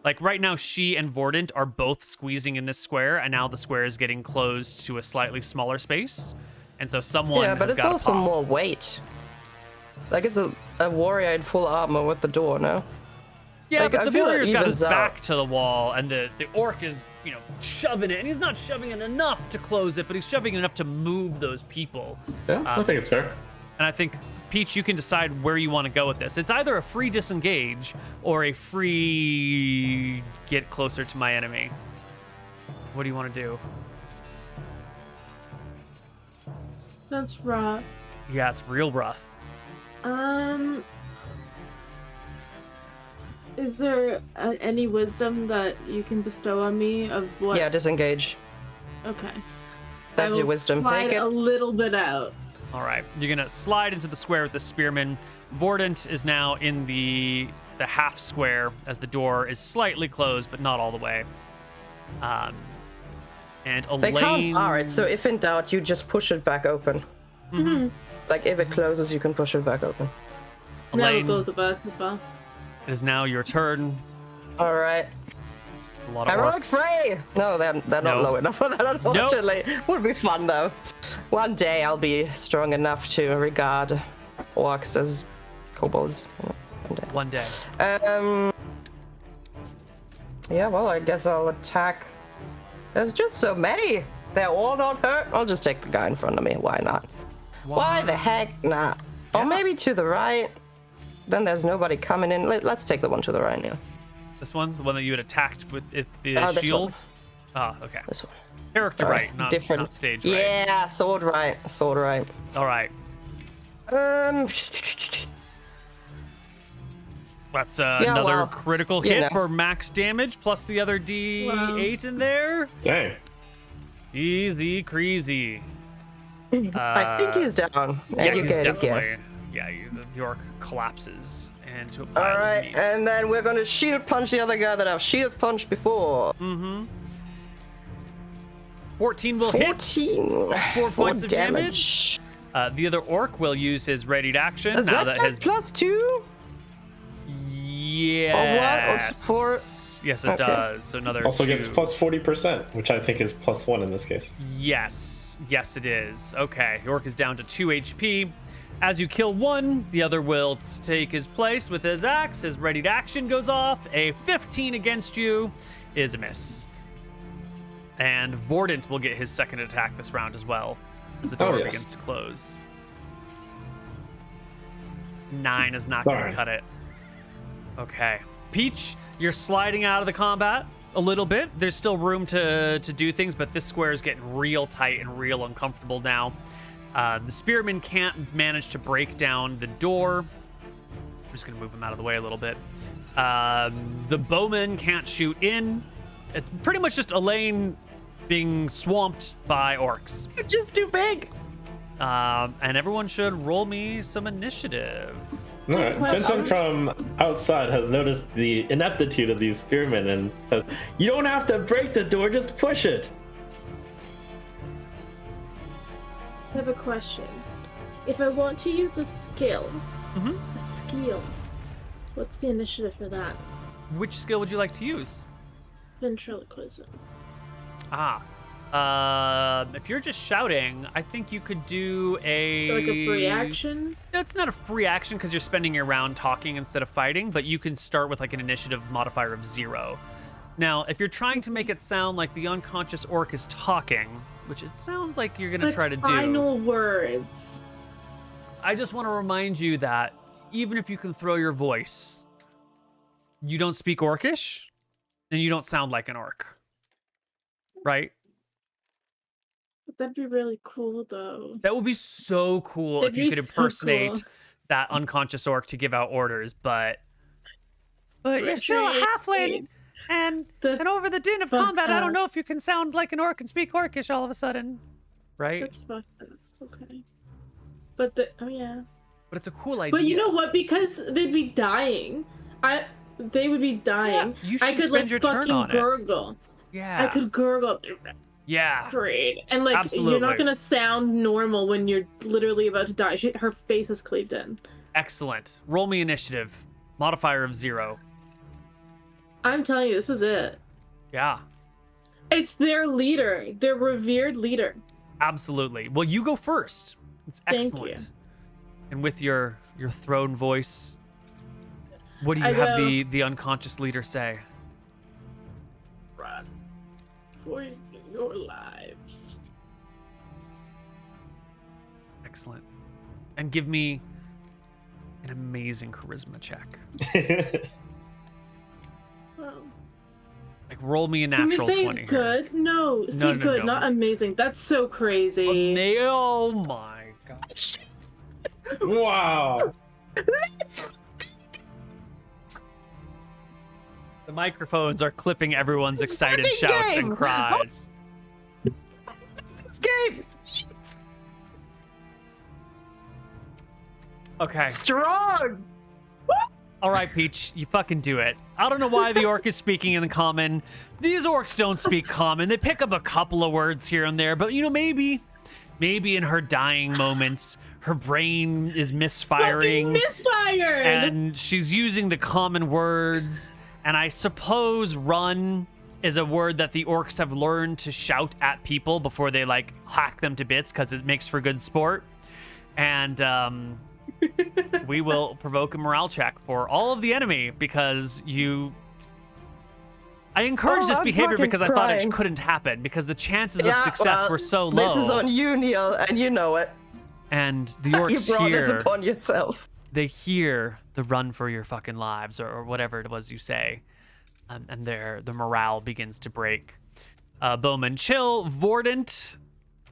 Like right now, she and Vordan are both squeezing in this square, and now the square is getting closed to a slightly smaller space, and so someone. Yeah, but it's also more weight. Like it's a warrior in full armor with the door, no? Yeah, like, but the warrior's got his out. back to the wall, and the orc is, shoving it, and he's not shoving it enough to close it, but he's shoving it enough to move those people. Yeah, I think it's fair. And I think, Peach, you can decide where you want to go with this. It's either a free disengage or a free get closer to my enemy. What do you want to do? That's rough. Yeah, it's real rough. Is there any wisdom that you can bestow on me of what? Yeah, disengage. Okay. That's your wisdom. Take it. A little bit out. All right, you're gonna slide into the square with the spearman. Vordan is now in the half square as the door is slightly closed, but not all the way. And Elaine. They can't bar it, so if in doubt, you just push it back open. Mm-hmm. Like if it closes, you can push it back open. Elaine, both of us as well. It is now your turn. All right. A lot of Heroic orcs. fray! No, they're not low enough for that, unfortunately. Would be fun, though. One day I'll be strong enough to regard orcs as kobolds. One day. Yeah, well, I guess I'll attack. There's just so many. They're all not hurt. I'll just take the guy in front of me. Why not? Why the heck not? Or maybe to the right. Then there's nobody coming in. Let's take the one to the right now. This one? The one that you had attacked with the shield? Ah, okay. This one. Character right, not stage right. Yeah, sword right. Sword right. All right. That's another critical hit for max damage, plus the other D8 in there. Dang. Easy crazy. I think he's down. Yeah, he's Educated definitely. guess. Yeah, the orc collapses into a All pile of right, meat. and then we're gonna shield punch the other guy that I've shield punched before. 14 will hit. 14. 4 points of damage. The other orc will use his readied action. Is now that his +2? Yes. Or what? Or Yes, it Okay. does. So another Also 2. gets plus 40%, which I think is +1 in this case. Yes. Yes, it is. Okay. The orc is down to 2 HP. As you kill one, the other will take his place with his axe. His readied action goes off. A 15 against you is a miss. And Vordant will get his second attack this round as well, as the door yes. begins to close. 9 is not going to Darn. cut it. Okay. Peach, you're sliding out of the combat a little bit. There's still room to do things, but this square is getting real tight and real uncomfortable now. The spearman can't manage to break down the door. I'm just going to move him out of the way a little bit. The bowman can't shoot in. It's pretty much just Elaine being swamped by orcs. You're just too big. And everyone should roll me some initiative. All right. Vincent from outside has noticed the ineptitude of these spearmen and says, "You don't have to break the door, just push it." I have a question. If I want to use a skill, what's the initiative for that? Which skill would you like to use? Ventriloquism. If you're just shouting, I think you could do a... So like a free action? No, it's not a free action because you're spending your round talking instead of fighting, but you can start with like an initiative modifier of 0. Now, if you're trying to make it sound like the unconscious orc is talking, which it sounds like you're going to try to do... Final words. I just want to remind you that even if you can throw your voice, you don't speak Orcish, and you don't sound like an orc. Right? That'd be really cool, though. That would be so cool if you could impersonate that unconscious orc to give out orders, but you're still a halfling, and over the din of combat, I don't know if you can sound like an orc and speak Orcish all of a sudden, right? That's fucked up. Okay. But yeah. But it's a cool idea. But you know what? Because they'd be dying. They would be dying. Yeah, you should I could spend your turn on gurgle. Yeah. I could gurgle. Yeah. Great. And like, Absolutely. you're not gonna sound normal when you're literally about to die. Her face is cleaved in. Excellent. Roll me initiative. Modifier of 0. I'm telling you, this is it. Yeah. It's their leader, their revered leader. Absolutely. Well, you go first. It's excellent. Thank you. And with your throne voice, what do you have the unconscious leader say? Run for your lives. Excellent. And give me an amazing charisma check. Wow. Like, roll me a Can we natural say 20 good? here. No, say good, not amazing. That's so crazy. Oh my gosh. Wow. The microphones are clipping everyone's It's excited fucking shouts game. and cries. This game. Okay. Strong. All right, Peach, you fucking do it. I don't know why the orc is speaking in the common. These orcs don't speak common. They pick up a couple of words here and there, but maybe in her dying moments, her brain is misfiring. Fucking misfired! And she's using the common words. And I suppose run is a word that the orcs have learned to shout at people before they like hack them to bits because it makes for good sport. And we will provoke a morale check for all of the enemy because I encouraged this behavior because I thought it couldn't happen because the chances of success were so low. This is on you, Neal, and you know it. And the orcs you brought this upon yourself. They hear the run for your fucking lives or whatever it was you say. And the morale begins to break. Bowman, chill. Vordant,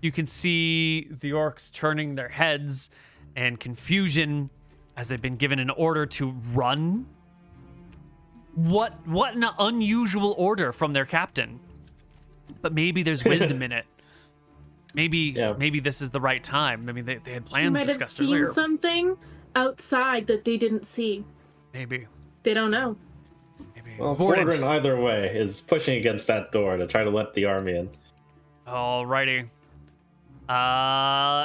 you can see the orcs turning their heads and confusion as they've been given an order to run. What an unusual order from their captain. But maybe there's wisdom in it. maybe this is the right time. I mean, they had He plans might have discussed seen earlier. something outside that they didn't see. Maybe. They don't know. Maybe. Well, Vortent. Fordrin either way is pushing against that door to try to let the army in. Alrighty.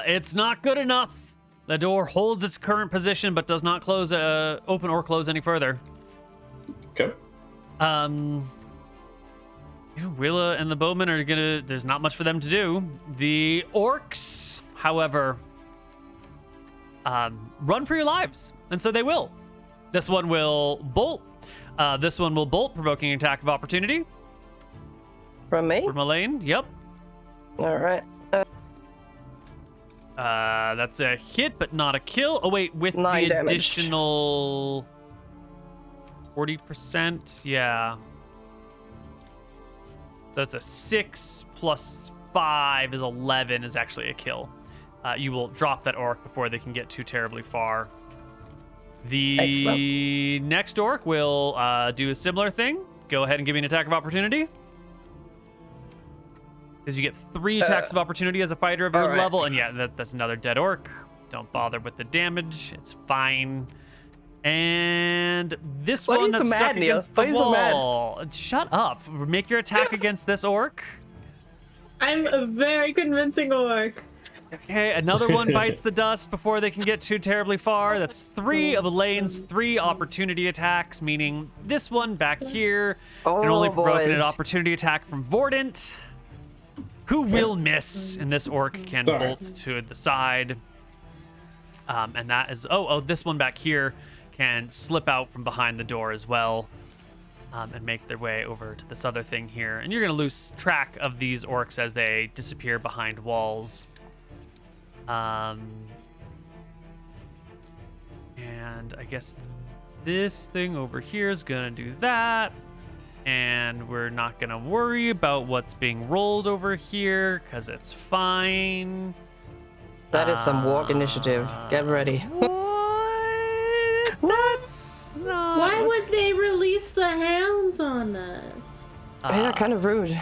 It's not good enough. The door holds its current position, but does not close, open or close any further. Okay. Willa and the bowmen are gonna. There's not much for them to do. The orcs, however, run for your lives, and so they will. This one will bolt. This one will bolt, provoking an attack of opportunity. From me? From Elaine. Yep. All right. That's a hit, but not a kill. Oh wait, with 9 the damage. additional 40%. Yeah. That's a 6 plus 5 is 11 is actually a kill. You will drop that orc before they can get too terribly far. The Excellent. next orc will do a similar thing. Go ahead and give me an attack of opportunity. Because you get 3 attacks of opportunity as a fighter of your alright. level. And yeah, that's another dead orc. Don't bother with the damage. It's fine. And this Why one you so that's stuck mad, Neal? against the Why you so mad? wall. Shut up. Make your attack against this orc. I'm a very convincing orc. Okay, another one bites the dust before they can get too terribly far. That's 3 of Elaine's 3 opportunity attacks, meaning this one back here and only provoking an opportunity attack from Vordant, who will miss, and this orc can Sorry. bolt to the side. And that is this one back here can slip out from behind the door as well, and make their way over to this other thing here. And you're gonna lose track of these orcs as they disappear behind walls. And I guess this thing over here is gonna do that. And we're not gonna worry about what's being rolled over here because it's fine. That is some walk initiative. Get ready. What? That's not. Why would they release the hounds on us? Yeah, kind of rude.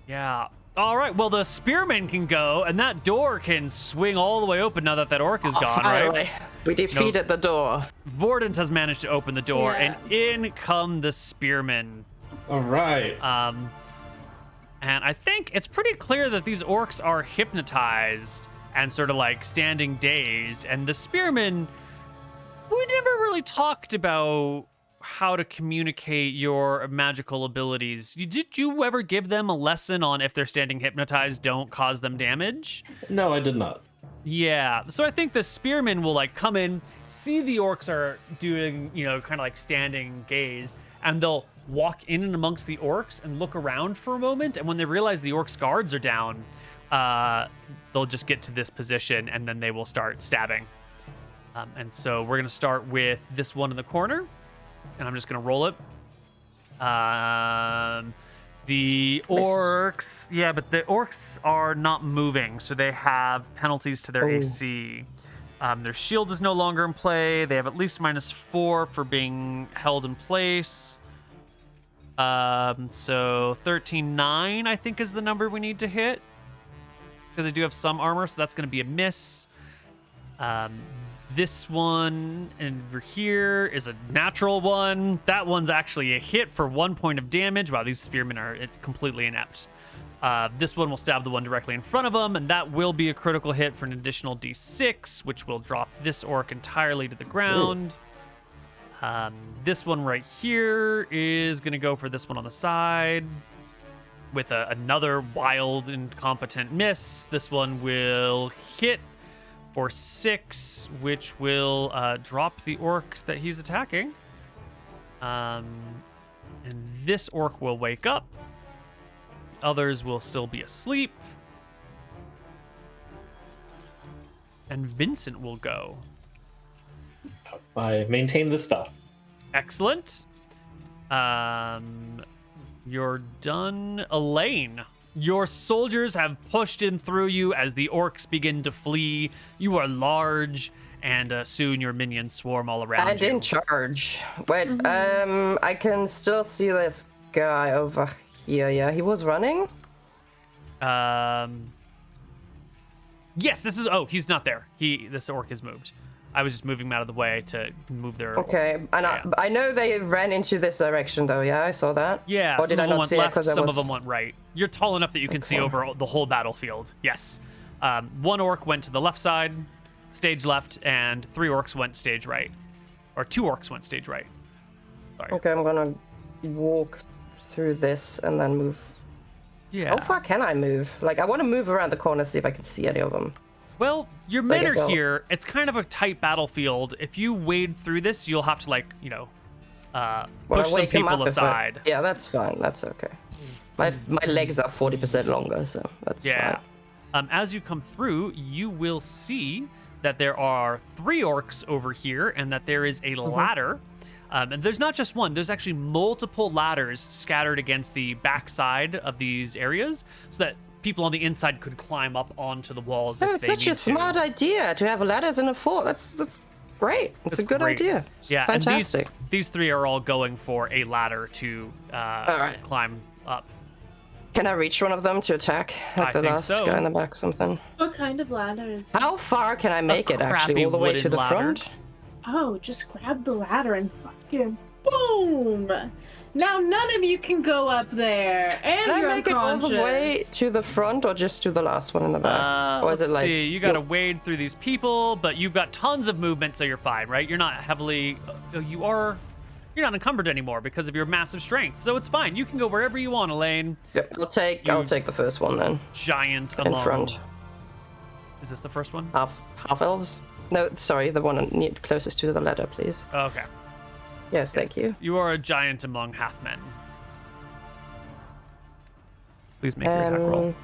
Yeah. All right. Well, the spearman can go, and that door can swing all the way open now that orc is gone, Finally, right? we defeated the door. Vordant has managed to open the door, Yeah. and in come the spearmen. All right. And I think it's pretty clear that these orcs are hypnotized and sort of like standing dazed. And the spearmen, we never really talked about how to communicate your magical abilities. Did you ever give them a lesson on if they're standing hypnotized, don't cause them damage? No, I did not. Yeah, so I think the spearmen will like come in, see the orcs are doing, kind of like standing gaze, and they'll walk in and amongst the orcs and look around for a moment. And when they realize the orcs' guards are down, they'll just get to this position and then they will start stabbing. And so we're gonna start with this one in the corner, and I'm just gonna roll it. The orcs, yeah, but the orcs are not moving, so they have penalties to their AC. Their shield is no longer in play. They have at least -4 for being held in place. So 13-9, I think, is the number we need to hit, because they do have some armor, so that's going to be a miss. This one over here is a natural one. That one's actually a hit for 1 point of damage. Wow, these spearmen are completely inept. This one will stab the one directly in front of them, and that will be a critical hit for an additional D6, which will drop this orc entirely to the ground. This one right here is going to go for this one on the side with another wild, incompetent miss. This one will hit for 6, which will drop the orc that he's attacking. And this orc will wake up. Others will still be asleep. And Vincent will go. I maintain the spell. Excellent. You're done. Elaine, your soldiers have pushed in through you as the orcs begin to flee. You are large, and soon your minions swarm all around And you. in charge. Wait, I can still see this guy over here. Yeah, he was running. Yes, this is. Oh, he's not there. This orc has moved. I was just moving him out of the way to move their. Okay, and I know they ran into this direction though. Yeah, I saw that. Yeah, or did I not see left, it because some of them went right. You're tall enough that you can see over the whole battlefield. Yes, one orc went to the left side, stage left, and 3 orcs went stage right, or 2 orcs went stage right. Sorry. Okay, I'm gonna walk through this and then move. Yeah. How far can I move? Like, I want to move around the corner, see if I can see any of them. Well, your men are here. It's kind of a tight battlefield. If you wade through this, you'll have to, like, push some people aside. Yeah, that's fine. That's okay. My legs are 40% longer, so that's fine. As you come through, you will see that there are 3 orcs over here and that there is a ladder. And there's not just one. There's actually multiple ladders scattered against the backside of these areas so that people on the inside could climb up onto the walls. Oh, it's such a smart idea to have ladders in a fort. That's great. It's a good idea. Yeah, fantastic. And these 3 are all going for a ladder to climb up. Can I reach one of them to attack? Like the last guy in the back or something? What kind of ladder is it? How far can I make it, actually? All the way to the front? Oh, just grab the ladder and fucking boom! Now none of you can go up there, and can you're I make it all the way to the front, or just to the last one in the back? Or is it like? See, you gotta wade through these people, but you've got tons of movement, so you're fine, right? You're not heavily. You're not encumbered anymore because of your massive strength, so it's fine. You can go wherever you want, Elaine. Yep, I'll take the first one then. Giant in front. Is this the first one? Half elves. No, sorry, the one closest to the ladder, please. Okay. Yes, thank you. You are a giant among half men. Please make your attack roll.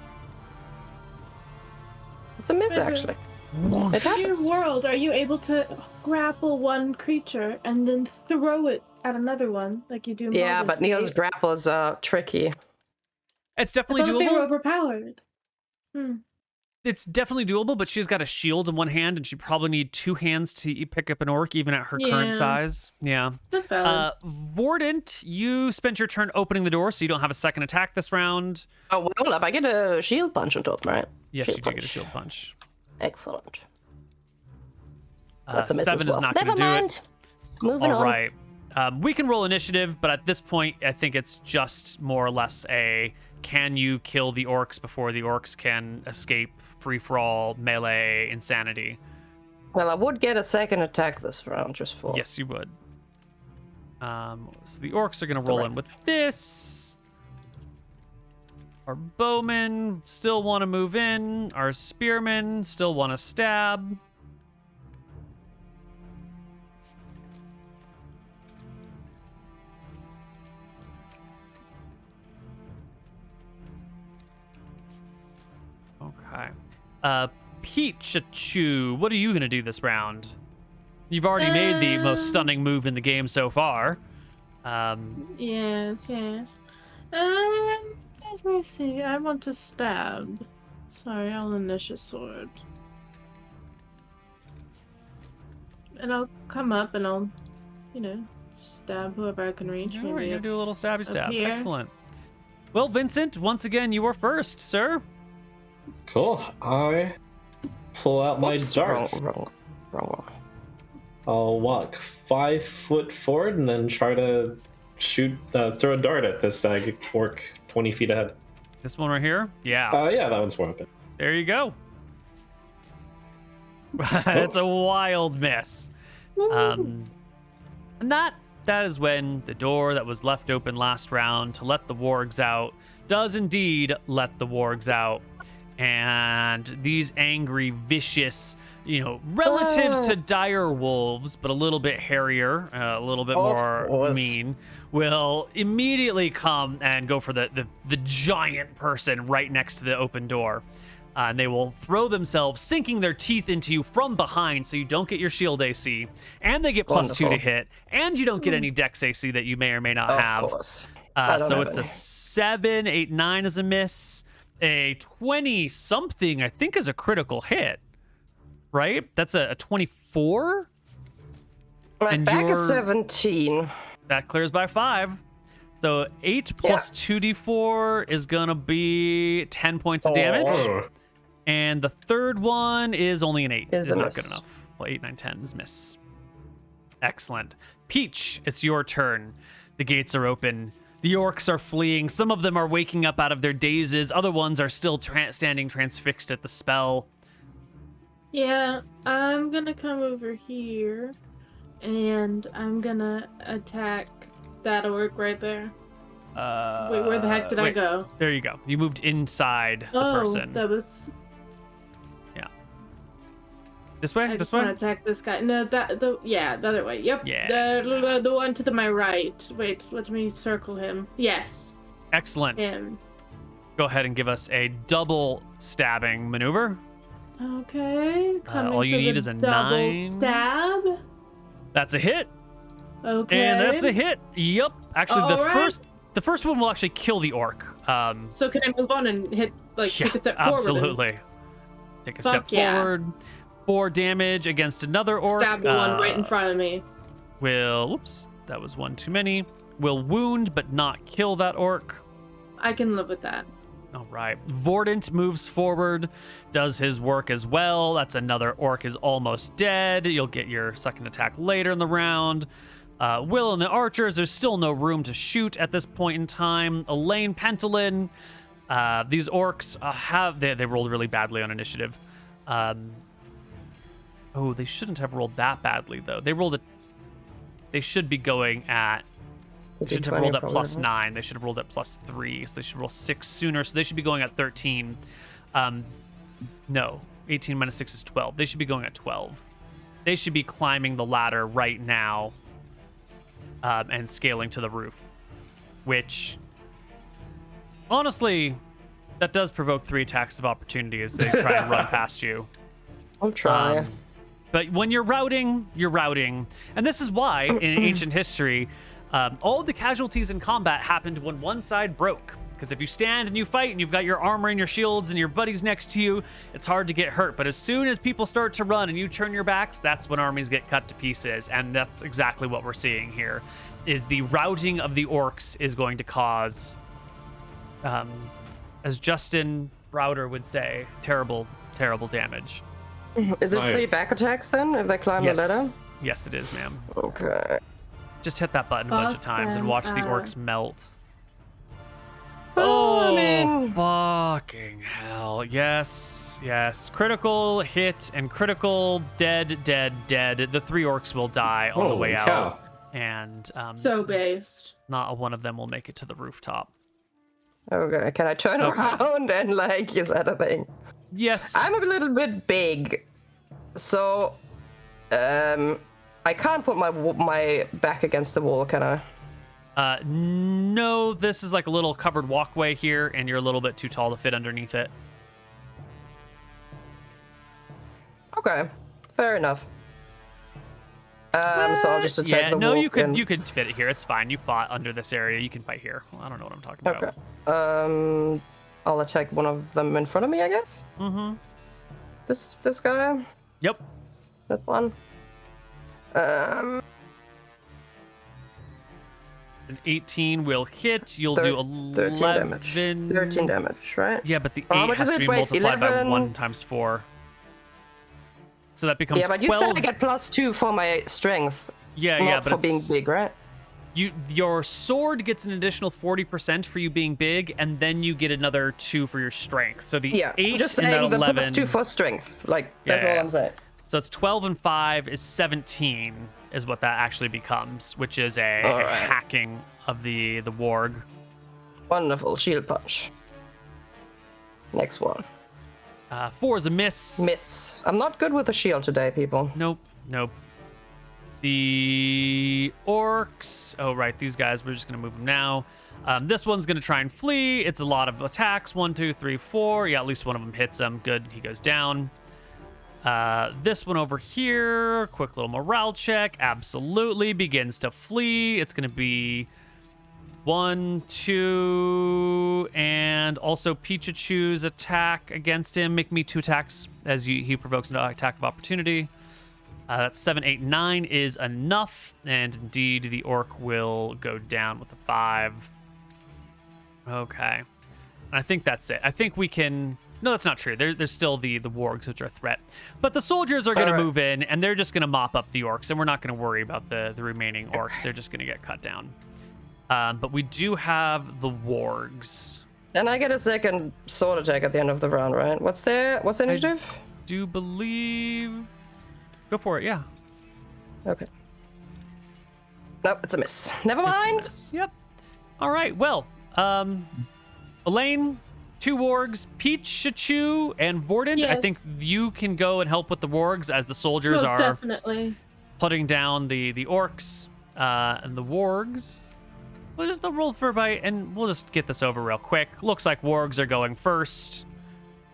It's a miss, actually. In your world, are you able to grapple one creature and then throw it at another one like you do in Yeah, Baldur's but Neal's Gate? grapples are tricky. It's definitely doable. They were overpowered. It's definitely doable, but she's got a shield in one hand, and she probably need 2 hands to pick up an orc, even at her current size. Yeah. That's valid. Vordant, you spent your turn opening the door, so you don't have a second attack this round. Oh, well, hold up. I get a shield punch on top, right? Yes, you do get a shield punch. Excellent. That's a miss 7 as well. is not going to do it. Moving on. All right. We can roll initiative, but at this point, I think it's just more or less a can you kill the orcs before the orcs can escape free-for-all melee insanity. Well, I would get a second attack this round just for... Yes, you would. So the orcs are going to roll in with this. Our bowmen still want to move in. Our spearmen still want to stab. Okay. Peachachoo, what are you going to do this round? You've already made the most stunning move in the game so far. Yes. Let me see. I want to stab. Sorry, I'll initiate sword. And I'll come up and I'll, stab whoever I can reach. You're going to do a little stabby stab. Here. Excellent. Well, Vincent, once again, you are first, sir. Cool. I pull out my darts. Wrong. I'll walk 5 foot forward and then try to throw a dart at this orc 20 feet ahead. This one right here? Yeah. Yeah, that one's more open. There you go. It's a wild miss. And that is when the door that was left open last round to let the wargs out does indeed let the wargs out. And these angry, vicious, relatives to dire wolves, but a little bit hairier, a little bit more mean, will immediately come and go for the giant person right next to the open door. And they will throw themselves, sinking their teeth into you from behind so you don't get your shield AC, and they get +2 to hit, and you don't get any dex AC that you may or may not have. Of course. So it's a 7, 8, 9 is a miss. A 20-something, I think, is a critical hit, right? That's a 24? My back is 17. That clears by 5. So 8 plus 2d4 is going to be 10 points of damage. And the third one is only an 8. Is Is a not miss. good enough. Well, 8, 9, 10 is miss. Excellent. Peach, it's your turn. The gates are open. The orcs are fleeing. Some of them are waking up out of their dazes. Other ones are still standing transfixed at the spell. Yeah, I'm gonna come over here, and I'm gonna attack that orc right there. Wait, where the heck did I go? There you go. You moved inside the person. That was. Yeah. This way? I This just way? want to attack this guy. No, the other way. Yep. Yeah. The one to my right. Wait, let me circle him. Yes. Excellent. Him. Go ahead and give us a double stabbing maneuver. Okay. Coming all you for need the is a double 9. stab. That's a hit. Okay. And that's a hit. Yep. Actually, All right. the first one will actually kill the orc. So can I move on and hit, take a step forward? Absolutely. Take a step yeah. forward. 4 damage against another orc. Stab the one right in front of me. Whoops, that was one too many. Will wound but not kill that orc. I can live with that. All right. Vordant moves forward, does his work as well. That's another orc is almost dead. You'll get your second attack later in the round. Will and the archers, there's still no room to shoot at this point in time. Elaine, Pentolin, these orcs they rolled really badly on initiative. They shouldn't have rolled that badly though. They should be going at. They shouldn't have rolled at +9. They should have rolled at +3. So they should roll 6 sooner. So they should be going at 13. No, 18 minus 6 is 12. They should be going at 12. They should be climbing the ladder right now and scaling to the roof, which honestly, that does provoke 3 attacks of opportunity as they try and run past you. I'll try. But when you're routing, you're routing. And this is why, in ancient history, all of the casualties in combat happened when one side broke. Because if you stand and you fight and you've got your armor and your shields and your buddies next to you, it's hard to get hurt. But as soon as people start to run and you turn your backs, that's when armies get cut to pieces. And that's exactly what we're seeing here, is the routing of the orcs is going to cause, as Justin Browder would say, terrible, terrible damage. Is it 3 back attacks then, if they climb the ladder? Yes, it is, ma'am. Okay. Just hit that button a bunch of times and watch the orcs melt. I mean, fucking hell. Yes, yes. Critical hit and critical dead. The 3 orcs will die on the way out. And so based. not one of them will make it to the rooftop. Okay, can I turn around and is that a thing? Yes. I'm a little bit big, so I can't put my back against the wall, can I? No, this is like a little covered walkway here, and you're a little bit too tall to fit underneath it. Okay, fair enough. So I'll just attack the wall. No, you could fit it here. It's fine. You fought under this area. You can fight here. Well, I don't know what I'm talking about. Okay. I'll attack one of them in front of me, I guess. Mm-hmm. This guy. Yep. This one. An 18 will hit. You'll do 11 damage. 13 damage, right? Yeah, but the 8 has to be multiplied by 1 times 4. So that becomes 12. Yeah, but you said I get +2 for my strength. Yeah, but for being big, right? Your sword gets an additional 40% for you being big, and then you get another 2 for your strength. So the 8 just and saying the 11, the +2 for strength. That's all I'm saying. So it's 12 and 5 is 17 is what that actually becomes, which is a hacking of the warg. Wonderful. Shield punch. Next one. 4 is a miss. Miss. I'm not good with the shield today, people. Nope. The orcs. Oh, right. These guys, we're just going to move them now. This one's going to try and flee. It's a lot of attacks. 1, 2, 3, 4. Yeah, at least one of them hits him. Good. He goes down. This one over here. Quick little morale check. Absolutely. Begins to flee. It's going to be 1, 2, and also Peachachoo's attack against him. Make me 2 attacks as he provokes an attack of opportunity. That's 7, 8, 9 is enough, and indeed the orc will go down with a 5. Okay, I think that's it. I think we can No, that's not true. There's still the wargs, which are a threat. But the soldiers are going to move in, and they're just going to mop up the orcs, and we're not going to worry about the remaining orcs. They're just going to get cut down. But we do have the wargs. And I get a second sword attack at the end of the round, right? What's the initiative? I do believe... Go for it, yeah. Okay. Nope, it's a miss. Never mind. Yep. All right, well, Elaine, 2 wargs, Peachachoo, and Vordant. Yes. I think you can go and help with the wargs as the soldiers Most are definitely putting down the orcs and the wargs. We'll just roll for a bite, and we'll just get this over real quick. Looks like wargs are going first.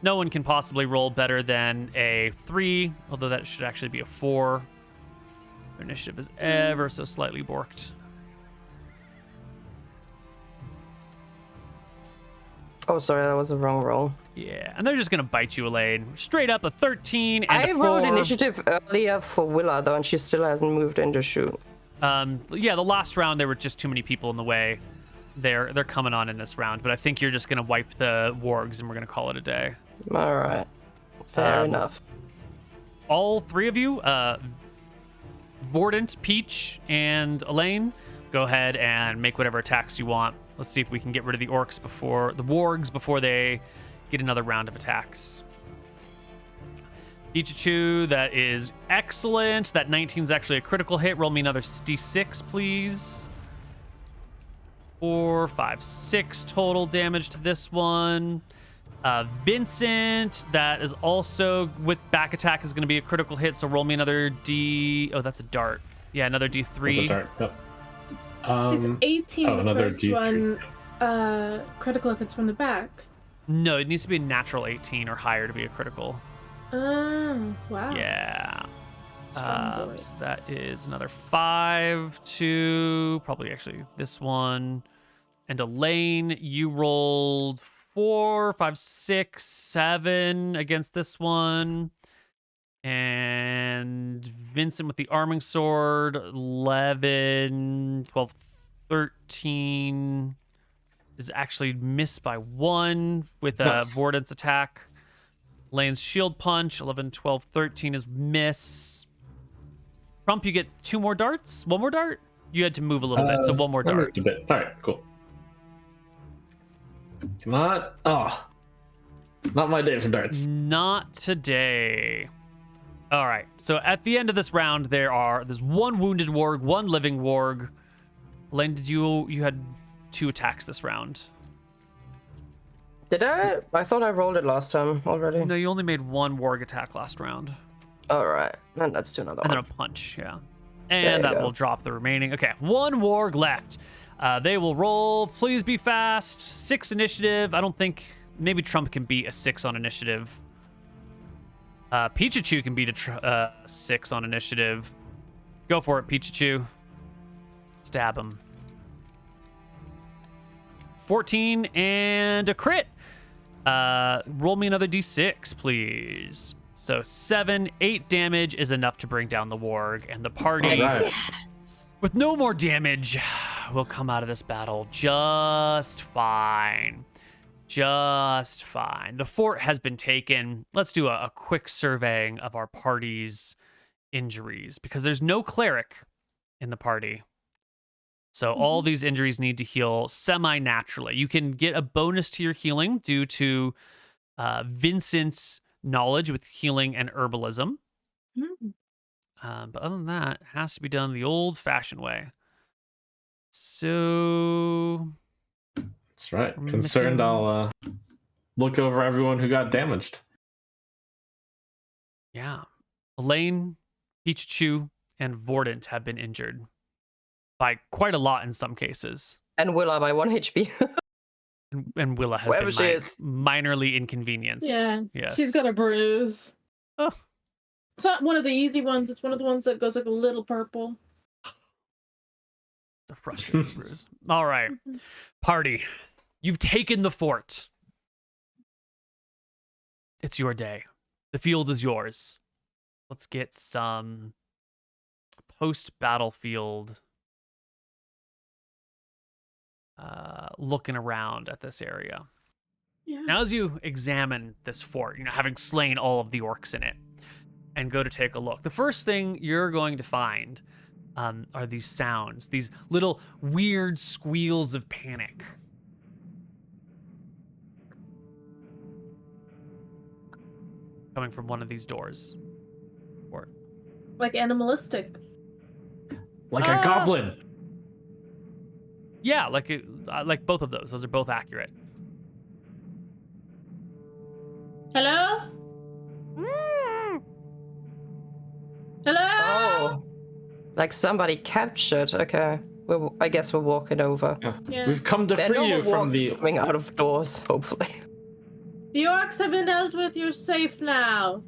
No one can possibly roll better than a 3, although that should actually be a 4. Their initiative is ever so slightly borked. Oh, sorry, that was the wrong roll. Yeah, and they're just gonna bite you, Elaine. Straight up a 13 and I a 4. rolled initiative earlier for Willa, though, and she still hasn't moved into shoot. Yeah, the last round there were just too many people in the way. They're coming on in this round, but I think you're just gonna wipe the wargs and we're gonna call it a day. All right, fair enough. All 3 of you, Vordant, Peach, and Elaine, go ahead and make whatever attacks you want. Let's see if we can get rid of the orcs before the wargs before they get another round of attacks. Peachachoo, that is excellent. That 19 is actually a critical hit. Roll me another d6, please. 4, 5, 6 total damage to this one. Vincent, that is also with back attack is going to be a critical hit. So roll me another d. Oh, that's a dart. Yeah, another d3. That's a dart. Yep. It's 18 the another first D3. one. Critical if it's from the back. No, it needs to be a natural 18 or higher to be a critical. Oh, wow. Yeah. Strong boys. So that is another 5 to probably actually this one. And Elaine, you rolled 4, 5, 6, 7 against this one. And Vincent with the arming sword, 11, 12, 13 is actually missed by 1 with Vordant's attack. Lane's shield punch, 11, 12, 13 is miss. Trump, you get 2 more darts? 1 more dart? You had to move a little bit, so 1 more I dart. moved a bit. All right, cool. Come on. Oh, not my day for darts. Not today. All right. So at the end of this round, there's 1 wounded warg, 1 living warg. Elaine, you had 2 attacks this round? Did I? I thought I rolled it last time already. No, you only made 1 warg attack last round. All right, then let's do another And one. then a punch, yeah. And that will drop the remaining. Okay, 1 warg left. They will roll. Please be fast. 6 initiative. I don't think maybe Trump can beat a 6 on initiative. Peachachoo can beat a 6 on initiative. Go for it, Peachachoo. Stab him. 14 and a crit. Roll me another d6, please. So 7, 8 damage is enough to bring down the warg, and the party, with no more damage, will come out of this battle just fine. Just fine. The fort has been taken. Let's do a quick surveying of our party's injuries, because there's no cleric in the party. So all these injuries need to heal semi-naturally. You can get a bonus to your healing due to Vincent's knowledge with healing and herbalism. But other than that, it has to be done the old-fashioned way. So... That's right. Concerned I'll look over everyone who got damaged. Yeah. Elaine, Peachachoo, and Vordant have been injured. By quite a lot in some cases. And Willa by 1 HP. and Willa has Wherever been she is. minorly inconvenienced. Yeah, yes. she's got a bruise. Oh. It's not one of the easy ones. It's one of the ones that goes like a little purple. It's a frustrating bruise. All right. Party. You've taken the fort. It's your day. The field is yours. Let's get some post-battlefield looking around at this area. Yeah. Now, as you examine this fort, having slain all of the orcs in it, and go to take a look, the first thing you're going to find are these sounds, these little weird squeals of panic. Coming from one of these doors. Or Like animalistic. Like a goblin. yeah, like both of those. Those are both accurate. Hello? Hello? Oh. Like somebody captured. Okay. I guess we're walking over. Yeah. Yes. We've come to There are free no you from orcs the. coming out of doors, hopefully. The orcs have been dealt with. You're safe now.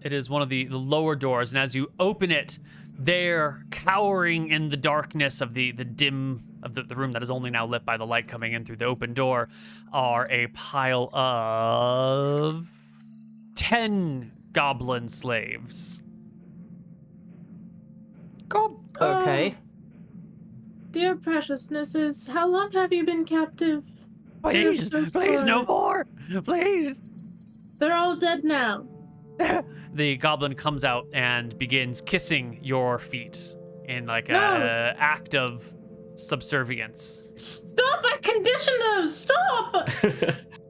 It is one of the lower doors, and as you open it, there, cowering in the darkness of the dim of the room that is only now lit by the light coming in through the open door, are a pile of 10 goblin slaves. Okay. Dear preciousnesses, how long have you been captive? Please, so please, no sorry. more, please. They're all dead now. The goblin comes out and begins kissing your feet in like No. a act of subservience. Stop! I conditioned them! Stop!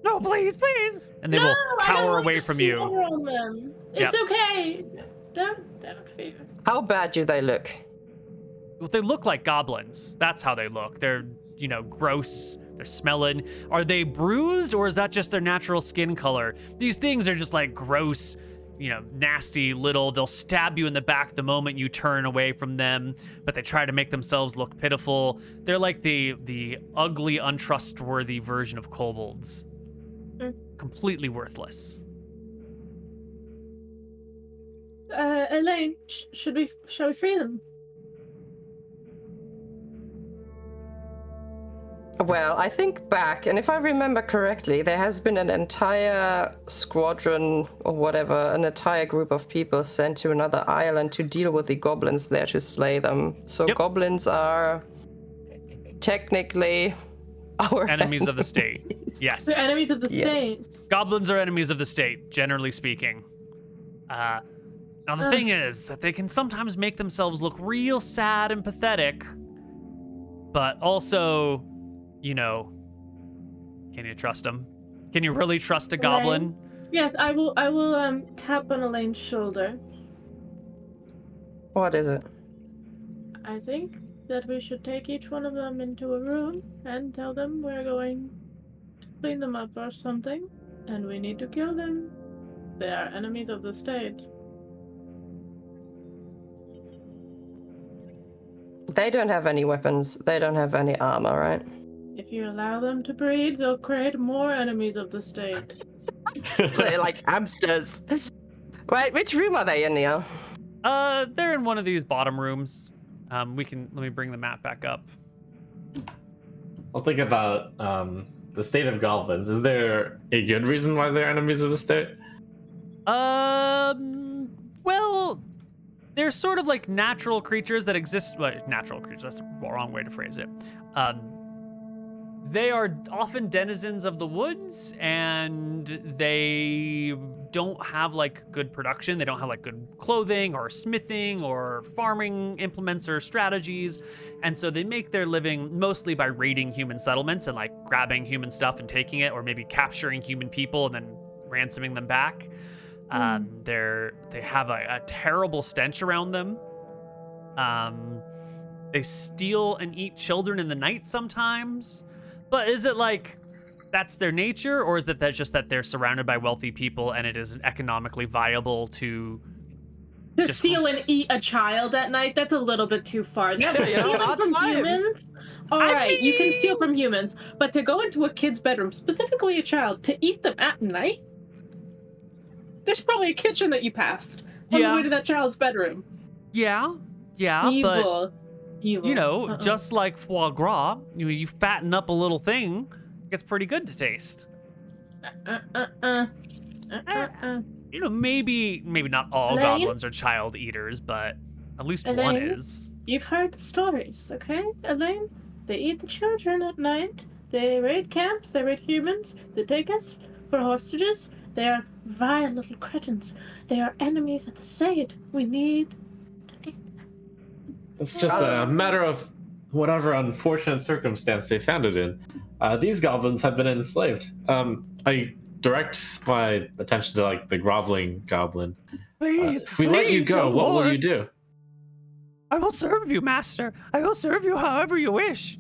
No, please, please. And they no, will I don't cower want away to from you. slaughter on them. It's okay. Don't fear. How bad do they look? Well, they look like goblins. That's how they look. They're, gross. They're smelling. Are they bruised, or is that just their natural skin color? These things are just like gross, nasty little. They'll stab you in the back the moment you turn away from them, but they try to make themselves look pitiful. They're like the ugly, untrustworthy version of kobolds. Completely worthless. Elaine, shall we free them? Well, I think back, and if I remember correctly, there has been an entire squadron or whatever, an entire group of people sent to another island to deal with the goblins there to slay them. So Yep. goblins are technically our Enemies of the state. Yes. They're enemies of the Yes. state. Goblins are enemies of the state, generally speaking. Now, the thing is that they can sometimes make themselves look real sad and pathetic, but also, can you trust them? Can you really trust a goblin? Yes, I will tap on Elaine's shoulder. What is it? I think that we should take each one of them into a room and tell them we're going to clean them up or something, and we need to kill them. They are enemies of the state. They don't have any weapons. They don't have any armor, right? If you allow them to breed, they'll create more enemies of the state. They're like hamsters. Right, which room are they in, Neal? They're in one of these bottom rooms. Let me bring the map back up. I'll think about the state of goblins. Is there a good reason why they're enemies of the state? Well, they're sort of like natural creatures that exist. Well, natural creatures, that's the wrong way to phrase it. They are often denizens of the woods, and they don't have like good production. They don't have like good clothing or smithing or farming implements or strategies. And so they make their living mostly by raiding human settlements and like grabbing human stuff and taking it, or maybe capturing human people and then ransoming them back. They have a terrible stench around them. They steal and eat children in the night sometimes. But is it like that's their nature, or is that that's just that they're surrounded by wealthy people and it isn't economically viable to just steal and eat a child at night? That's a little bit too far. No, Yeah, stealing odd from times. humans? All right, you can steal from humans, but to go into a kid's bedroom, specifically a child, to eat them at night? There's probably a kitchen that you passed on the way to that child's bedroom. Yeah, Evil. But just like foie gras, you fatten up a little thing, it gets pretty good to taste. Maybe not all Elaine? goblins are child eaters, but at least one Elaine? is. You've heard the stories, okay, Elaine? They eat the children at night, They raid camps, they raid humans, they take us for hostages. They are vile little cretins. They are enemies of the state. We need... It's just a matter of whatever unfortunate circumstance they found it in. These goblins have been enslaved. I direct my attention to like the groveling goblin. Please, if we let you go, what will you do? I will serve you, master. I will serve you however you wish.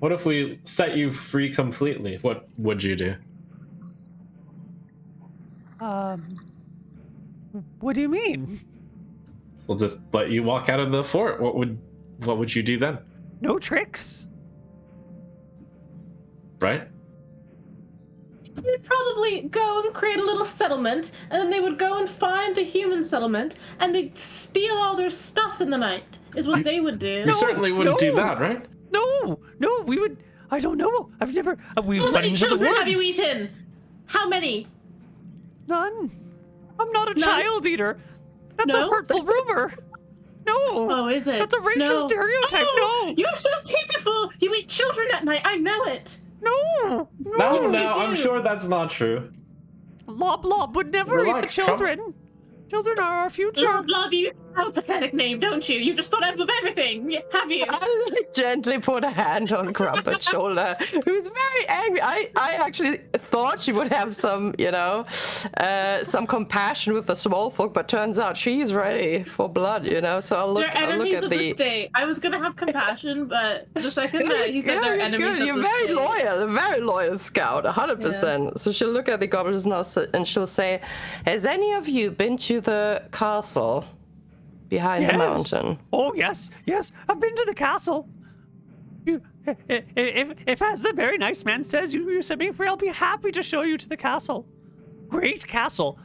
What if we set you free completely? What would you do? What do you mean? We'll just let you walk out of the fort. What would you do then? No tricks. Right? They'd probably go and create a little settlement, and then they would go and find the human settlement, and they'd steal all their stuff in the night, is what they would do. You certainly wouldn't do that, right? No, we would. I don't know. I've never. We How went many into the children woods. have you eaten? How many? None. I'm not a None? child eater. That's No? a hurtful rumor. No. Oh, is it? That's a racial No. stereotype. Oh, No. You're so pitiful. You eat children at night. I know it. No. No, Yes, you I'm do. sure that's not true. Lob would never eat the Relax, Trump. children. Children are our future. Love, you have a pathetic name, don't you? You just thought of everything, have you? I like gently put a hand on Crumpet's shoulder, who's very angry. I actually thought she would have some, some compassion with the small folk, but turns out she's ready for blood, So I'll look, They're I'll look enemies at of the state. I was gonna have compassion, but the second that he said Yeah, they're you're enemies good. of You're the very state. loyal, a very loyal scout, 100%. So she'll look at the goblins now and she'll say, "Has any of you been to the castle behind the mountain?" Oh yes. I've been to the castle. If as the very nice man says, you set me free, I'll be happy to show you to the castle. Great castle.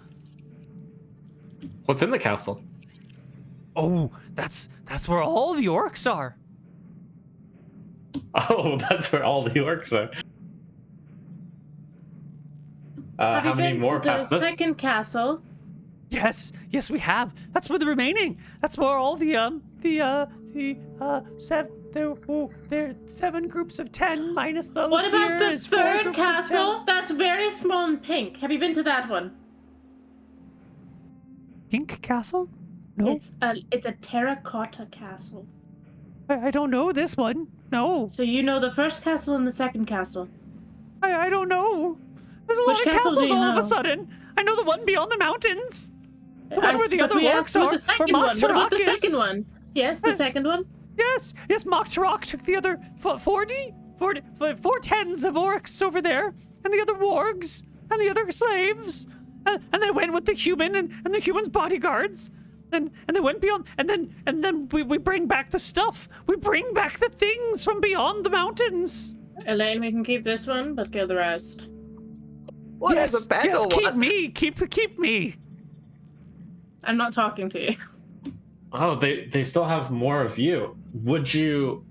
What's in the castle? Oh, that's where all the orcs are. Oh, that's where all the orcs are. Have how you many been more to the past this? second castle? Yes, we have. That's where the remaining. That's where all there are 7 groups of 10 minus those. What about here the is 4 third groups of castle? 10. That's very small and pink. Have you been to that one? Pink Castle? No, It's a terracotta castle. I don't know this one. No, So you know the first castle and the second castle. I don't know. There's a Which lot of castle do castles you all of know? a sudden. I know the one beyond the mountains. The one where the But other we asked orcs what are. the second where one. What about the Moktarok is. second one? Yes, the second one. Yes, Moktarok took the other 4 tens of orcs over there, and the other wargs, and the other slaves, and they went with the human and the human's bodyguards, and they went beyond, and then we bring back the stuff. We bring back the things from beyond the mountains. Elaine, we can keep this one, but kill the rest. What is a battle yes, keep one? me, keep me. I'm not talking to you. Oh, they still have more of you. Would you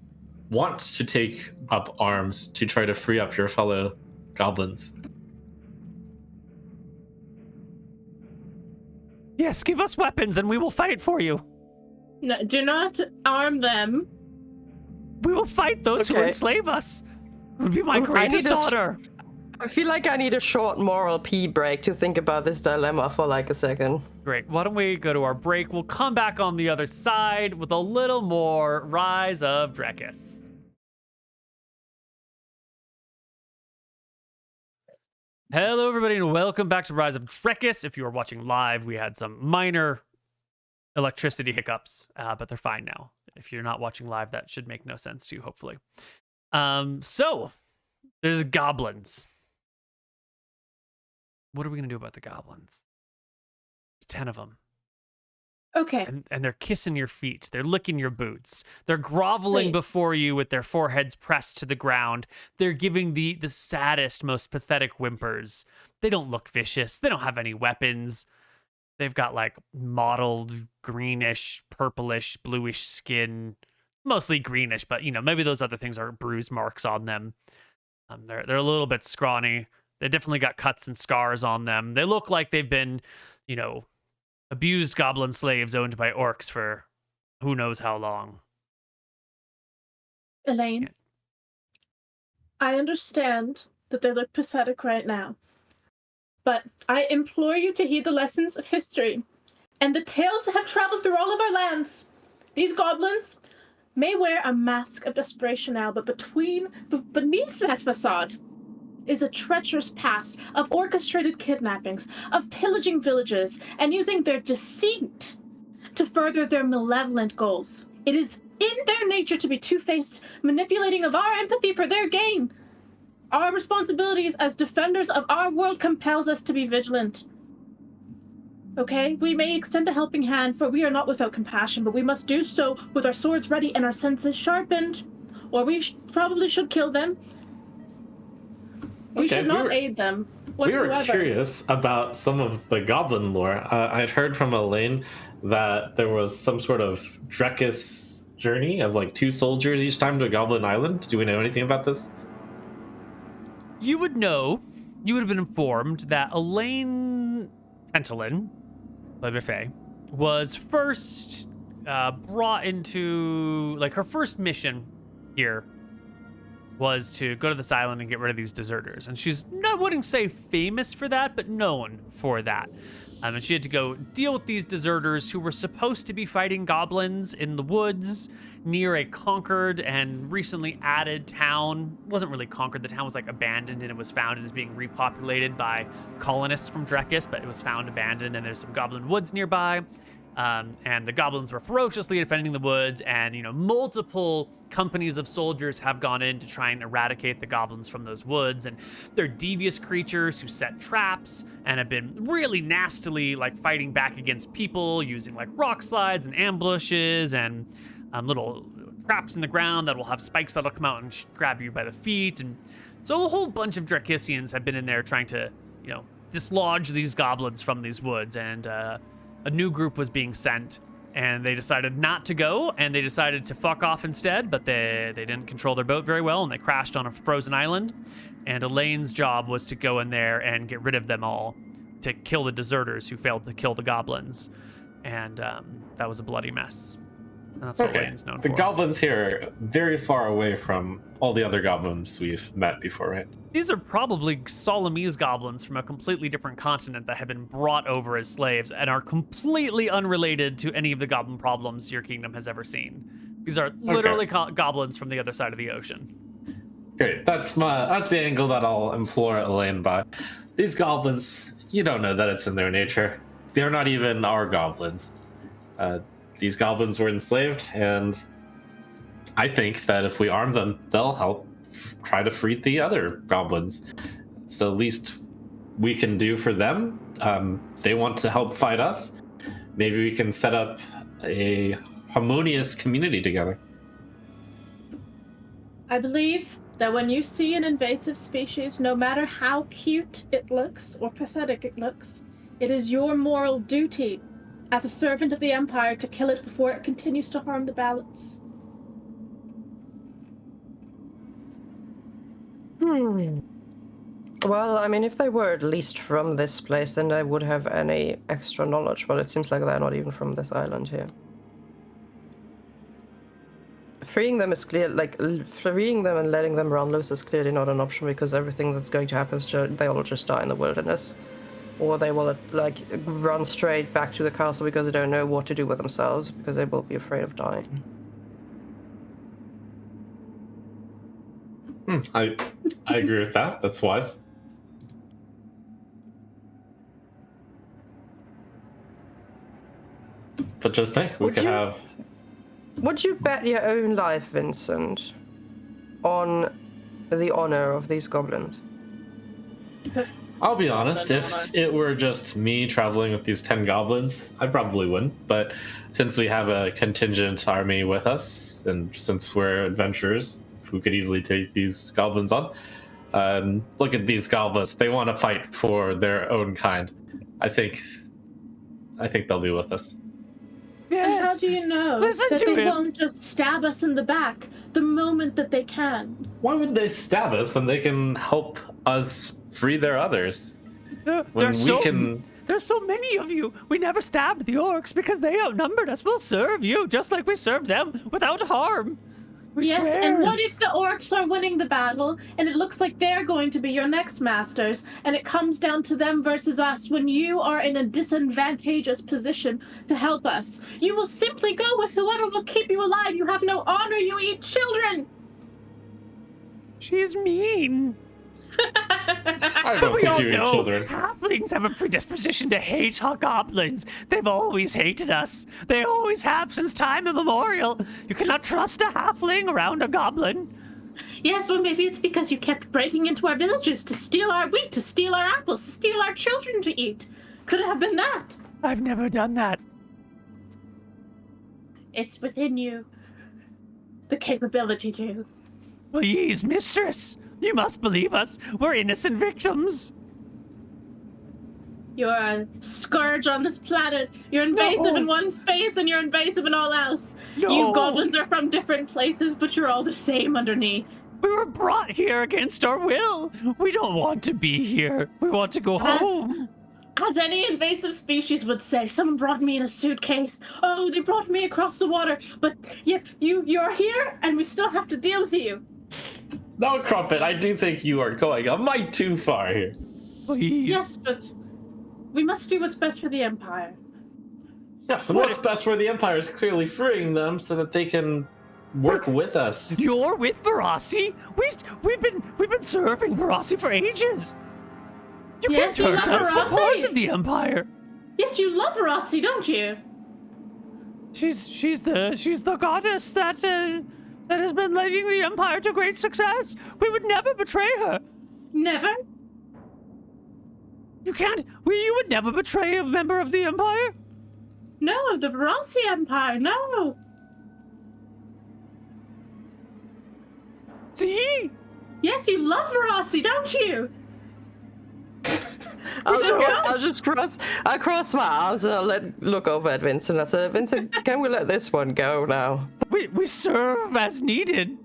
want to take up arms to try to free up your fellow goblins? Yes, give us weapons and we will fight for you. No, do not arm them. We will fight those who Okay. enslave us. It would be my I need greatest a s- honor. I feel like I need a short moral pee break to think about this dilemma for like a second. Great. Why don't we go to our break? We'll come back on the other side with a little more Rise of Drekis. Hello, everybody, and welcome back to Rise of Drekis. If you are watching live, we had some minor electricity hiccups, but they're fine now. If you're not watching live, that should make no sense to you, hopefully. So, there's goblins. What are we going to do about the goblins? There's 10 of them. Okay. And they're kissing your feet. They're licking your boots. They're groveling Please. before you with their foreheads pressed to the ground. They're giving the saddest, most pathetic whimpers. They don't look vicious. They don't have any weapons. They've got like mottled, greenish, purplish, bluish skin. Mostly greenish, but maybe those other things are bruise marks on them. They're a little bit scrawny. They definitely got cuts and scars on them. They look like they've been, abused goblin slaves owned by orcs for who knows how long. Elaine, I understand that they look pathetic right now, but I implore you to heed the lessons of history and the tales that have traveled through all of our lands. These goblins may wear a mask of desperation now, but beneath that facade is a treacherous past of orchestrated kidnappings, of pillaging villages, and using their deceit to further their malevolent goals. It is in their nature to be two-faced, manipulating of our empathy for their gain. Our responsibilities as defenders of our world compels us to be vigilant. Okay? We may extend a helping hand, for we are not without compassion, but we must do so with our swords ready and our senses sharpened, or we probably should kill them. We should not aid them whatsoever. We were curious about some of the goblin lore. I'd heard from Elaine that there was some sort of Drekis journey of like 2 soldiers each time to a goblin island. Do we know anything about this? You would know, you would have been informed that Elaine Pentolin, by Buffet, was first brought into, like, her first mission here was to go to this island and get rid of these deserters. And she's, I wouldn't say famous for that, but known for that. And she had to go deal with these deserters who were supposed to be fighting goblins in the woods near a conquered and recently added town. It wasn't really conquered. The town was like abandoned, and it was found and is being repopulated by colonists from Drekis, but it was found abandoned, and there's some goblin woods nearby. And the goblins were ferociously defending the woods, and, you know, multiple companies of soldiers have gone in to try and eradicate the goblins from those woods. And they're devious creatures who set traps and have been really nastily, like, fighting back against people using, like, rock slides and ambushes and little traps in the ground that will have spikes that'll come out and grab you by the feet. And so a whole bunch of Drekisians have been in there trying to, you know, dislodge these goblins from these woods. And a new group was being sent, and they decided not to go, and they decided to fuck off instead, but they didn't control their boat very well, and they crashed on a frozen island. And Elaine's job was to go in there and get rid of them all, to kill the deserters who failed to kill the goblins. And that was a bloody mess. And that's what Elaine's known for. The goblins here are very far away from all the other goblins we've met before, right? These are probably Solemese goblins from a completely different continent that have been brought over as slaves and are completely unrelated to any of the goblin problems your kingdom has ever seen. These are literally goblins from the other side of the ocean. Great, that's the angle that I'll implore Elaine by. These goblins, you don't know that it's in their nature. They're not even our goblins. These goblins were enslaved, and I think that if we arm them, they'll help try to free the other goblins. It's the least we can do for them. They want to help fight us. Maybe we can set up a harmonious community together. I believe that when you see an invasive species, no matter how cute it looks or pathetic it looks, it is your moral duty as a servant of the Empire to kill it before it continues to harm the balance. Well, I mean, if they were at least from this place, then they would have any extra knowledge, but it seems like they're not even from this island here. Freeing them is clear, like, freeing them and letting them run loose is clearly not an option, because everything that's going to happen is they'll just die in the wilderness. Or they will, like, run straight back to the castle because they don't know what to do with themselves, because they will be afraid of dying. I agree with that. That's wise. But just think, we could have... Would you bet your own life, Vincent, on the honor of these goblins? I'll be honest, if it were just me traveling with these 10 goblins, I probably wouldn't. But since we have a contingent army with us, and since we're adventurers who could easily take these goblins on, look at these goblins. They want to fight for their own kind. I think they'll be with us. Yes. And how do you know that they won't just stab us in the back the moment that they can? Why would they stab us when they can help us free their others? There's so many of you. We never stabbed the orcs because they outnumbered us. We'll serve you just like we served them without harm. Yes, swears. and what if the orcs are winning the battle, and it looks like they're going to be your next masters, and it comes down to them versus us when you are in a disadvantageous position to help us? You will simply go with whoever will keep you alive. You have no honor, you eat children! She's mean. I don't think you eat children. Halflings have a predisposition to hate our goblins. They've always hated us. They always have since time immemorial. You cannot trust a halfling around a goblin. Yes, well, maybe it's because you kept breaking into our villages to steal our wheat, to steal our apples, to steal our children to eat. Could it have been that? I've never done that. It's within you. The capability to. Please, mistress. You must believe us. We're innocent victims. You're a scourge on this planet. You're invasive in one space and you're invasive in all else. No. You goblins are from different places, but you're all the same underneath. We were brought here against our will. We don't want to be here. We want to go home. As any invasive species would say, someone brought me in a suitcase. Oh, they brought me across the water. But yet you're here and we still have to deal with you. No, Crumpet, I do think you are going a mite too far here. Please. Yes, but we must do what's best for the Empire. Yes, and what's best for the Empire is clearly freeing them so that they can work with us. You're with Verasi? We've been serving Verasi for ages. You Yes, you can't love turn us Verasi. for part of the Empire. Yes, you love Rossi, don't you? She's the goddess that has been leading the Empire to great success. We would never betray her. Never? You would never betray a member of the Empire? No, of the Rossi Empire, no. See? Yes, you love Rossi, don't you? I'll just cross my arms and I'll look over at Vincent. I said, Vincent, can we let this one go now? We serve as needed.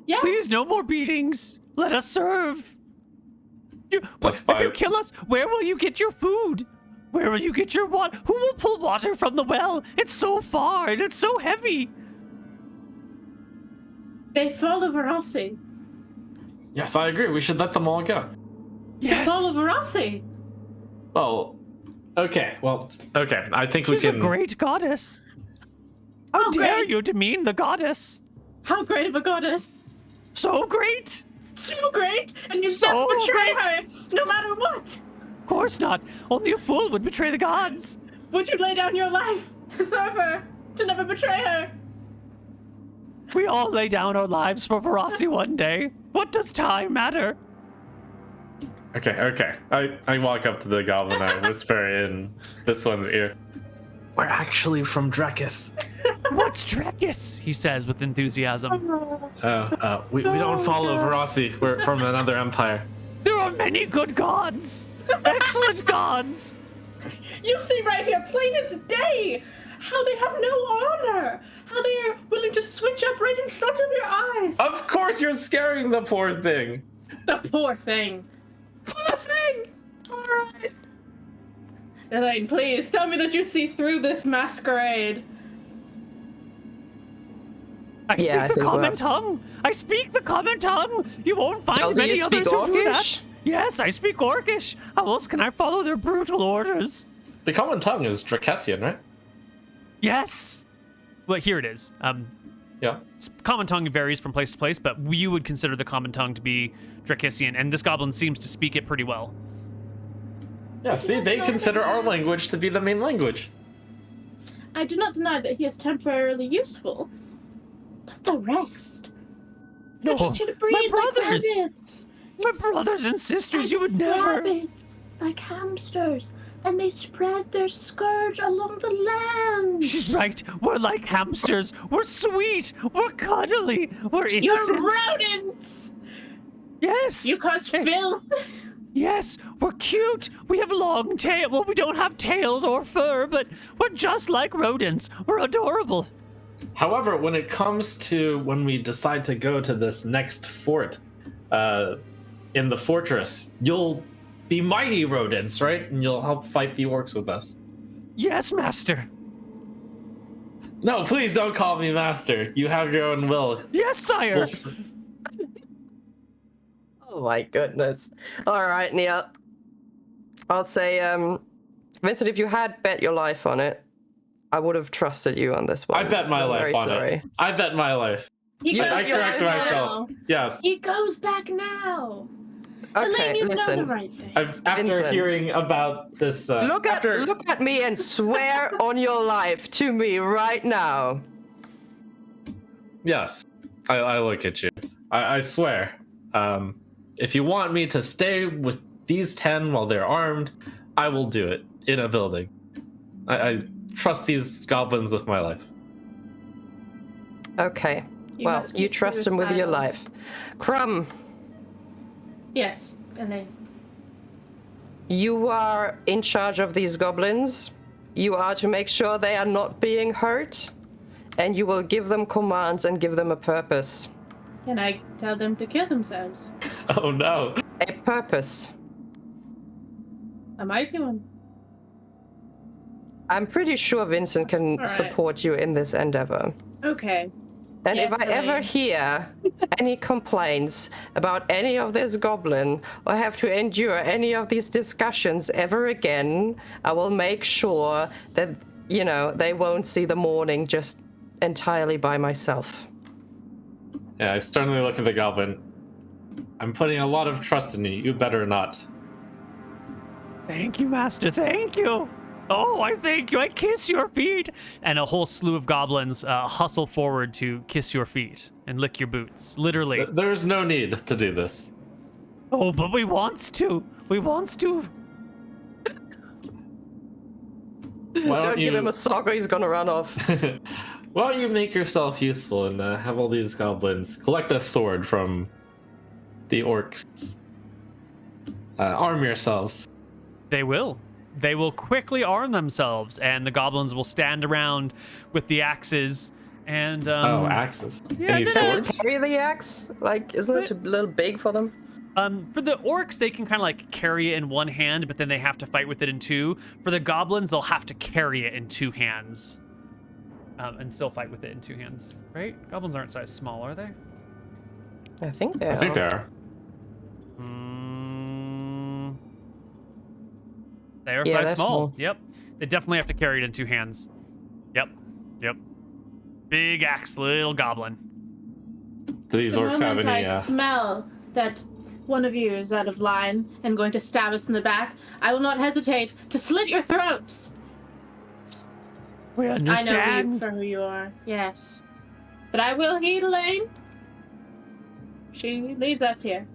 Yes. Please, no more beatings. Let us serve. If you kill us, where will you get your food? Where will you get your water? Who will pull water from the well? It's so far and it's so heavy. They follow Rossi. Yes, I agree. We should let them all go. Yes. They follow Rossi. Oh, okay. Well, okay. I think we She's can. a great goddess. How dare great. you demean the goddess? How great of a goddess. So great. So great, and you So never betray great. her, no matter what. Of course not. Only a fool would betray the gods. Would you lay down your life to serve her, to never betray her? We all lay down our lives for Verasi one day. What does time matter? Okay. I walk up to the goblin. I whisper in this one's ear. We're actually from Drekis. What's Drekis? He says with enthusiasm. We don't follow Verasi. We're from another empire. There are many good gods. Excellent gods. You see right here, plain as day, how they have no honor, how they are willing to switch up right in front of your eyes. Of course you're scaring the poor thing. The poor thing. Poor thing! Alright. Elaine, please, tell me that you see through this masquerade. I speak Yeah, I the think common we'll- 'tongue. I speak the common tongue. You won't find Oh, do many you others speak who do that. Orcish? Yes, I speak Orcish. How else can I follow their brutal orders? The common tongue is Drekesian, right? Yes. Well, here it is. Yeah. Common tongue varies from place to place, but you would consider the common tongue to be Drekisian, and this goblin seems to speak it pretty well. Yeah, see, they consider our language to be the main language. I do not deny that he is temporarily useful, but the rest. They're just here to breed like brothers. rabbits. My brothers and sisters, you would never. Rabbits, like hamsters, and they spread their scourge along the land. She's right. We're like hamsters. We're sweet. We're cuddly. We're You're innocent. rodents. Yes. You cause filth. Yes, we're cute. We have long tail. Well, we don't have tails or fur, but we're just like rodents. We're adorable. However, when it comes to when we decide to go to this next fort in the fortress, you'll be mighty rodents, right? And you'll help fight the orcs with us. Yes, master. No, please don't call me master. You have your own will. Yes, sire. Oh my goodness. All right, Neal. I'll say, Vincent, if you had bet your life on it, I would have trusted you on this one. I bet my I'm life very on sorry. it. I bet my life. I correct myself. Yes. He goes back now. Okay, Elaine, you've listen. done the right thing. After Vincent. hearing about this, Look at me and swear on your life to me right now. Yes, I look at you. I swear. If you want me to stay with these 10 while they're armed, I will do it in a building. I trust these goblins with my life. Okay. Well, you trust him with your life. Crumb. Yes, Elaine. You are in charge of these goblins. You are to make sure they are not being hurt, and you will give them commands and give them a purpose. Can I tell them to kill themselves? Oh no. A purpose. A mighty one. I'm pretty sure Vincent can support you in this endeavor. Okay. And yes, if I ever hear any complaints about any of this goblin or have to endure any of these discussions ever again, I will make sure that, you know, they won't see the morning just entirely by myself. Yeah, I sternly look at the goblin. I'm putting a lot of trust in you. You better not. Thank you, master. Thank you. Oh, I thank you. I kiss your feet. And a whole slew of goblins hustle forward to kiss your feet and lick your boots. Literally. There's no need to do this. Oh, but we wants to. We wants to. Don't give him a sock or he's gonna run off. Why don't you make yourself useful and have all these goblins collect a sword from the orcs? Arm yourselves. They will. They will quickly arm themselves, and the goblins will stand around with the axes. And axes. Yeah, Any swords? Carry the axe? Like, isn't it a little big for them? For the orcs, they can kind of like carry it in one hand, but then they have to fight with it in two. For the goblins, they'll have to carry it in two hands, and still fight with it in two hands. Right? Goblins aren't size small, are they? I think they are. I think they are. They are size small. Yep. They definitely have to carry it in two hands. Yep. Big axe, little goblin. Do these orcs have any? I smell that one of you is out of line and going to stab us in the back, I will not hesitate to slit your throats. We understand. I know you for who you are. Yes, but I will heed Elaine. She leaves us here.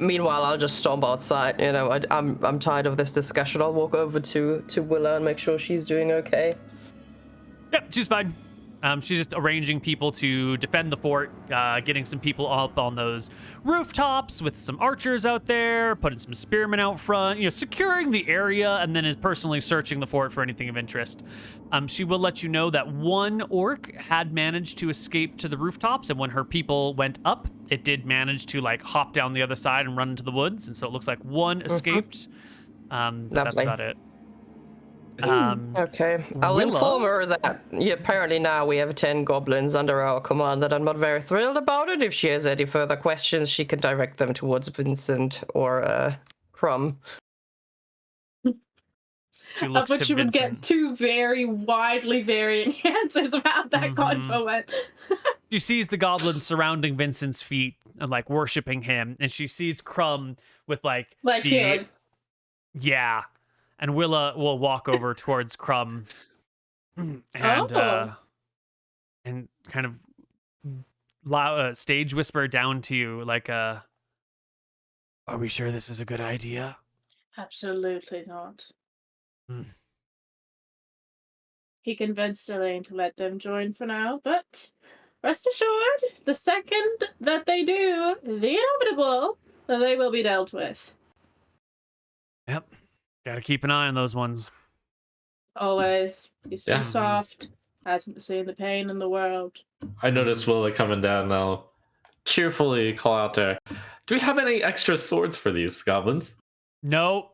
Meanwhile, I'll just stomp outside. You know, I'm tired of this discussion. I'll walk over to Willa and make sure she's doing okay. Yep, she's fine. She's just arranging people to defend the fort, getting some people up on those rooftops with some archers out there, putting some spearmen out front, you know, securing the area, and then is personally searching the fort for anything of interest. She will let you know that one orc had managed to escape to the rooftops, and when her people went up, it did manage to like hop down the other side and run into the woods, and so it looks like one escaped. But that's about it. Okay, I'll inform her that apparently now we have 10 goblins under our command, that I'm not very thrilled about it. If she has any further questions, she can direct them towards Vincent or Crumb. Of which you would get two very widely varying answers of how that convo went. She sees the goblins surrounding Vincent's feet and like worshiping him, and she sees Crumb with like healing. Yeah. And Willa will walk over towards Crumb and kind of stage whisper down to you like, are we sure this is a good idea? Absolutely not. He convinced Elaine to let them join for now, but rest assured, the second that they do the inevitable, they will be dealt with. Yep. Gotta keep an eye on those ones. Always. He's too soft. Hasn't seen the pain in the world. I noticed Willa coming down now. Cheerfully call out there. Do we have any extra swords for these goblins? No.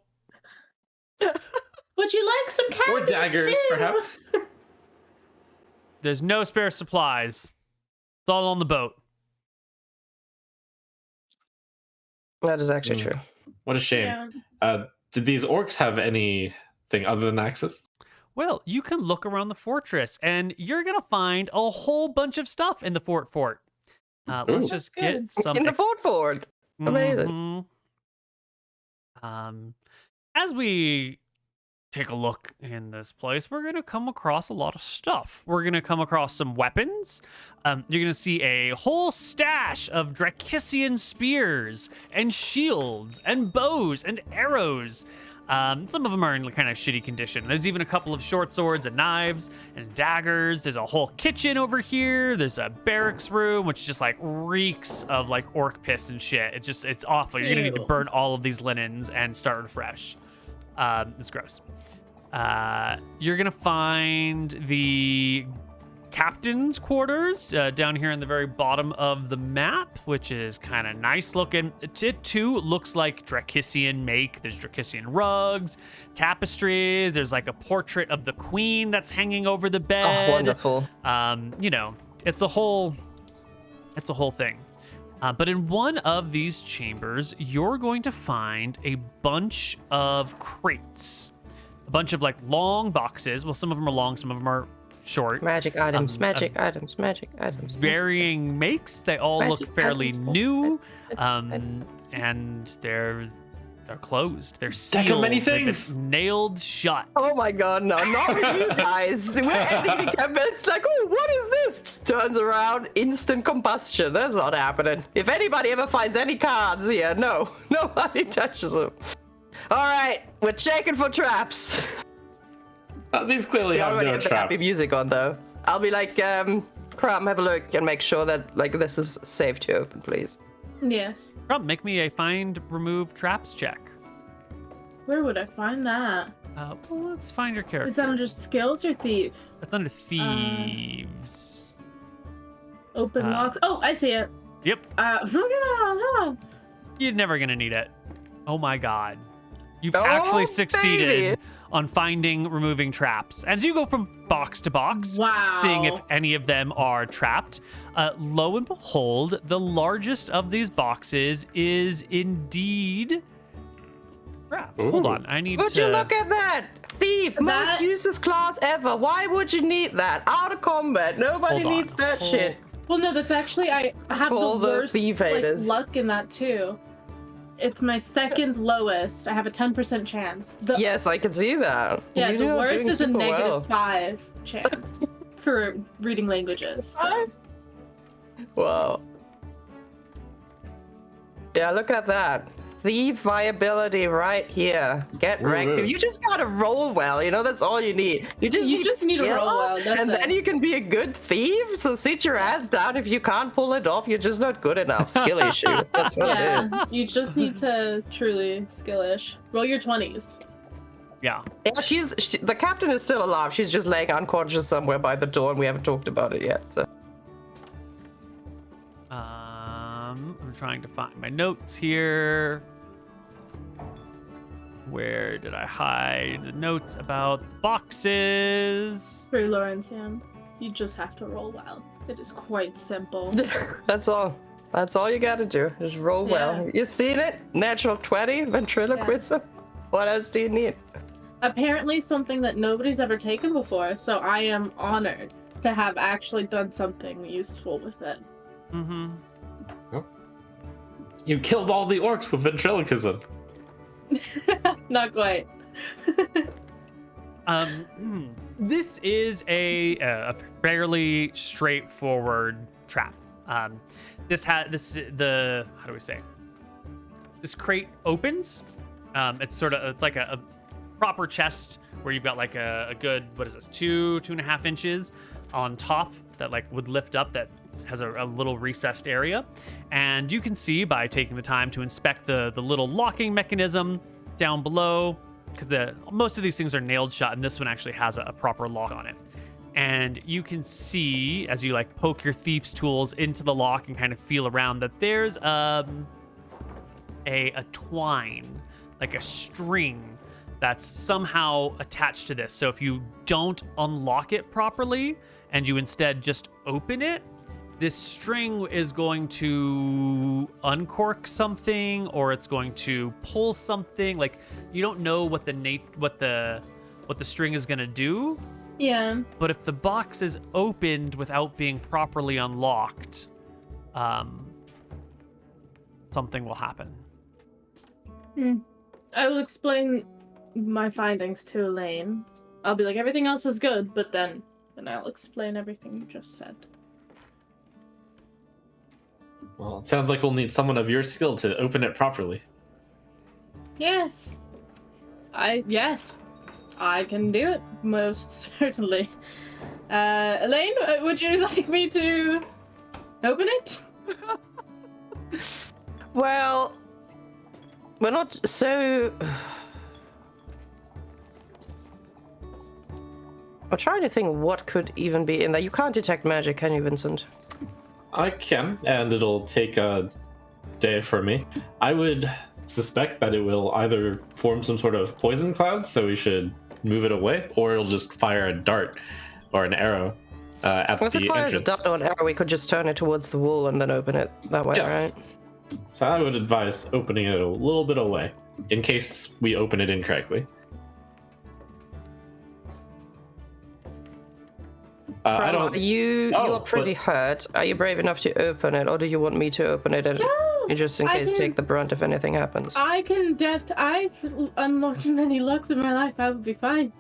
Would you like some candles? Or daggers, too? perhaps. There's no spare supplies. It's all on the boat. That is actually true. What a shame. Yeah. Did these orcs have anything other than axes? Well, you can look around the fortress, and you're gonna find a whole bunch of stuff in the fort. Let's just get some in the fort. Amazing. As we take a look in this place, we're gonna come across a lot of stuff. We're gonna come across some weapons. You're gonna see a whole stash of Drekisian spears and shields and bows and arrows. Some of them are in kind of shitty condition. There's even a couple of short swords and knives and daggers. There's a whole kitchen over here. There's a barracks room, which just like reeks of like orc piss and shit. It's awful. You're gonna need to burn all of these linens and start fresh. It's gross. You're gonna find the captain's quarters down here in the very bottom of the map, which is kind of nice looking. It too looks like Drekisian make. There's Drekisian rugs, tapestries. There's like a portrait of the queen that's hanging over the bed. Oh, wonderful. You know, it's a whole thing. But in one of these chambers, you're going to find a bunch of crates, a bunch of like long boxes. Well, some of them are long, some of them are short. Magic items, magic items. Varying makes. They all look fairly new, and they're closed. They're sealed. Deck of many things. They've been nailed shut. Oh my god, no, not with you guys. We're ending the It's like, oh, what is this? Turns around, instant combustion. That's not happening. If anybody ever finds any cards here, no, nobody touches them. All right, we're checking for traps. These clearly have no traps. The happy music on though. I'll be like, Krob, have a look and make sure that like this is safe to open, please. Yes. Krob, make me a find, remove traps check. Where would I find that? Well, let's find your character. Is that under skills or thief? That's under thieves. Open locks. Oh, I see it. Yep. You're never gonna need it. Oh my god. You've actually succeeded on finding, removing traps. As you go from box to box, seeing if any of them are trapped, lo and behold, the largest of these boxes is indeed trapped. Hold on, I need Would you look at that? Thief, most useless class ever. Why would you need that? Out of combat. Nobody needs that shit. Well, no, that's actually, I have the worst luck in that too. It's my second lowest. I have a 10% chance. Yes, I can see that. Yeah, the worst is a -5 chance for reading languages. So. Wow. Yeah, look at that. Thief viability right here. Get wrecked. You just gotta roll well, you know, that's all you need. You just need to roll well, and then you can be a good thief, so sit your ass down. If you can't pull it off, you're just not good enough. Skill issue. That's what it is. You just need to truly skillish. Roll your 20s. Yeah. Yeah, the captain is still alive. She's just laying unconscious somewhere by the door, and we haven't talked about it yet, so. I'm trying to find my notes here. Where did I hide the notes about boxes? For Laurentian, you just have to roll well. It is quite simple. That's all. That's all you gotta do. Just roll well. You've seen it? Natural 20, ventriloquism. Yeah. What else do you need? Apparently something that nobody's ever taken before, so I am honored to have actually done something useful with it. Mm-hmm. You killed all the orcs with ventriloquism. Not quite. This is a fairly straightforward trap. This crate opens. It's like a proper chest where you've got like a good, what is this, 2.5 inches on top that like would lift up, that has a little recessed area, and you can see by taking the time to inspect the little locking mechanism down below, because most of these things are nailed shut, and this one actually has a proper lock on it. And you can see as you like poke your thief's tools into the lock and kind of feel around that there's a twine, like a string that's somehow attached to this. So if you don't unlock it properly and you instead just open it, this string is going to uncork something, or it's going to pull something. Like, you don't know what the string is going to do. Yeah. But if the box is opened without being properly unlocked, something will happen. I will explain my findings to Elaine. I'll be like, everything else is good, but then I'll explain everything you just said. Well, it sounds like we'll need someone of your skill to open it properly. Yes. I can do it, most certainly. Elaine, would you like me to open it? Well, we're not so... I'm trying to think what could even be in there. You can't detect magic, can you, Vincent? I can, and it'll take a day for me. I would suspect that it will either form some sort of poison cloud, so we should move it away, or it'll just fire a dart or an arrow at Well, if the it fires entrance. a dart or an arrow, we could just turn it towards the wall and then open it that way, Yes. right? So I would advise opening it a little bit away, in case we open it incorrectly. I don't. You are pretty hurt. Are you brave enough to open it, or do you want me to open it and just in case take the brunt if anything happens? I've unlocked many locks in my life. I will be fine.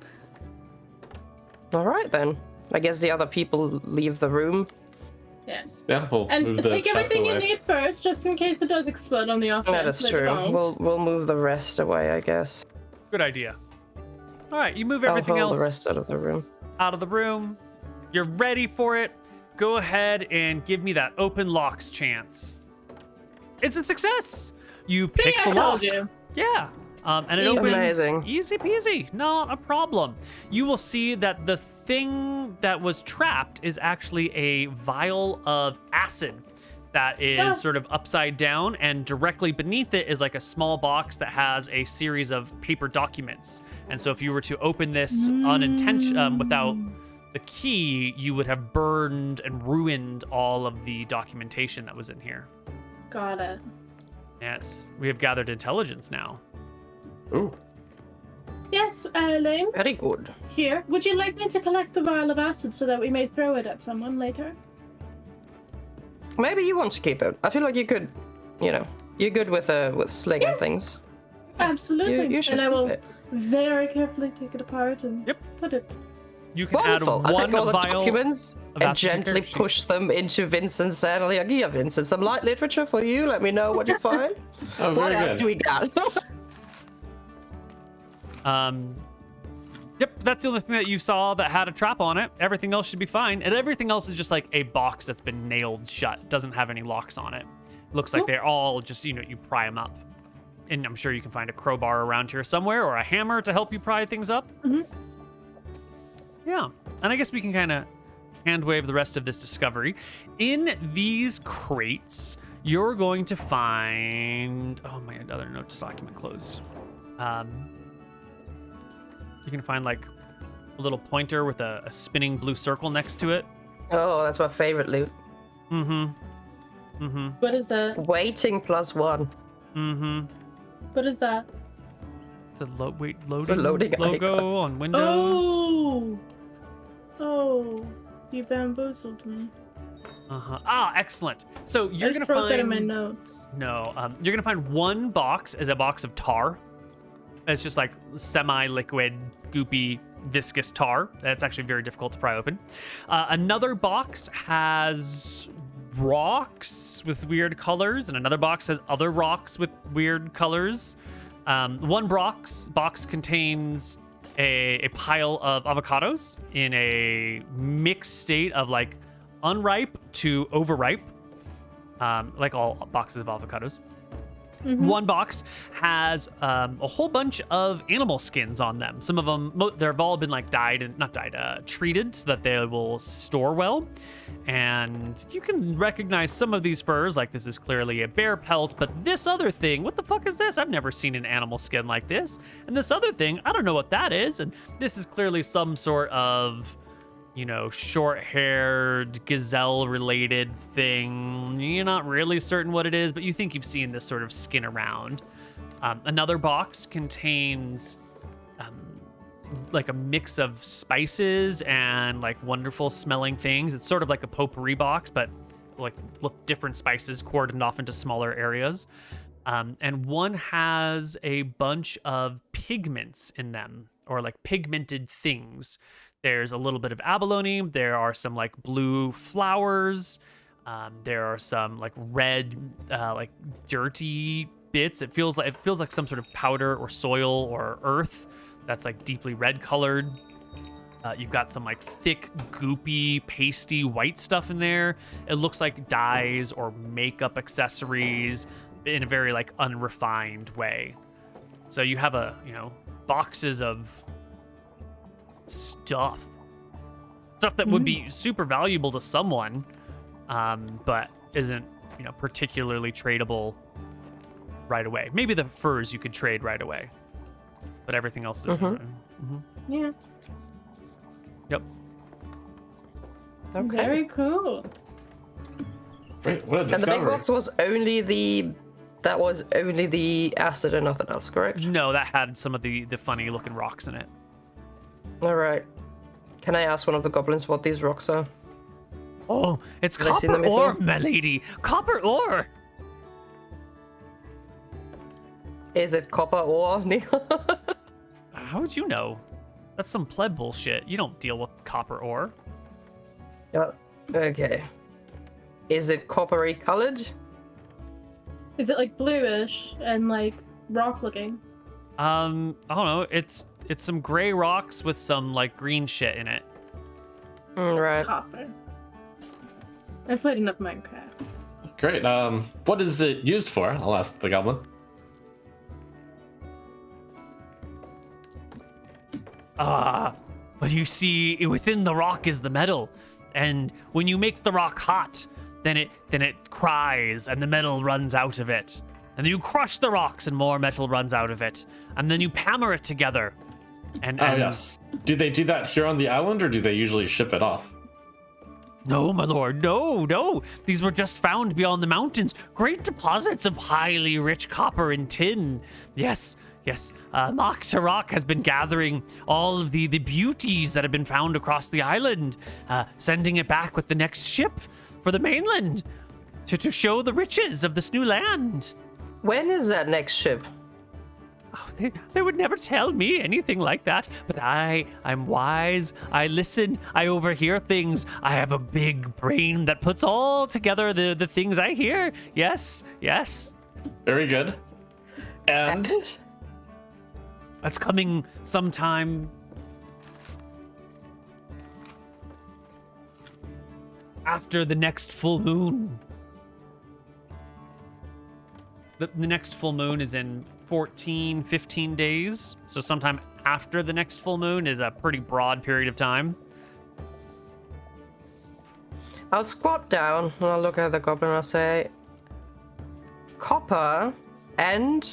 All right then. I guess the other people leave the room. Yes. Yeah, we'll And move the take chest everything away. you need first, just in case it does explode on the off That chance is that it true. won't. We'll move the rest away, I guess. Good idea. All right, you move everything I'll hold else the rest out of the room. out of the room. You're ready for it. Go ahead and give me that open locks chance. It's a success. You See, pick I the lock. told you. Yeah. And it Easy. opens Amazing. easy peasy, not a problem. You will see that the thing that was trapped is actually a vial of acid that is sort of upside down, and directly beneath it is like a small box that has a series of paper documents. And so if you were to open this without the key, you would have burned and ruined all of the documentation that was in here. Got it. Yes, we have gathered intelligence now. Ooh. Yes, Elaine, Very good. here. Would you like me to collect the vial of acid so that we may throw it at someone later? Maybe you want to keep it. I feel like you could, you're good with slinging things. Absolutely. You should and I keep will it. very carefully take it apart and Yep. put it. You can Wonderful. add I'll one take all the vial documents of and acid to your gently character sheet. push them into Vincent's saddle. Like, here, Vincent, some light literature for you. Let me know what you find. Oh, What very else good. do we got? Yep, that's the only thing that you saw that had a trap on it. Everything else should be fine. And everything else is just like a box that's been nailed shut. It doesn't have any locks on it. Looks like they're all just, you pry them up. And I'm sure you can find a crowbar around here somewhere or a hammer to help you pry things up. Mm-hmm. Yeah. And I guess we can kind of hand wave the rest of this discovery. In these crates, you're going to find... Oh, my other notes document closed. You can find like a little pointer with a spinning blue circle next to it. Oh, that's my favorite loot. What is that? Waiting +1. What is that? It's the loading a loading logo icon. on Windows. Oh, you bamboozled me. Ah, excellent. So you're I gonna just wrote find that in my notes. No, you're gonna find one box as a box of tar. It's just like semi-liquid, goopy, viscous tar. That's actually very difficult to pry open. Another box has rocks with weird colors, and another box has other rocks with weird colors. One box contains a pile of avocados in a mixed state of like unripe to overripe, like all boxes of avocados. One box has a whole bunch of animal skins on them. Some of them, they've all been like treated so that they will store well. And you can recognize some of these furs, like this is clearly a bear pelt, but this other thing, what the fuck is this? I've never seen an animal skin like this. And this other thing, I don't know what that is. And this is clearly some sort of, you know, short-haired, gazelle-related thing. You're not really certain what it is, but you think you've seen this sort of skin around. Another box contains like a mix of spices and like wonderful smelling things. It's sort of like a potpourri box, but like different spices cordoned off into smaller areas. And one has a bunch of pigments in them, or like pigmented things. There's a little bit of abalone. There are some like blue flowers. There are some like red, like dirty bits. It feels like some sort of powder or soil or earth that's like deeply red colored. You've got some like thick, goopy, pasty white stuff in there. It looks like dyes or makeup accessories in a very like unrefined way. So you have boxes of stuff that would be super valuable to someone, but isn't particularly tradable right away. Maybe the furs you could trade right away, but everything else is Yeah. Yep. Okay. Very cool. Great. What a discovery. And the big box was only the acid and nothing else, correct? No, that had some of the funny looking rocks in it. All right. Can I ask one of the goblins what these rocks are? Oh, it's copper ore, my lady. Copper ore. Is it copper ore, Neal? How would you know? That's some pleb bullshit. You don't deal with copper ore. Okay. Is it coppery colored? Is it like bluish and like rock looking? I don't know. It's some gray rocks with some like green shit in it. Right. Copper. I've played enough Minecraft. Great. What is it used for? I'll ask the goblin. But you see, within the rock is the metal, and when you make the rock hot, then it cries, and the metal runs out of it. And then you crush the rocks, and more metal runs out of it. And then you hammer it together. And yes. Do they do that here on the island, or do they usually ship it off? No, my lord, no. These were just found beyond the mountains. Great deposits of highly rich copper and tin. Yes. Mock Tarok has been gathering all of the beauties that have been found across the island, sending it back with the next ship for the mainland to show the riches of this new land. When is that next ship? Oh, they would never tell me anything like that, but I'm wise. I listen. I overhear things. I have a big brain that puts all together the things I hear. Yes. Very good. And that's coming sometime after the next full moon. The next full moon is in 15 days. So sometime after the next full moon is a pretty broad period of time. I'll squat down and I'll look at the goblin and I'll say, copper and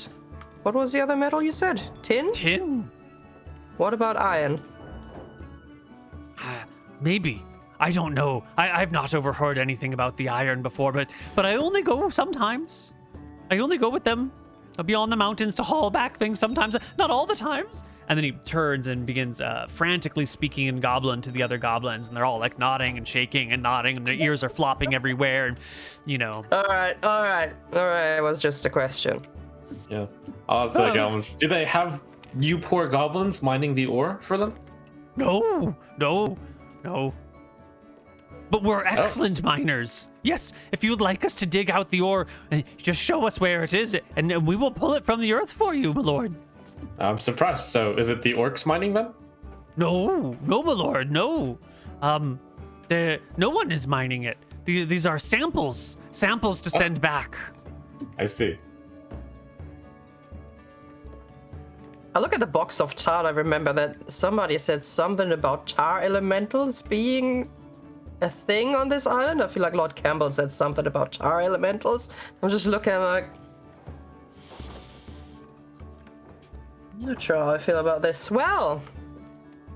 what was the other metal you said? Tin? Tin. What about iron? Maybe. I don't know. I've not overheard anything about the iron before, but I only go sometimes. I only go with them beyond the mountains to haul back things sometimes, not all the times. And then he turns and begins frantically speaking in Goblin to the other goblins, and they're all like nodding and shaking and nodding, and their ears are flopping everywhere, and All right. It was just a question. Yeah. I'll ask the goblins. Do they have you poor goblins mining the ore for them? No. But we're excellent miners. Yes, if you would like us to dig out the ore, just show us where it is, and we will pull it from the earth for you, my lord. I'm surprised. So is it the orcs mining them? No, my lord, no. No one is mining it. These are samples to send back. I see. I look at the box of tar. I remember that somebody said something about tar elementals being a thing on this island. I feel like Lord Campbell said something about tar elementals. I'm just looking like, I'm not sure how I feel about this. Well,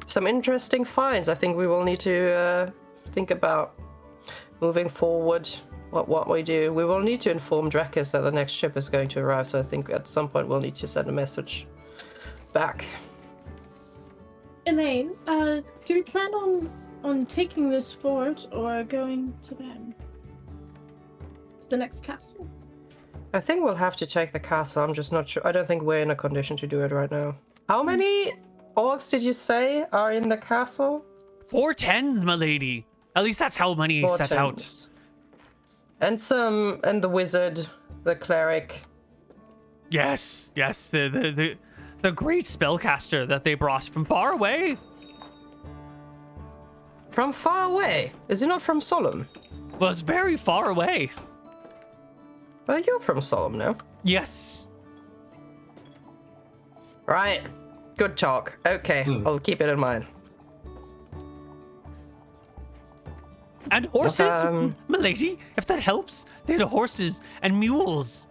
some interesting finds. I think we will need to think about moving forward. What we do. We will need to inform Drekis that the next ship is going to arrive. So I think at some point we'll need to send a message back. Elaine, do you plan on taking this fort or going to the next castle? I think we'll have to take the castle. I'm just not sure. I don't think we're in a condition to do it right now. How many orcs did you say are in the castle? 410, my lady. At least that's how many he set out. And the wizard, the cleric. Yes, the great spellcaster that they brought from far away. From far away? Is he not from Solemn? Was very far away. Well, you're from Solemn now. Yes. Right. Good talk. Okay, I'll keep it in mind. And horses, milady, if that helps. They had horses and mules.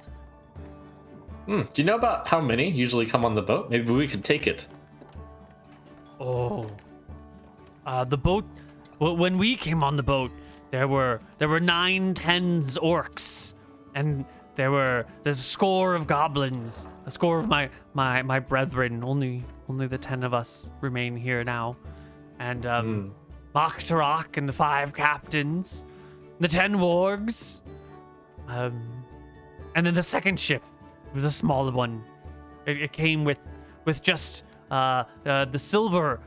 Do you know about how many usually come on the boat? Maybe we could take it. Oh. The boat, when we came on the boat, there were 9 10s orcs. And there's a score of goblins. A score of my brethren. Only the 10 of us remain here now. And Maktarak and the 5 captains, the 10 wargs, and then the second ship was a smaller one. It came with just the silver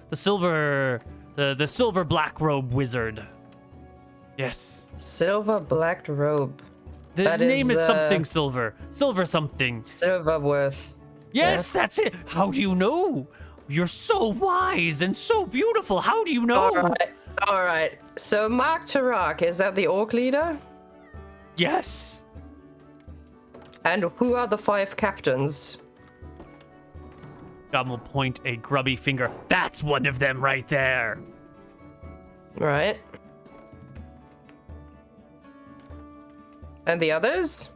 black robe wizard. Yes. Silver black robe. His name is something silver something. Silverworth. Yes, that's it. How do you know? You're so wise and so beautiful. How do you know? All right. So Mark Tarak, is that the orc leader? Yes. And who are the 5 captains? Goblin will point a grubby finger. That's one of them right there. Right. And the others?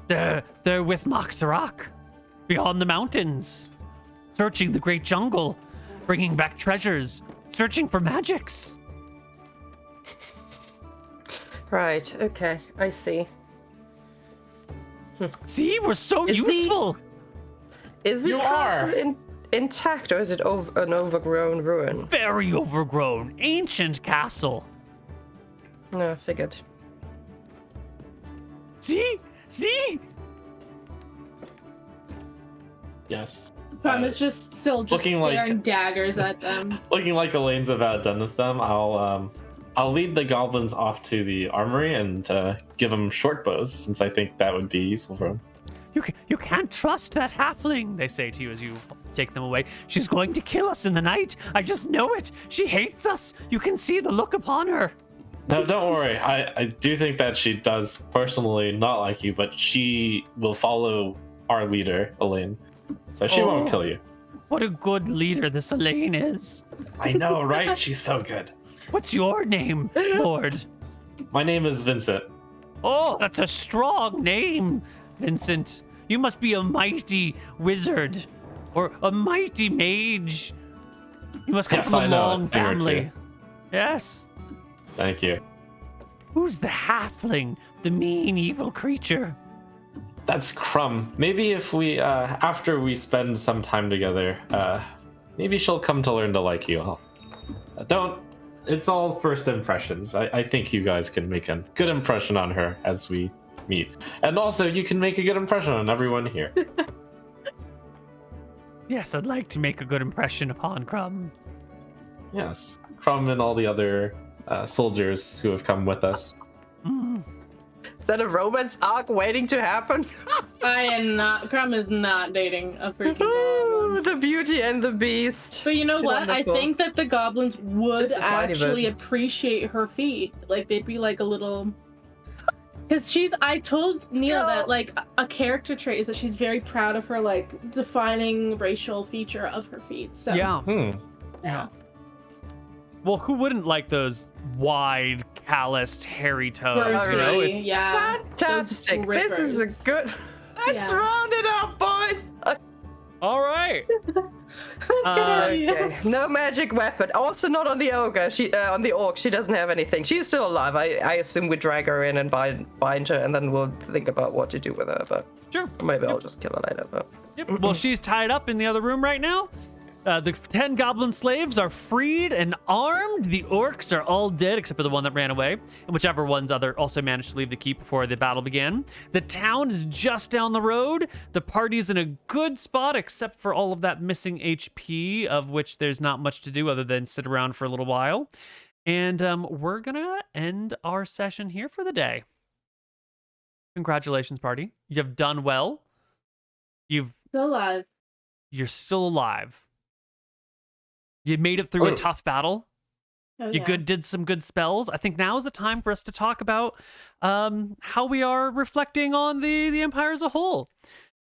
They're with Maktarak, beyond the mountains, searching the great jungle, bringing back treasures, searching for magics. Right, okay, I see. See, we're so useful. Is the castle intact, or is it an overgrown ruin? Very overgrown, ancient castle. No, I figured. See? Yes. Prom is just still looking staring like, daggers at them. Looking like Elaine's about done with them, I'll lead the goblins off to the armory and give them short bows, since I think that would be useful for them. You can't trust that halfling, they say to you as you take them away. She's going to kill us in the night. I just know it. She hates us. You can see the look upon her. No, don't worry. I do think that she does personally not like you, but she will follow our leader, Elaine. So she won't kill you. What a good leader this Elaine is. I know, right? She's so good. What's your name, Lord? My name is Vincent. Oh, that's a strong name, Vincent. You must be a mighty wizard or a mighty mage. You must come from a long family. Yes. Thank you. Who's the halfling, the mean, evil creature? That's Crumb. Maybe if we, after we spend some time together, maybe she'll come to learn to like you all. It's all first impressions. I think you guys can make a good impression on her as we meet. And also, you can make a good impression on everyone here. Yes, I'd like to make a good impression upon Crumb. Yes, Crumb and all the other soldiers who have come with us. Is that a romance arc waiting to happen? Crumb is not dating a freaking Ooh, goblin. the Beauty and the Beast. But you know what? Wonderful. I think that the goblins would Just a tiny actually version. appreciate her feat. Like, they'd be like a little... Because I told Neal that, like, a character trait is that she's very proud of her, like, defining racial feature of her feet. So Yeah. yeah. Well, who wouldn't like those wide, calloused, hairy toes? Those You know, really, it's yeah. Fantastic. Those This is a rippers. good. Let's Yeah. round it up, boys. all right. That's a good idea. Okay. No magic weapon. Also not on the ogre. She on the orc. She doesn't have anything. She's still alive. I assume we drag her in and bind her, and then we'll think about what to do with her. But Sure. maybe I'll just kill her later. But Yep. Well, she's tied up in the other room right now. The 10 goblin slaves are freed and armed. The orcs are all dead except for the one that ran away, and whichever one's also managed to leave the keep before the battle began. The town is just down the road. The party's in a good spot except for all of that missing HP, of which there's not much to do other than sit around for a little while. And we're gonna end our session here for the day. Congratulations, party. You've done well. You're Still alive. still alive. You made it through a tough battle. Oh, You yeah. did some good spells. I think now is the time for us to talk about how we are reflecting on the Empire as a whole.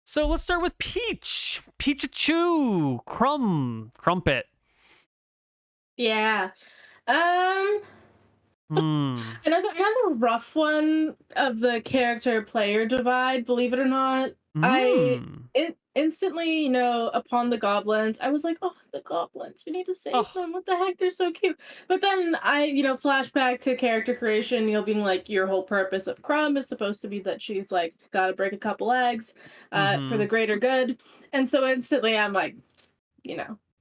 So let's start with Peach. Peachachoo. Crumpet. Yeah. Hmm. Another rough one of the character-player divide, believe it or not. Instantly, upon the goblins, I was like, oh, the goblins, we need to save them. What the heck? They're so cute. But then I, flashback to character creation, being like, your whole purpose of Krob is supposed to be that she's like, gotta break a couple eggs for the greater good. And so instantly I'm like,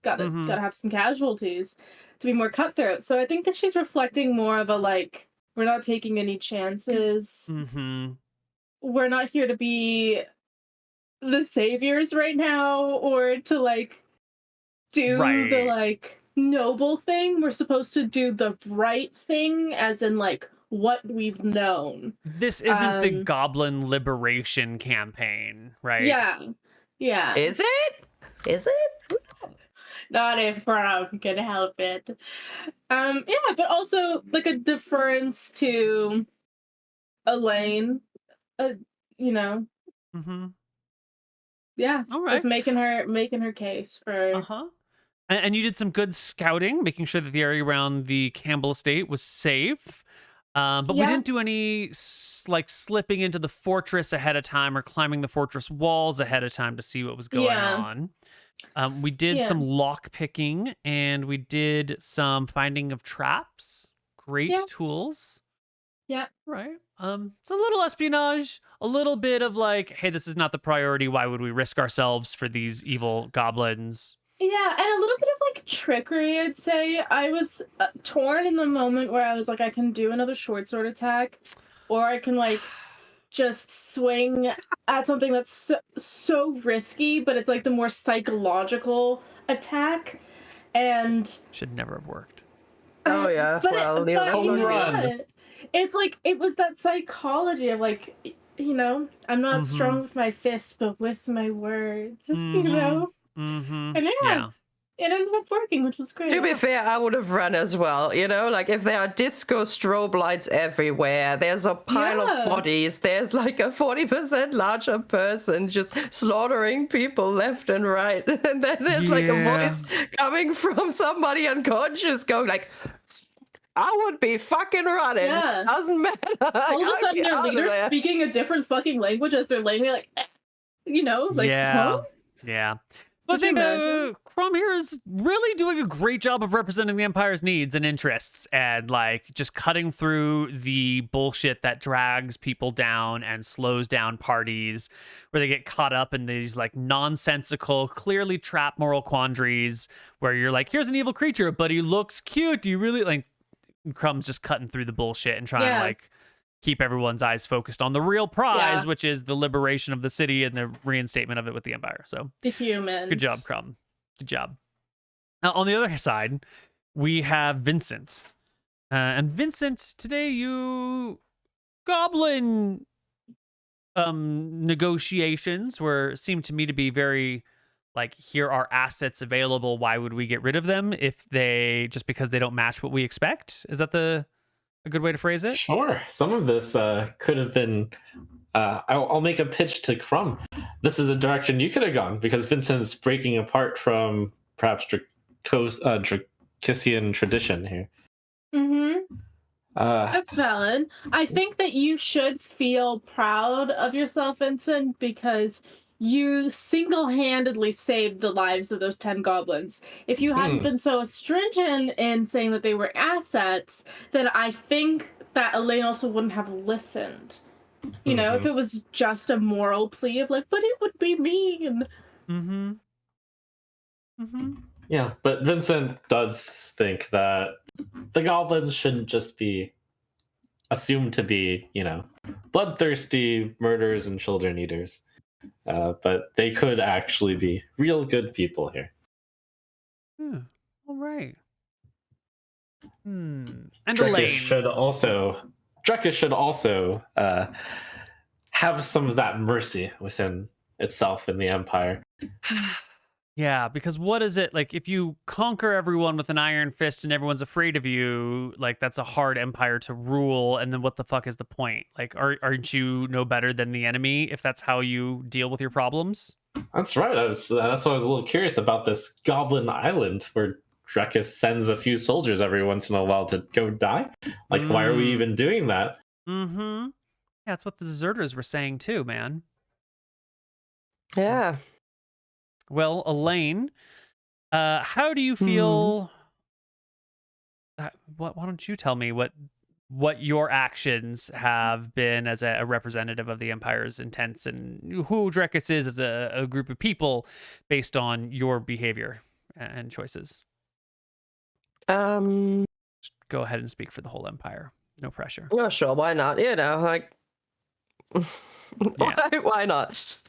gotta have some casualties to be more cutthroat. So I think that she's reflecting more of a like, we're not taking any chances. We're not here to be the saviors right now or to like do the like noble thing. We're supposed to do the right thing, as in like what we've known. This isn't the Goblin Liberation campaign, right? Yeah. is it? Not if Krob can help it. But also like a deference to Elaine. Yeah. All right. Just making her case for And you did some good scouting, making sure that the area around the Campbell estate was safe. But we didn't do any slipping into the fortress ahead of time or climbing the fortress walls ahead of time to see what was going on. We did some lock picking and we did some finding of traps. Great tools. Yeah. Right. It's a little espionage, a little bit of like, hey, this is not the priority. Why would we risk ourselves for these evil goblins? Yeah, and a little bit of like trickery, I'd say. I was torn in the moment where I was like, I can do another short sword attack, or I can like just swing at something that's so risky, but it's like the more psychological attack. And should never have worked. Oh yeah. Run. It's like it was that psychology of like, I'm not strong with my fists, but with my words, And it ended up working, which was great. To be fair, I would have run as well, like if there are disco strobe lights everywhere, there's a pile of bodies, there's like a 40% larger person just slaughtering people left and right. And then there's like a voice coming from somebody unconscious going like, I would be fucking running. Yeah. Doesn't matter. All of a sudden their leader's speaking a different fucking language as they're laying there like, huh? Yeah. But I think Krob here is really doing a great job of representing the Empire's needs and interests and like just cutting through the bullshit that drags people down and slows down parties where they get caught up in these like nonsensical, clearly trapped moral quandaries where you're like, here's an evil creature, but he looks cute. Do you really like Krob's just cutting through the bullshit and trying to like keep everyone's eyes focused on the real prize, which is the liberation of the city and the reinstatement of it with the Empire. So the humans. Good job, Krob. Good job. Now, on the other side, we have Vincent. And Vincent, today you goblin negotiations seem to me to be very like, here are assets available. Why would we get rid of them if just because they don't match what we expect? Is that a a good way to phrase it? Sure. Some of this could have been. I'll make a pitch to Crumb. This is a direction you could have gone because Vincent's breaking apart from perhaps Drakisian tradition here. Mm-hmm. That's valid. I think that you should feel proud of yourself, Vincent, because you single-handedly saved the lives of those 10 goblins. If you hadn't been so stringent in saying that they were assets, then I think that Elaine also wouldn't have listened. You know, if it was just a moral plea of like, but it would be mean. Yeah, but Vincent does think that the goblins shouldn't just be assumed to be, bloodthirsty murderers and children eaters. But they could actually be real good people here. Yeah. All right. And Drekis Elaine. should also have some of that mercy within itself in the Empire. Yeah, because what is it like if you conquer everyone with an iron fist and everyone's afraid of you? Like that's a hard empire to rule, and then what the fuck is the point? Like, aren't you no better than the enemy if that's how you deal with your problems? That's right. That's why I was a little curious about this Goblin Island where Drekis sends a few soldiers every once in a while to go die. Like, why are we even doing that? Yeah, that's what the deserters were saying too, man. Yeah. Well, Elaine, how do you feel? Why don't you tell me what your actions have been as a representative of the Empire's intents and who Drekis is as a group of people based on your behavior and choices? Just go ahead and speak for the whole Empire. No pressure. Oh, sure. Why not? Like, why not?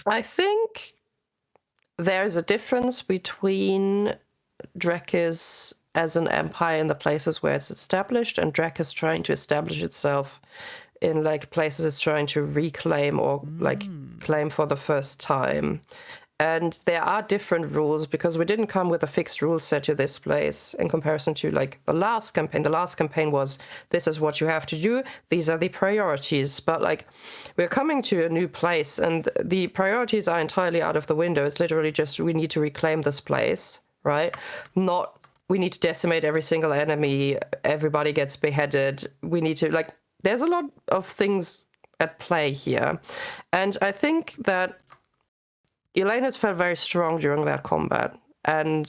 I think there's a difference between Drekis as an empire in the places where it's established and Drekis trying to establish itself in like places it's trying to reclaim or like claim for the first time. And there are different rules because we didn't come with a fixed rule set to this place in comparison to like the last campaign. The last campaign was, this is what you have to do. These are the priorities. But like we're coming to a new place and the priorities are entirely out of the window. It's literally just, we need to reclaim this place, right? Not, we need to decimate every single enemy. Everybody gets beheaded. We need to like, there's a lot of things at play here. And I think that Elaine has felt very strong during that combat, and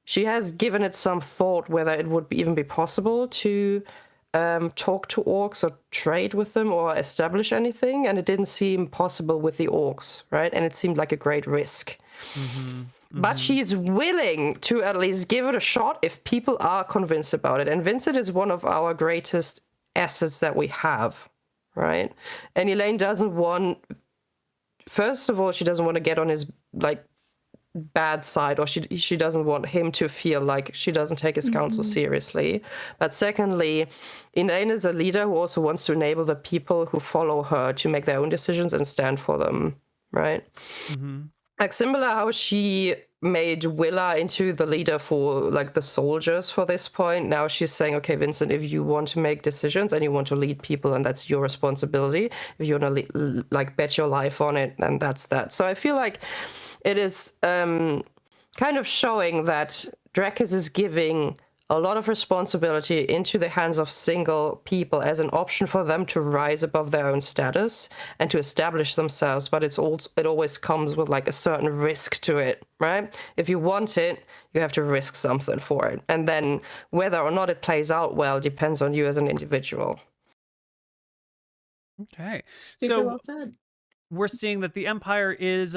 she has given it some thought whether it would even be possible to talk to orcs or trade with them or establish anything, and it didn't seem possible with the orcs, right? And it seemed like a great risk. But she's willing to at least give it a shot if people are convinced about it, and Vincent is one of our greatest assets that we have, right? And Elaine doesn't want... First of all, she doesn't want to get on his like bad side, or she doesn't want him to feel like she doesn't take his counsel seriously. But secondly, Elaine is a leader who also wants to enable the people who follow her to make their own decisions and stand for them, right? Like similar how she made Willa into the leader for like the soldiers for this point. Now she's saying, okay, Vincent, if you want to make decisions and you want to lead people, and that's your responsibility. If you want to like bet your life on it, then that's that. So I feel like it is kind of showing that Drekis is giving a lot of responsibility into the hands of single people as an option for them to rise above their own status and to establish themselves. But it always comes with like a certain risk to it, right? If you want it, you have to risk something for it. And then whether or not it plays out well depends on you as an individual. Okay. Super So well said. we're seeing that the Empire is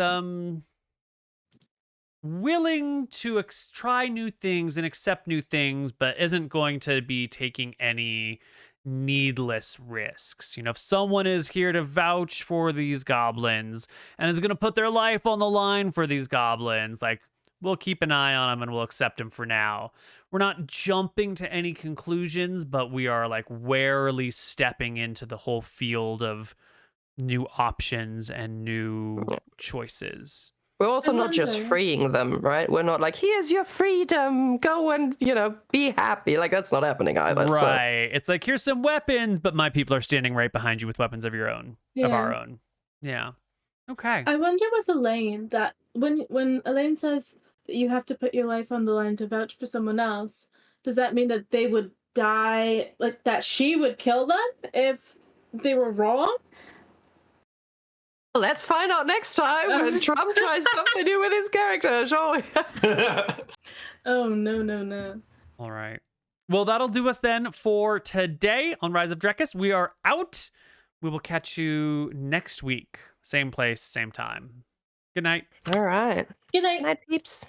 willing to try new things and accept new things, but isn't going to be taking any needless risks. You know, if someone is here to vouch for these goblins and is going to put their life on the line for these goblins, like, we'll keep an eye on them and we'll accept them for now. We're not jumping to any conclusions, but we are like warily stepping into the whole field of new options and new choices. We're also I not just wonder. freeing them, right? We're not like, here's your freedom, go and, be happy. Like, that's not happening either. Right. It's like, here's some weapons, but my people are standing right behind you with weapons of your own, of our own. Yeah. Okay. I wonder with Elaine that when Elaine says that you have to put your life on the line to vouch for someone else, does that mean that they would die, like that she would kill them if they were wrong? Let's find out next time when Trump tries something new with his character, shall we? Oh, no. All right. Well, that'll do us then for today on Rise of Drekis. We are out. We will catch you next week. Same place, same time. Good night. All right. Good night. Night, peeps.